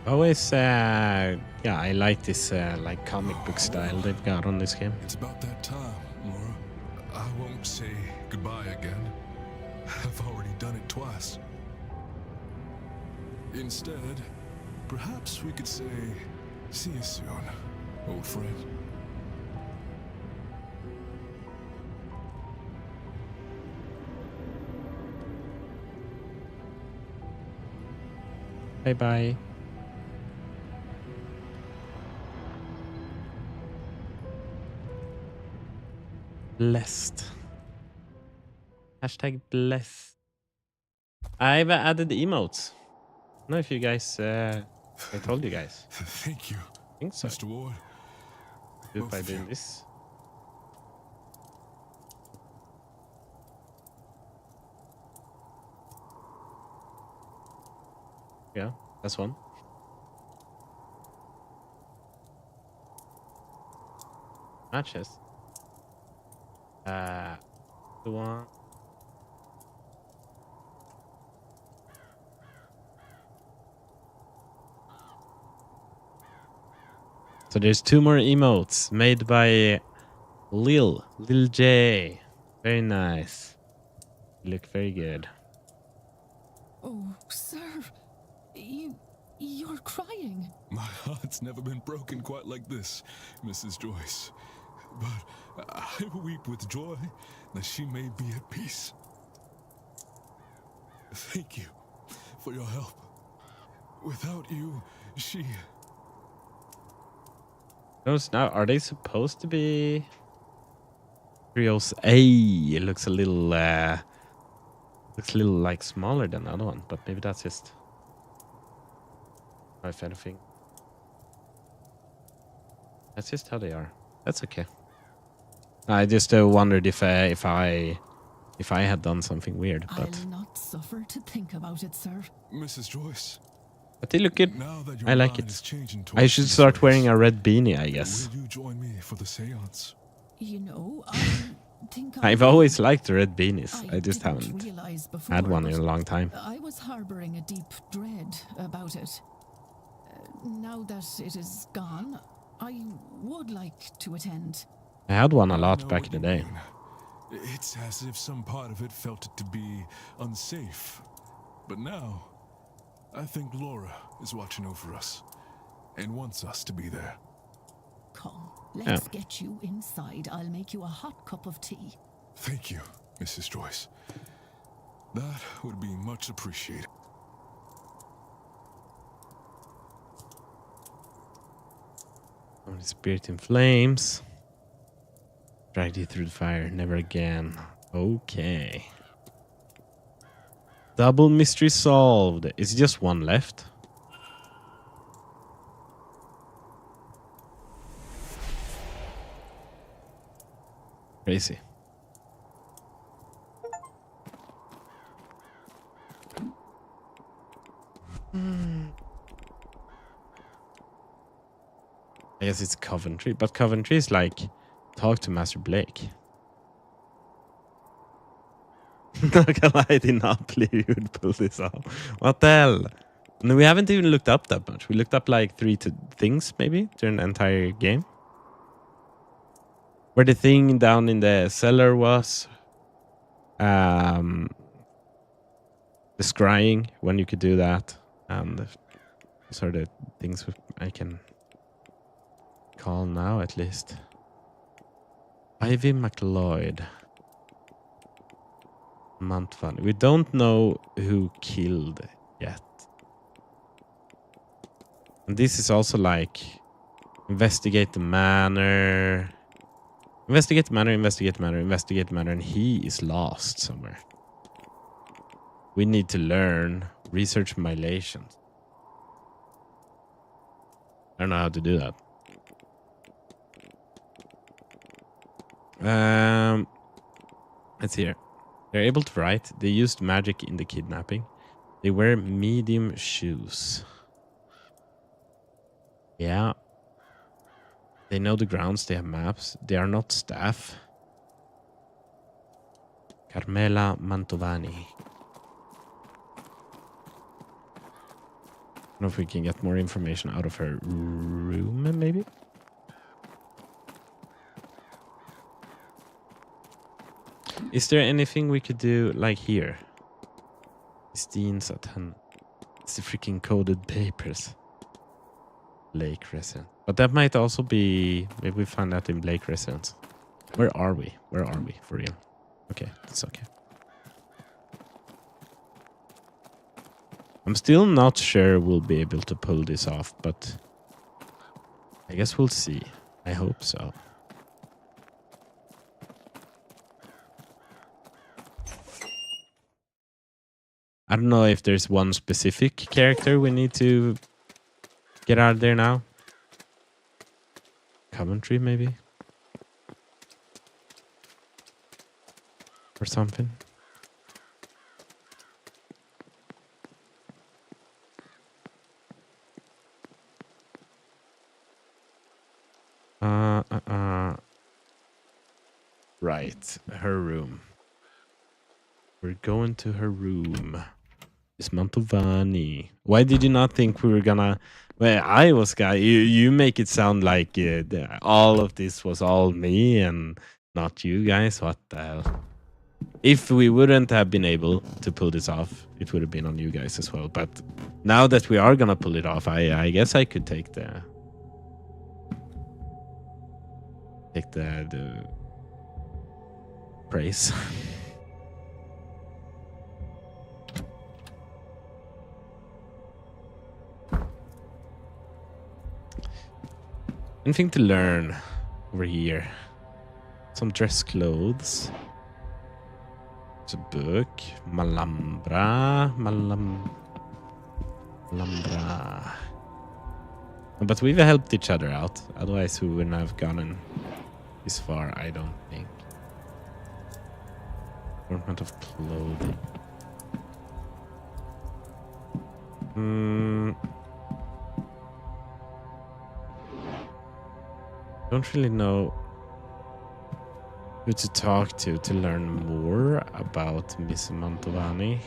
Always, yeah, I like this like comic book style they've got on this game. It's about that time, Laura. I won't say goodbye again. I've already done it twice. Instead, perhaps we could say, see you soon, old friend. Bye-bye. Blessed. Hashtag blessed. I've added emotes. I don't know if you guys, I told you guys. Thank you, I think so. Mr. Ward. Do it Both by of doing you. this. Yeah, that's one. Matches. The one. So there's 2 more emotes made by Lil J. Very nice. You look very good. Oh, sir, you're crying. My heart's never been broken quite like this, Mrs. Joyce. But I weep with joy that she may be at peace. Thank you for your help. Without you, she... Those now, are they supposed to be trios? Hey, it looks a little like smaller than the other one, but maybe that's just, if anything, that's just how they are. That's okay. I just wondered if I had done something weird, but I'll not suffer to think about it, sir. Mrs. Joyce. but they look good. Now that your I like mind it. is changing I towards should these start ways, wearing a red beanie, I guess. Will you join me for the seance? You know, I think I've always liked the red beanies. I just didn't haven't realize before, had one in but a long time. I was harboring a deep dread about it. Now that it is gone, I would like to attend. I had one a I lot know back what in the you day. mean. It's as if some part of it felt it to be unsafe. But now, I think Laura is watching over us and wants us to be there. Come, let's get you inside. I'll make you a hot cup of tea. Thank you, Mrs. Joyce. That would be much appreciated. Holy Spirit in flames. Dragged you through the fire. Never again. Okay. Double mystery solved. Is it just one left? Crazy. I guess it's Coventry, but Coventry is like, talk to Master Blake. Not gonna lie, I did not believe you would pull this off. What the hell? No, we haven't even looked up that much. We looked up like 3 things maybe during the entire game. where the thing down in the cellar was. The scrying, when you could do that. And those are the things I can call now, at least. Ivy McLeod. Montvan. We don't know who killed yet. And this is also like investigate the manor. Investigate the manor, investigate the manor, investigate the manor, and he is lost somewhere. We need to learn research violations. I don't know how to do that. Let's see here. They're able to write. They used magic in the kidnapping. They wear medium shoes. Yeah. They know the grounds. They have maps. They are not staff. Carmela Mantovani. I don't know if we can get more information out of her room, maybe? Is there anything we could do, like here? Christine's at 10. It's the freaking coded papers. Lake Residence. But that might also be... Maybe we find that in Blake Residence. Where are we? Where are we, for real? Okay, that's okay. I'm still not sure we'll be able to pull this off, but... I guess we'll see. I hope so. I don't know if there's one specific character we need to get out of there now. Coventry, maybe? Or something. Right, her room. We're going to her room. Miss Mantovani. Why did you not think we were gonna... Well, I was gonna... You make it sound like all of this was all me and not you guys. What the hell? If we wouldn't have been able to pull this off, it would have been on you guys as well. But now that we are gonna pull it off, I guess I could take the praise. Anything to learn over here? Some dress clothes. It's a book. Malambra. Malambra. But we've helped each other out. Otherwise we wouldn't have gotten this far, I don't think. Assortment of clothing. Don't really know who to talk to learn more about Miss Mantovani.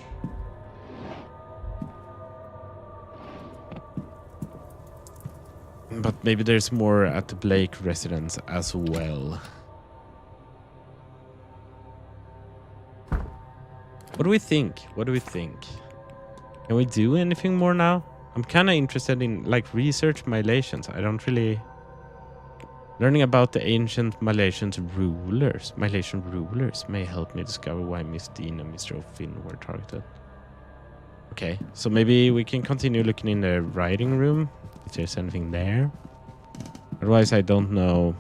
But maybe there's more at the Blake residence as well. What do we think? What do we think? Can we do anything more now? I'm kind of interested in like research Malaysians. I don't really... Learning about the ancient Malaysian rulers may help me discover why Miss Dean and Mr. O'Finn were targeted. Okay, so maybe we can continue looking in the writing room, if there's anything there. Otherwise, I don't know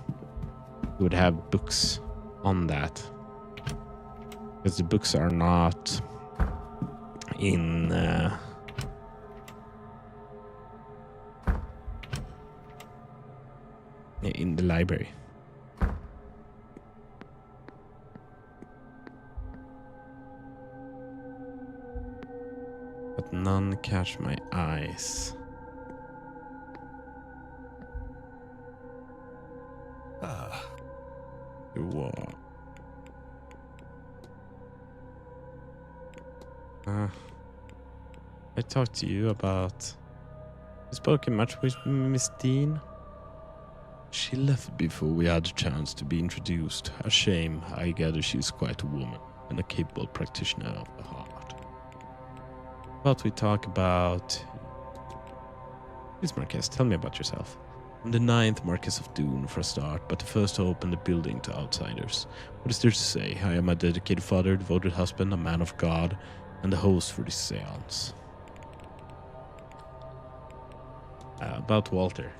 who would have books on that. Because the books are not in... in the library. But none catch my eyes. What? I talked to you about... You spoken much with Miss Dean? She left before we had a chance to be introduced. A shame. I gather she's quite a woman and a capable practitioner of the heart. But we talk about... Please, Marquess, tell me about yourself. I'm the 9th Marquess of Dune for a start, but the first to open the building to outsiders. What is there to say? I am a dedicated father, devoted husband, a man of God, and the host for this seance. About Walter.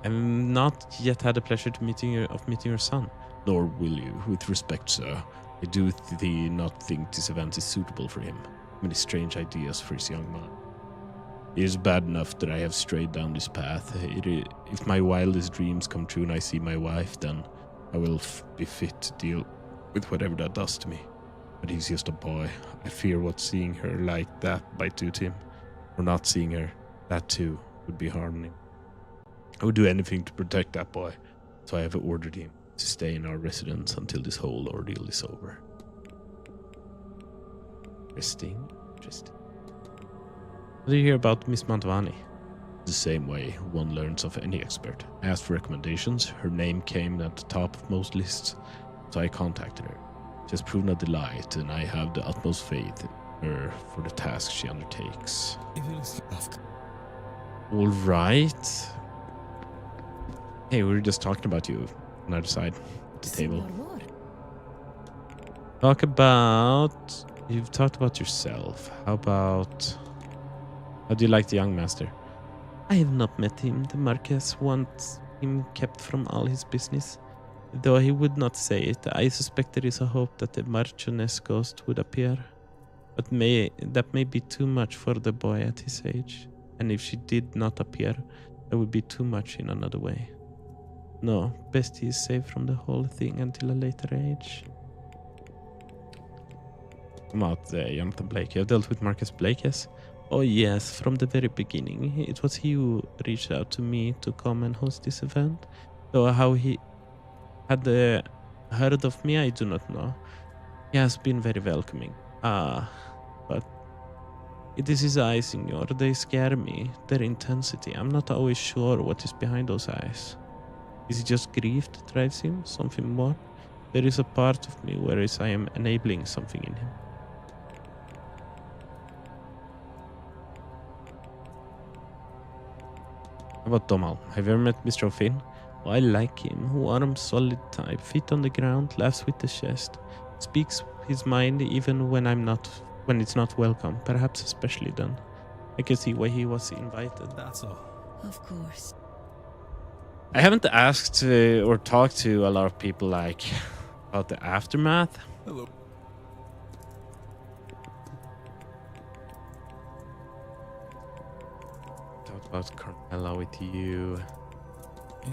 I've not yet had the pleasure of meeting your son. Nor will you, with respect, sir. I do not think this event is suitable for him. Many strange ideas for his young mind. It is bad enough that I have strayed down this path. If my wildest dreams come true and I see my wife, then I will be fit to deal with whatever that does to me. But he's just a boy. I fear what seeing her like that might do to him. Or not seeing her, that too, would be harming him. I would do anything to protect that boy, so I have ordered him to stay in our residence until this whole ordeal is over. Interesting. What do you hear about Miss Mantovani? The same way one learns of any expert. I asked for recommendations. Her name came at the top of most lists, so I contacted her. She has proven a delight, and I have the utmost faith in her for the task she undertakes. All right. Hey, we were just talking about you on the other side of the table. You've talked about yourself. How do you like the young master? I have not met him. The Marquess wants him kept from all his business. Though he would not say it, I suspect there is a hope that the Marchioness ghost would appear. But that may be too much for the boy at his age. And if she did not appear, that would be too much in another way. No, best he is safe from the whole thing until a later age. Come out, Jonathan Blake. You have dealt with Marcus Blake, yes? Oh yes, from the very beginning. It was he who reached out to me to come and host this event. Though how he had heard of me, I do not know. He has been very welcoming. But it is his eyes, Signor. They scare me. Their intensity. I'm not always sure what is behind those eyes. Is it just grief that drives him? Something more? There is a part of me where I am enabling something in him. How about Domal? Have you ever met Mr. O'Finn? Oh, I like him. Warm, solid type. Feet on the ground, laughs with the chest. Speaks his mind even when it's not welcome. Perhaps especially then. I can see why he was invited. That's all. Of course. I haven't asked or talked to a lot of people about the aftermath. Hello. Talk about Carmela with you.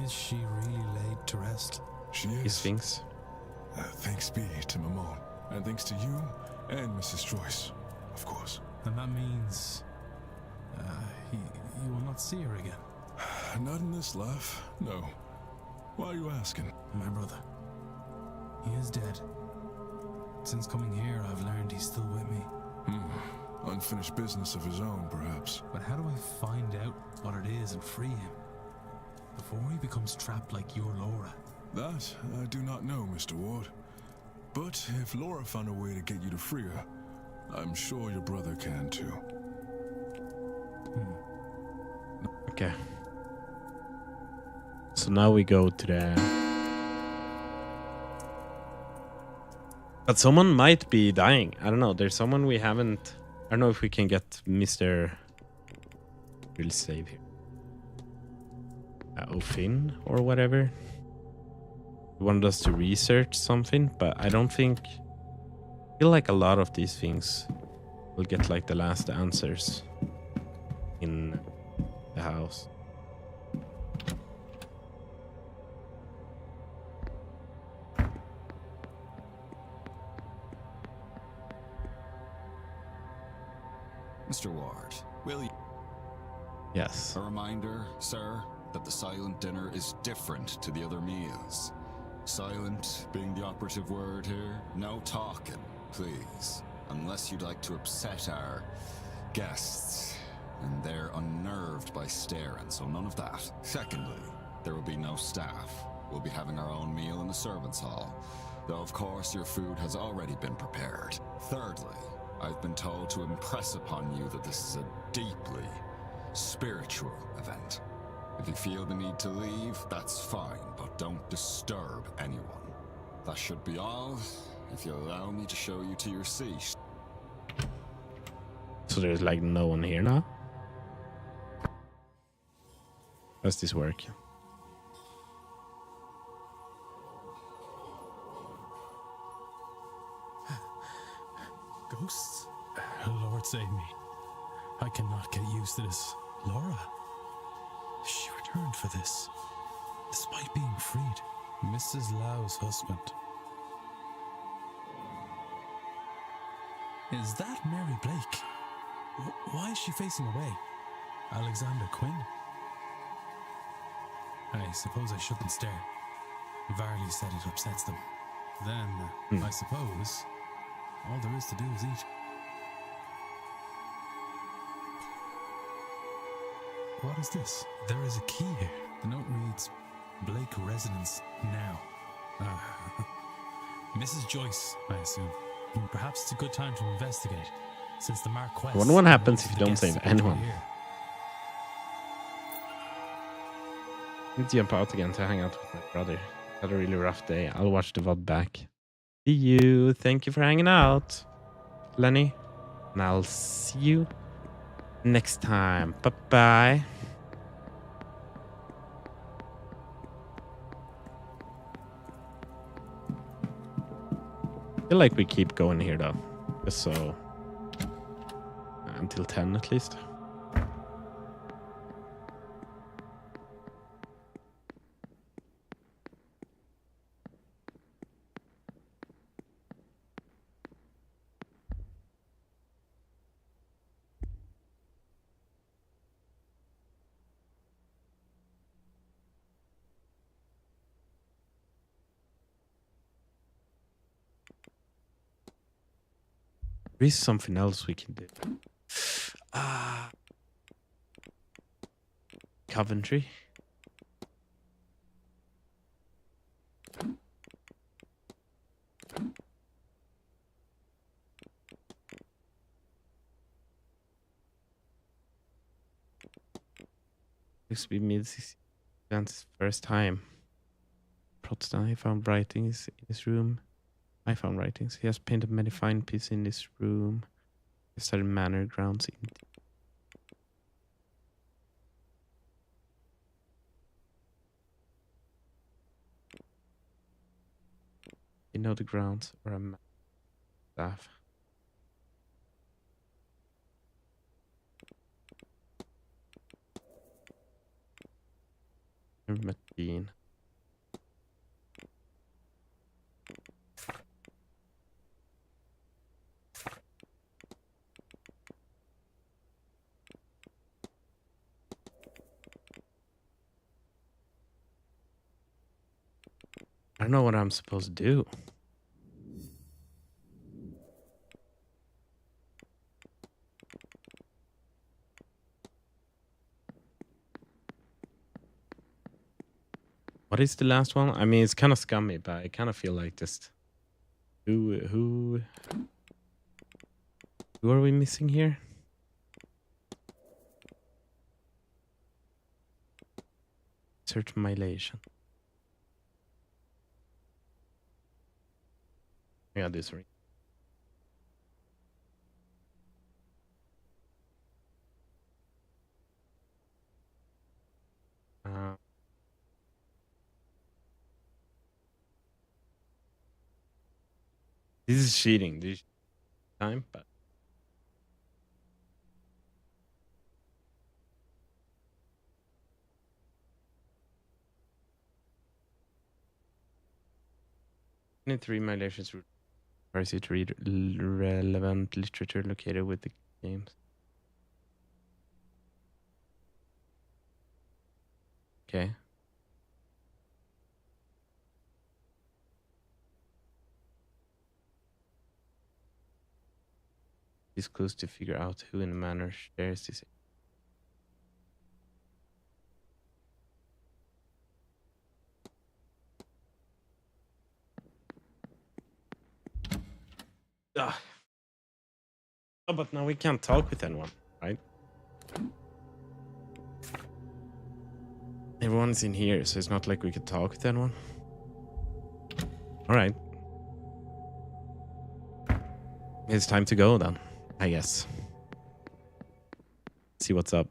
Is she really laid to rest? She He is. thinks. Thanks be to Mammon. And thanks to you and Mrs. Joyce, of course. And that means you will not see her again. Not in this life, no. Why are you asking? My brother. He is dead. Since coming here, I've learned he's still with me. Unfinished business of his own, perhaps. But how do I find out what it is and free him? Before he becomes trapped like your Laura. That I do not know, Mr. Ward. But if Laura found a way to get you to free her, I'm sure your brother can too. Okay. So now we go to the... But someone might be dying. I don't know. There's someone we haven't... I don't know if we can get Mr... We'll save him. O'Finn or whatever. He wanted us to research something, but I don't think... I feel like a lot of these things will get like the last answers in the house. Mr. Ward, will you? Yes. A reminder, sir, that the silent dinner is different to the other meals. Silent being the operative word here. No talking, please. Unless you'd like to upset our guests. And they're unnerved by staring, so none of that. Secondly, There will be no staff. We'll be having our own meal in the servants' hall, though of course your food has already been prepared. Thirdly, I've been told to impress upon you that this is a deeply spiritual event. If you feel the need to leave, that's fine, but don't disturb anyone. That should be all, if you'll allow me to show you to your seat. So there's like no one here now? How does this work? Ghosts? Lord save me. I cannot get used to this. Laura? She returned for this, despite being freed. Mrs. Lau's husband. Is that Mary Blake? Why is she facing away? Alexander Quinn? I suppose I shouldn't stare. Varley said it upsets them. Then, I suppose, all there is to do is eat. What is this? There is a key here. The note reads, Blake residence now. Mrs. Joyce, I assume. Perhaps it's a good time to investigate, since the Marquess... I wonder what happens if you don't save anyone. I need to jump out again to hang out with my brother. Had a really rough day. I'll watch the VOD back. See you. Thank you for hanging out, Lenny. And I'll see you next time. Bye-bye. I feel like we keep going here, though. Just so... until 10, at least. There is something else we can do. Coventry. This will be mid-60s first time. Protestant, I found writings in his room. I found writings. He has painted many fine pieces in this room. He studied Manor grounds in... You know the grounds or a staff. Never met Dean. I don't know what I'm supposed to do. What is the last one? I mean, it's kind of scummy, but I kind of feel like just... Who are we missing here? Search Mylation. Yeah, this ring. This is cheating this time, but three Mylations requires you to read relevant literature located with the games. Okay. These clues to figure out who in the manor shares this. Oh, but now we can't talk with anyone, right? Everyone's in here, so it's not like we could talk with anyone. All right. It's time to go then, I guess. See what's up.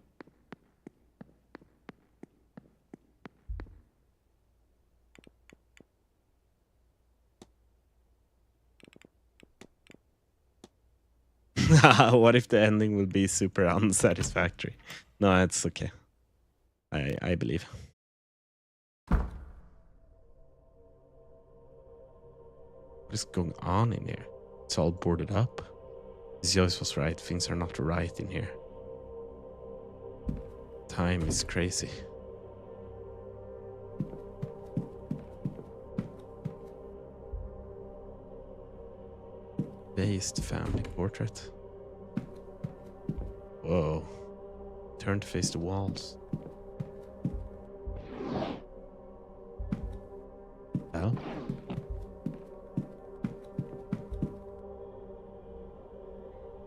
What if the ending will be super unsatisfactory? No, it's okay. I believe. What is going on in here? It's all boarded up. Zeus was right. Things are not right in here. Time is crazy. Based family portrait. Whoa. Turn to face the walls. Well.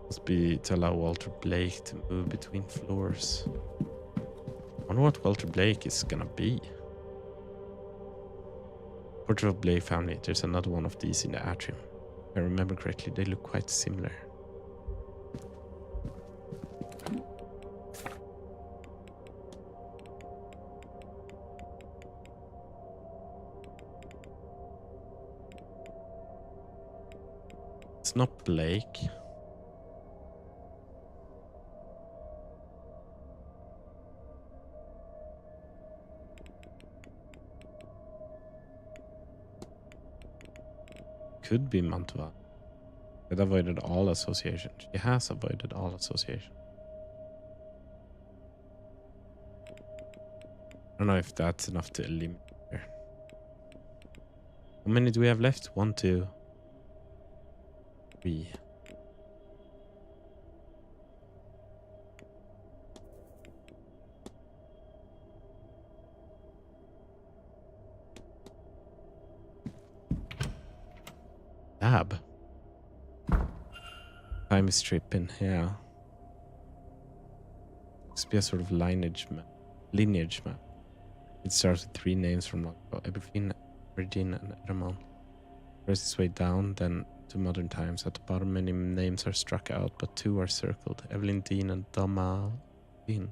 Must be to allow Walter Blake to move between floors. I wonder what Walter Blake is gonna be. Portrait of Blake family. There's another one of these in the atrium. If I remember correctly, they look quite similar. It's not Blake. Could be Mantua. It avoided all association. She has avoided all association. I don't know if that's enough to eliminate her. How many do we have left? 1, 2, 3. Lab. Time is tripping, yeah. Must be a sort of lineage map. It starts with 3 names from Eberfin, Regina, and Ramon. Works its way down, then to modern times. At the bottom, many names are struck out, but 2 are circled. Evelyn Dean and Dama Dean.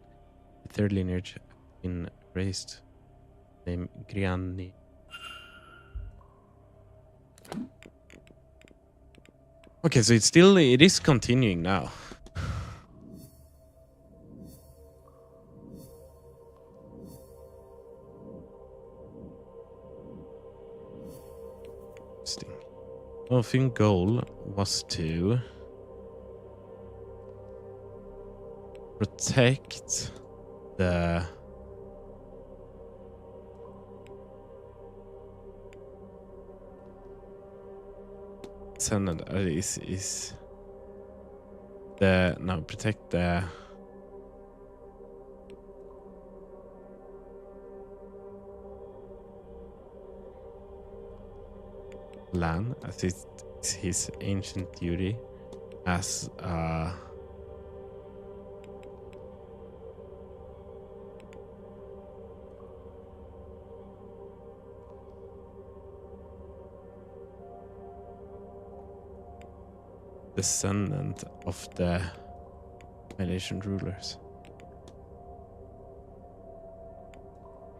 The 3rd lineage has been raised. Name Griani. Okay, so it is continuing now. Interesting. Well, I think goal was to protect the Senate is the no protect the land as it's his ancient duty as descendant of the Malaysian rulers.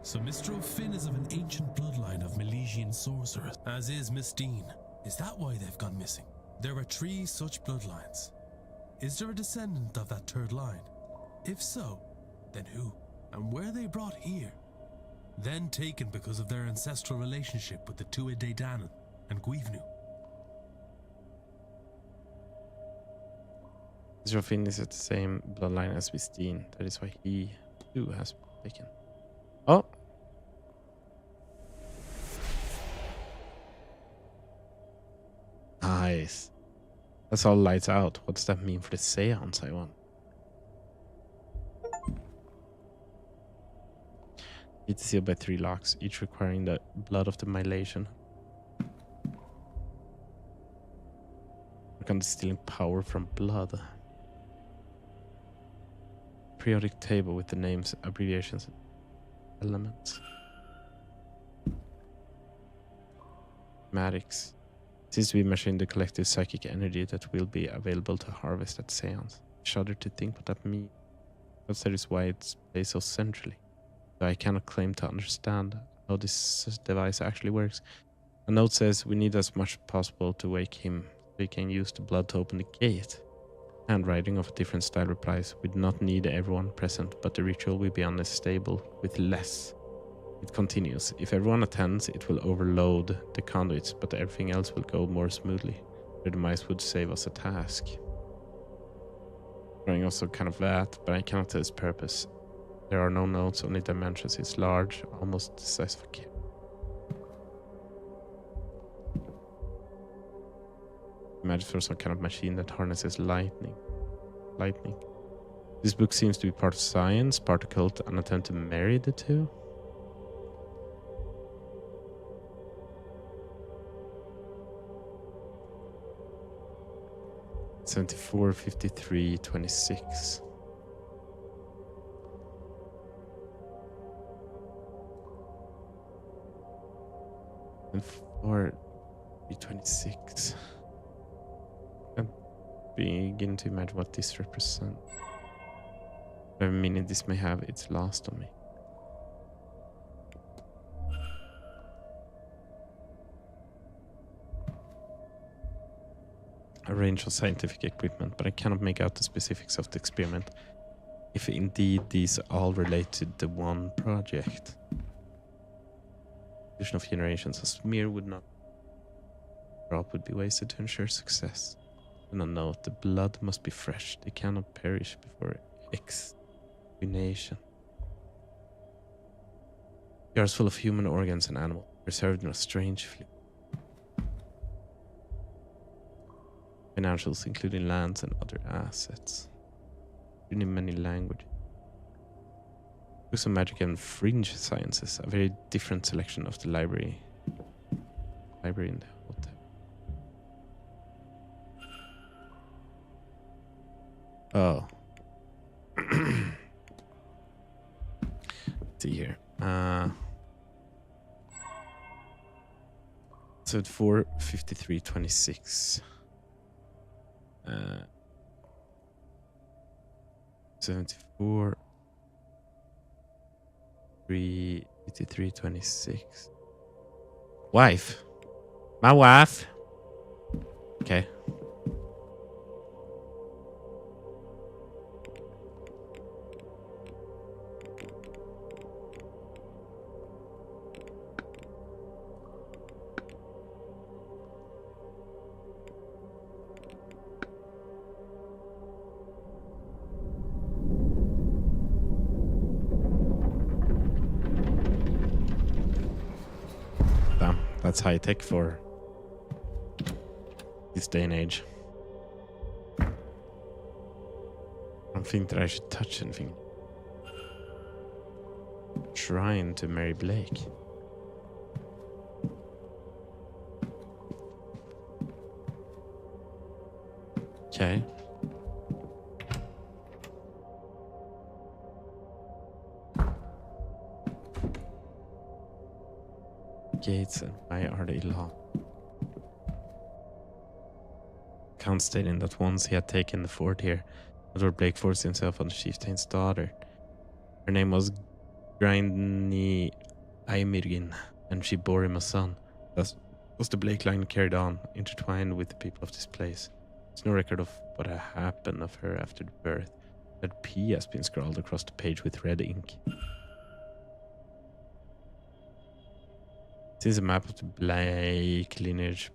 So Mr. O'Finn is of an ancient bloodline of Milesian sorcerers, as is Miss Dean. Is that why they've gone missing? There are 3 such bloodlines. Is there a descendant of that 3rd line? If so, then who? And were they brought here? Then taken because of their ancestral relationship with the Tuatha Dé Danann and Guivnu. Mr. O'Finn is at the same bloodline as Miss Dean. That is why he too has been taken. Oh. Nice. That's all lights out. What does that mean for the seance, I want? It's sealed by 3 locks, each requiring the blood of the Milesian. on distilling power from blood. Periodic table with the names, abbreviations, and elements. Magics. Seems to be measuring the collective psychic energy that will be available to harvest at Séance. Shudder to think what that means. But that is why it's placed so centrally. So I cannot claim to understand how this device actually works. A note says we need as much as possible to wake him, so we can use the blood to open the gate. Handwriting of a different style replies, we do not need everyone present, but the ritual will be unstable with less. It continues, if everyone attends, it will overload the conduits, but everything else will go more smoothly. The demise would save us a task. Drawing also kind of that, but I cannot tell its purpose. There are no notes, only dimensions. It's large, almost the size of a kid. Imagine for some kind of machine that harnesses lightning. This book seems to be part of science, part occult, an attempt to marry the two. $74, $53, $26. And $4, $26. I'm beginning to imagine what this represents. Whatever meaning this may have, it's lost on me. A range of scientific equipment, but I cannot make out the specifics of the experiment. If indeed these all relate to the one project. Fusion of generations, a smear would not. Drop would be wasted to ensure success. And a note, the blood must be fresh. They cannot perish before extermination. Jars full of human organs and animals, preserved in a strange fluid. Financials, including lands and other assets. Written in many languages. Books of magic and fringe sciences. A very different selection of the library. Library in the hotel. Oh. Let's see here. So at 4:53:26. 74 3:53:26. Wife. My wife. Okay. That's high tech for this day and age. I don't think that I should touch anything. Trying to marry Blake. Okay. Gates and why are they locked? Count stating that once he had taken the fort here, Lord Blake forced himself on the chieftain's daughter. Her name was Grindy Aimirgin, and she bore him a son. Thus was the Blake line carried on, intertwined with the people of this place. There's no record of what happened of her after the birth. That P has been scrawled across the page with red ink. This is a map of the Blake lineage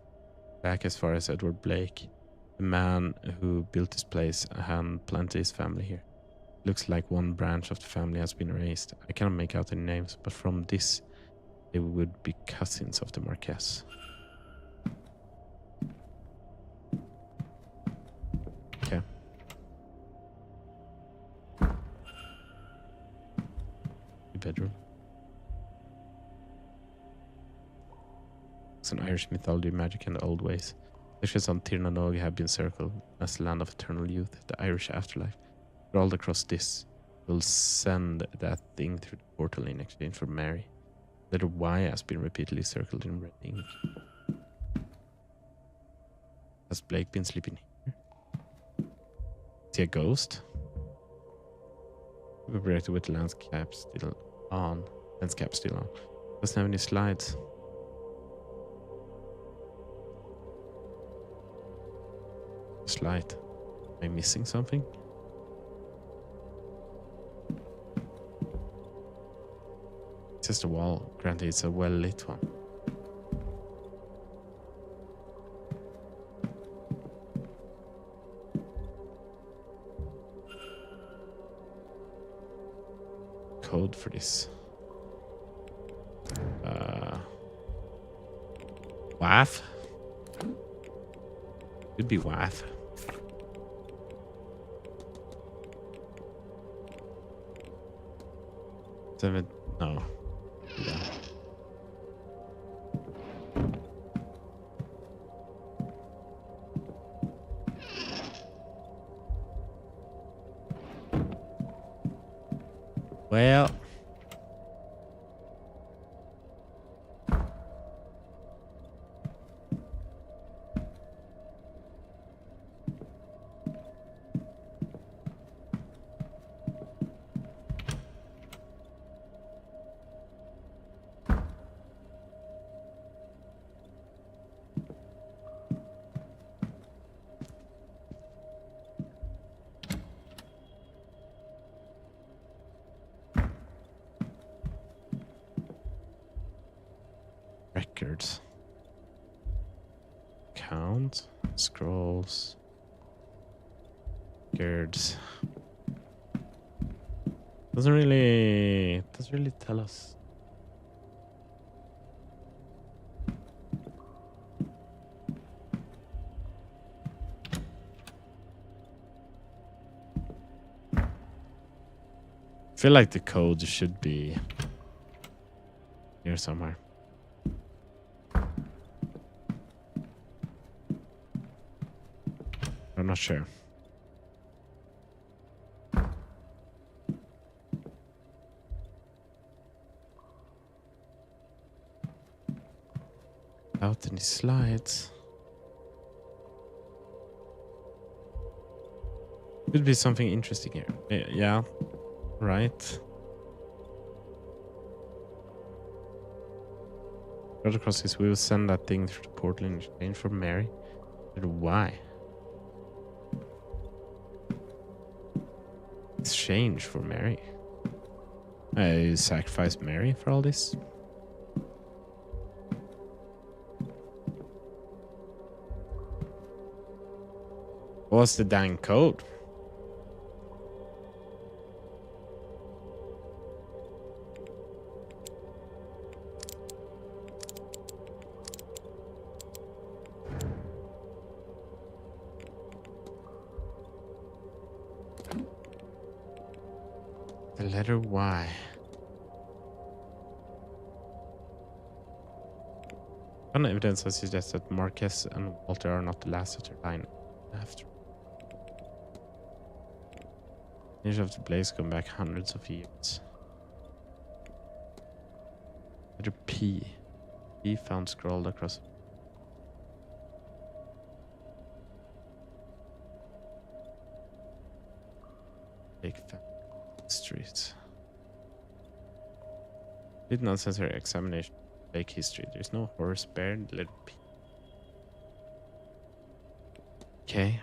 back as far as Edward Blake, the man who built this place and planted his family here. Looks like one branch of the family has been erased. I cannot make out any names, but from this, they would be cousins of the Marquess. Okay. The bedroom. It's an Irish mythology, magic, and old ways. Wishes on Tirnanog have been circled as the land of eternal youth, the Irish afterlife. Rolled across this. We'll send that thing through the portal in exchange for Mary. Letter Y has been repeatedly circled in red ink. Has Blake been sleeping here? Is he a ghost? We projected with the landscape still on. Landscape still on. Doesn't have any slides. Slide. Am I missing something? It's just a wall. Granted, it's a well-lit one. Code for this. WAF? Could be WAF. Seven. No. Yeah. Well. Records. Count. Scrolls. Records. Doesn't really tell us. I feel like the code should be here somewhere. I'm not sure. Without any slides. Could be something interesting here. Yeah, right. Got across this. We will send that thing through the portal in exchange for Mary. But why? Exchange for Mary. I sacrificed Mary for all this. What's the dang code? The letter Y. Found evidence that suggests that Marquez and Walter are not the last of their line after. Finish of the blaze going back hundreds of years. Letter P. P found scrolled across. Big streets. Did necessary examination of Lake history. There's no horse bear. Letter P. Okay.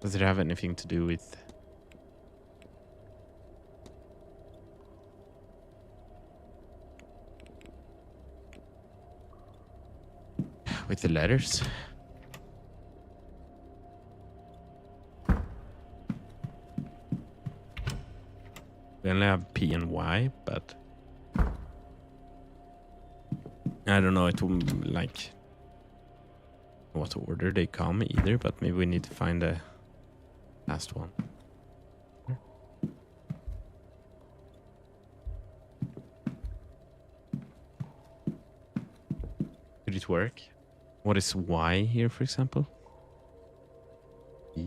Does it have anything to do with the letters? We only have P and Y, but I don't know. It will like what order they come either, but maybe we need to find the last one. it work? What is Y here, for example? E?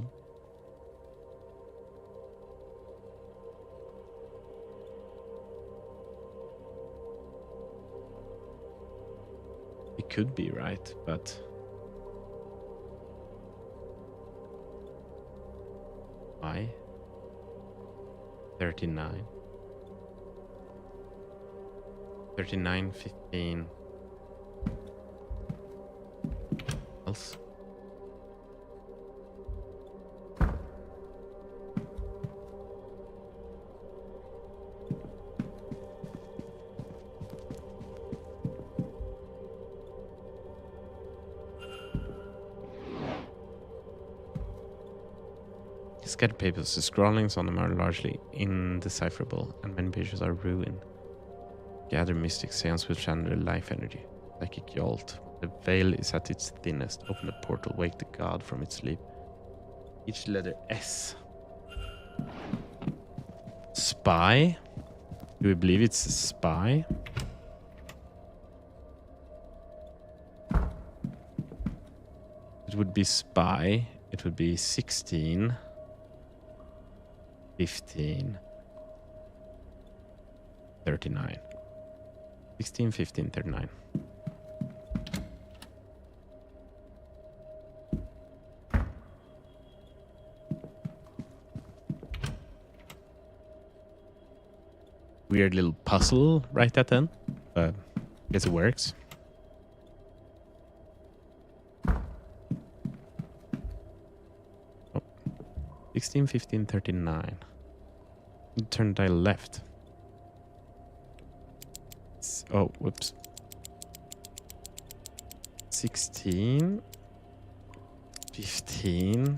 It could be right, but Y 39 39 15 else. Scattered papers, the scrawlings on them are largely indecipherable, and many pages are ruined. Gather mystic seance will channel their life energy. Psychic jolt. The veil is at its thinnest. Open the portal, wake the god from its sleep. Each letter S. Spy? Do we believe it's a spy? It would be spy. It would be 16. 15. 39. 16, 15, 39. Weird little puzzle right at then, but I guess it works. Oh. 16, 15, 39. Turn dial left. Oh, whoops. 16, 15,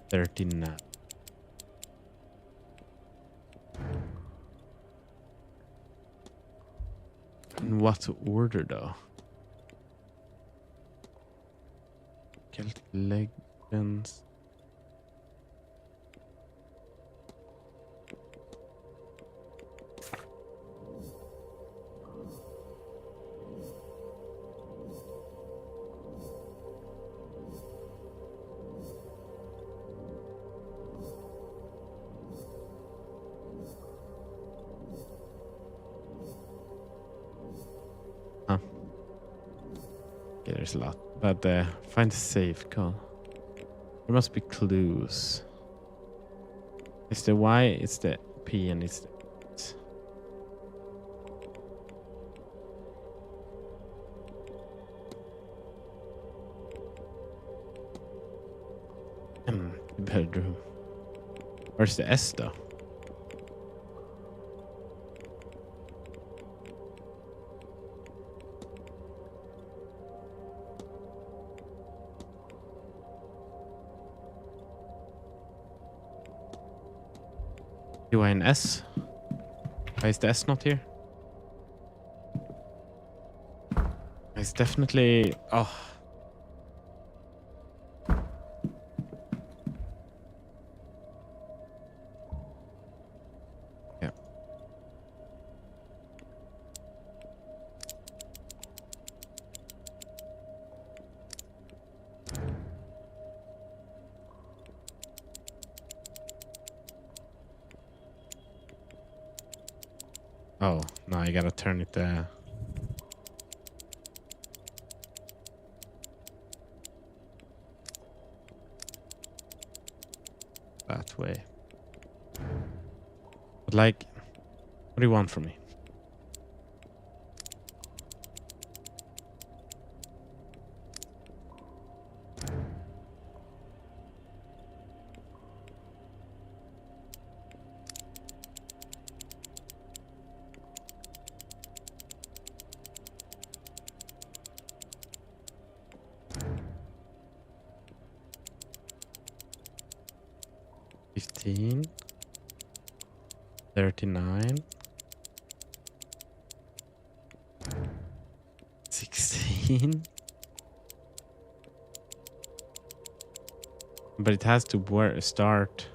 39. In what order, though? Celtic legends. Okay, there's a lot. But find a safe, come on. There must be clues. It's the Y, it's the P, and it's the X. Bedroom. Where's the S though? Do I an S? Why is the S not here? It's definitely... Oh. Yeah. Oh, no, I gotta turn it there. That way. But like, what do you want from me? $15, $39, $16. But it has to start.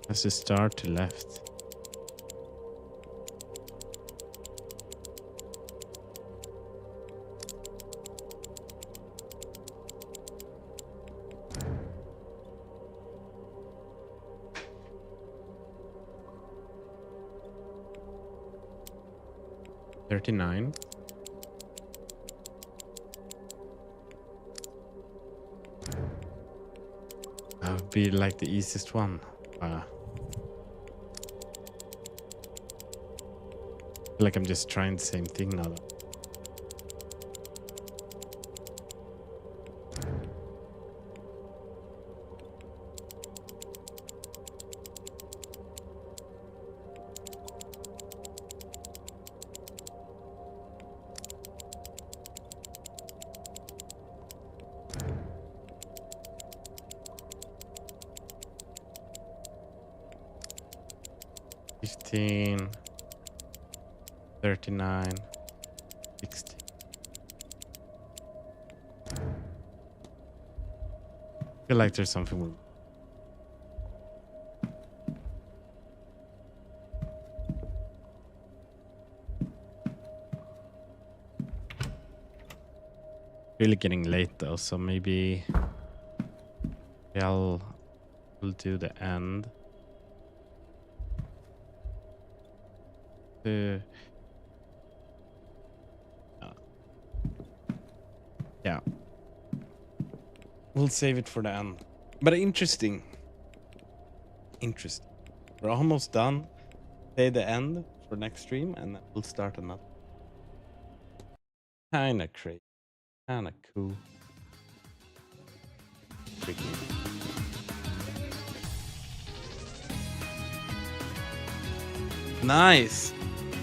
Has to start to left. 39. That would be like the easiest one. I feel like I'm just trying the same thing now. $15, 39, 60. I feel like there's something. Really getting late though, so maybe we'll do the end. Yeah, we'll save it for the end. But interesting. We're almost done. Say the end for next stream, and then we'll start another. Kinda crazy, kinda cool. Tricky. Nice.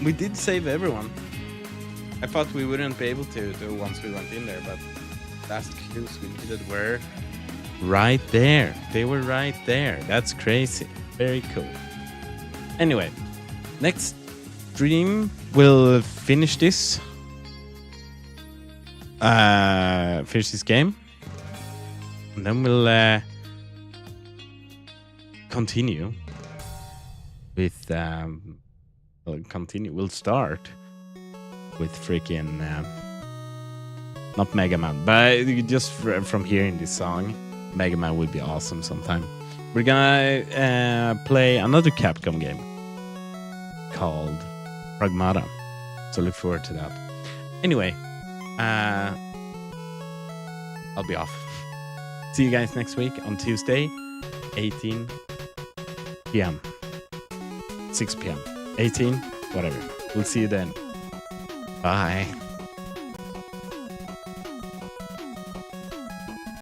We did save everyone. I thought we wouldn't be able to do once we went in there, but last clues we needed were right there. They were right there. That's crazy. Very cool. Anyway, next stream we'll finish this. Finish this game. And then we'll continue with we'll start with freaking not Mega Man, but just from hearing this song, Mega Man would be awesome sometime. We're gonna play another Capcom game called Pragmata, so look forward to that. Anyway, I'll be off. See you guys next week on Tuesday, 18 p.m. 6 p.m. 18, whatever. We'll see you then. Bye.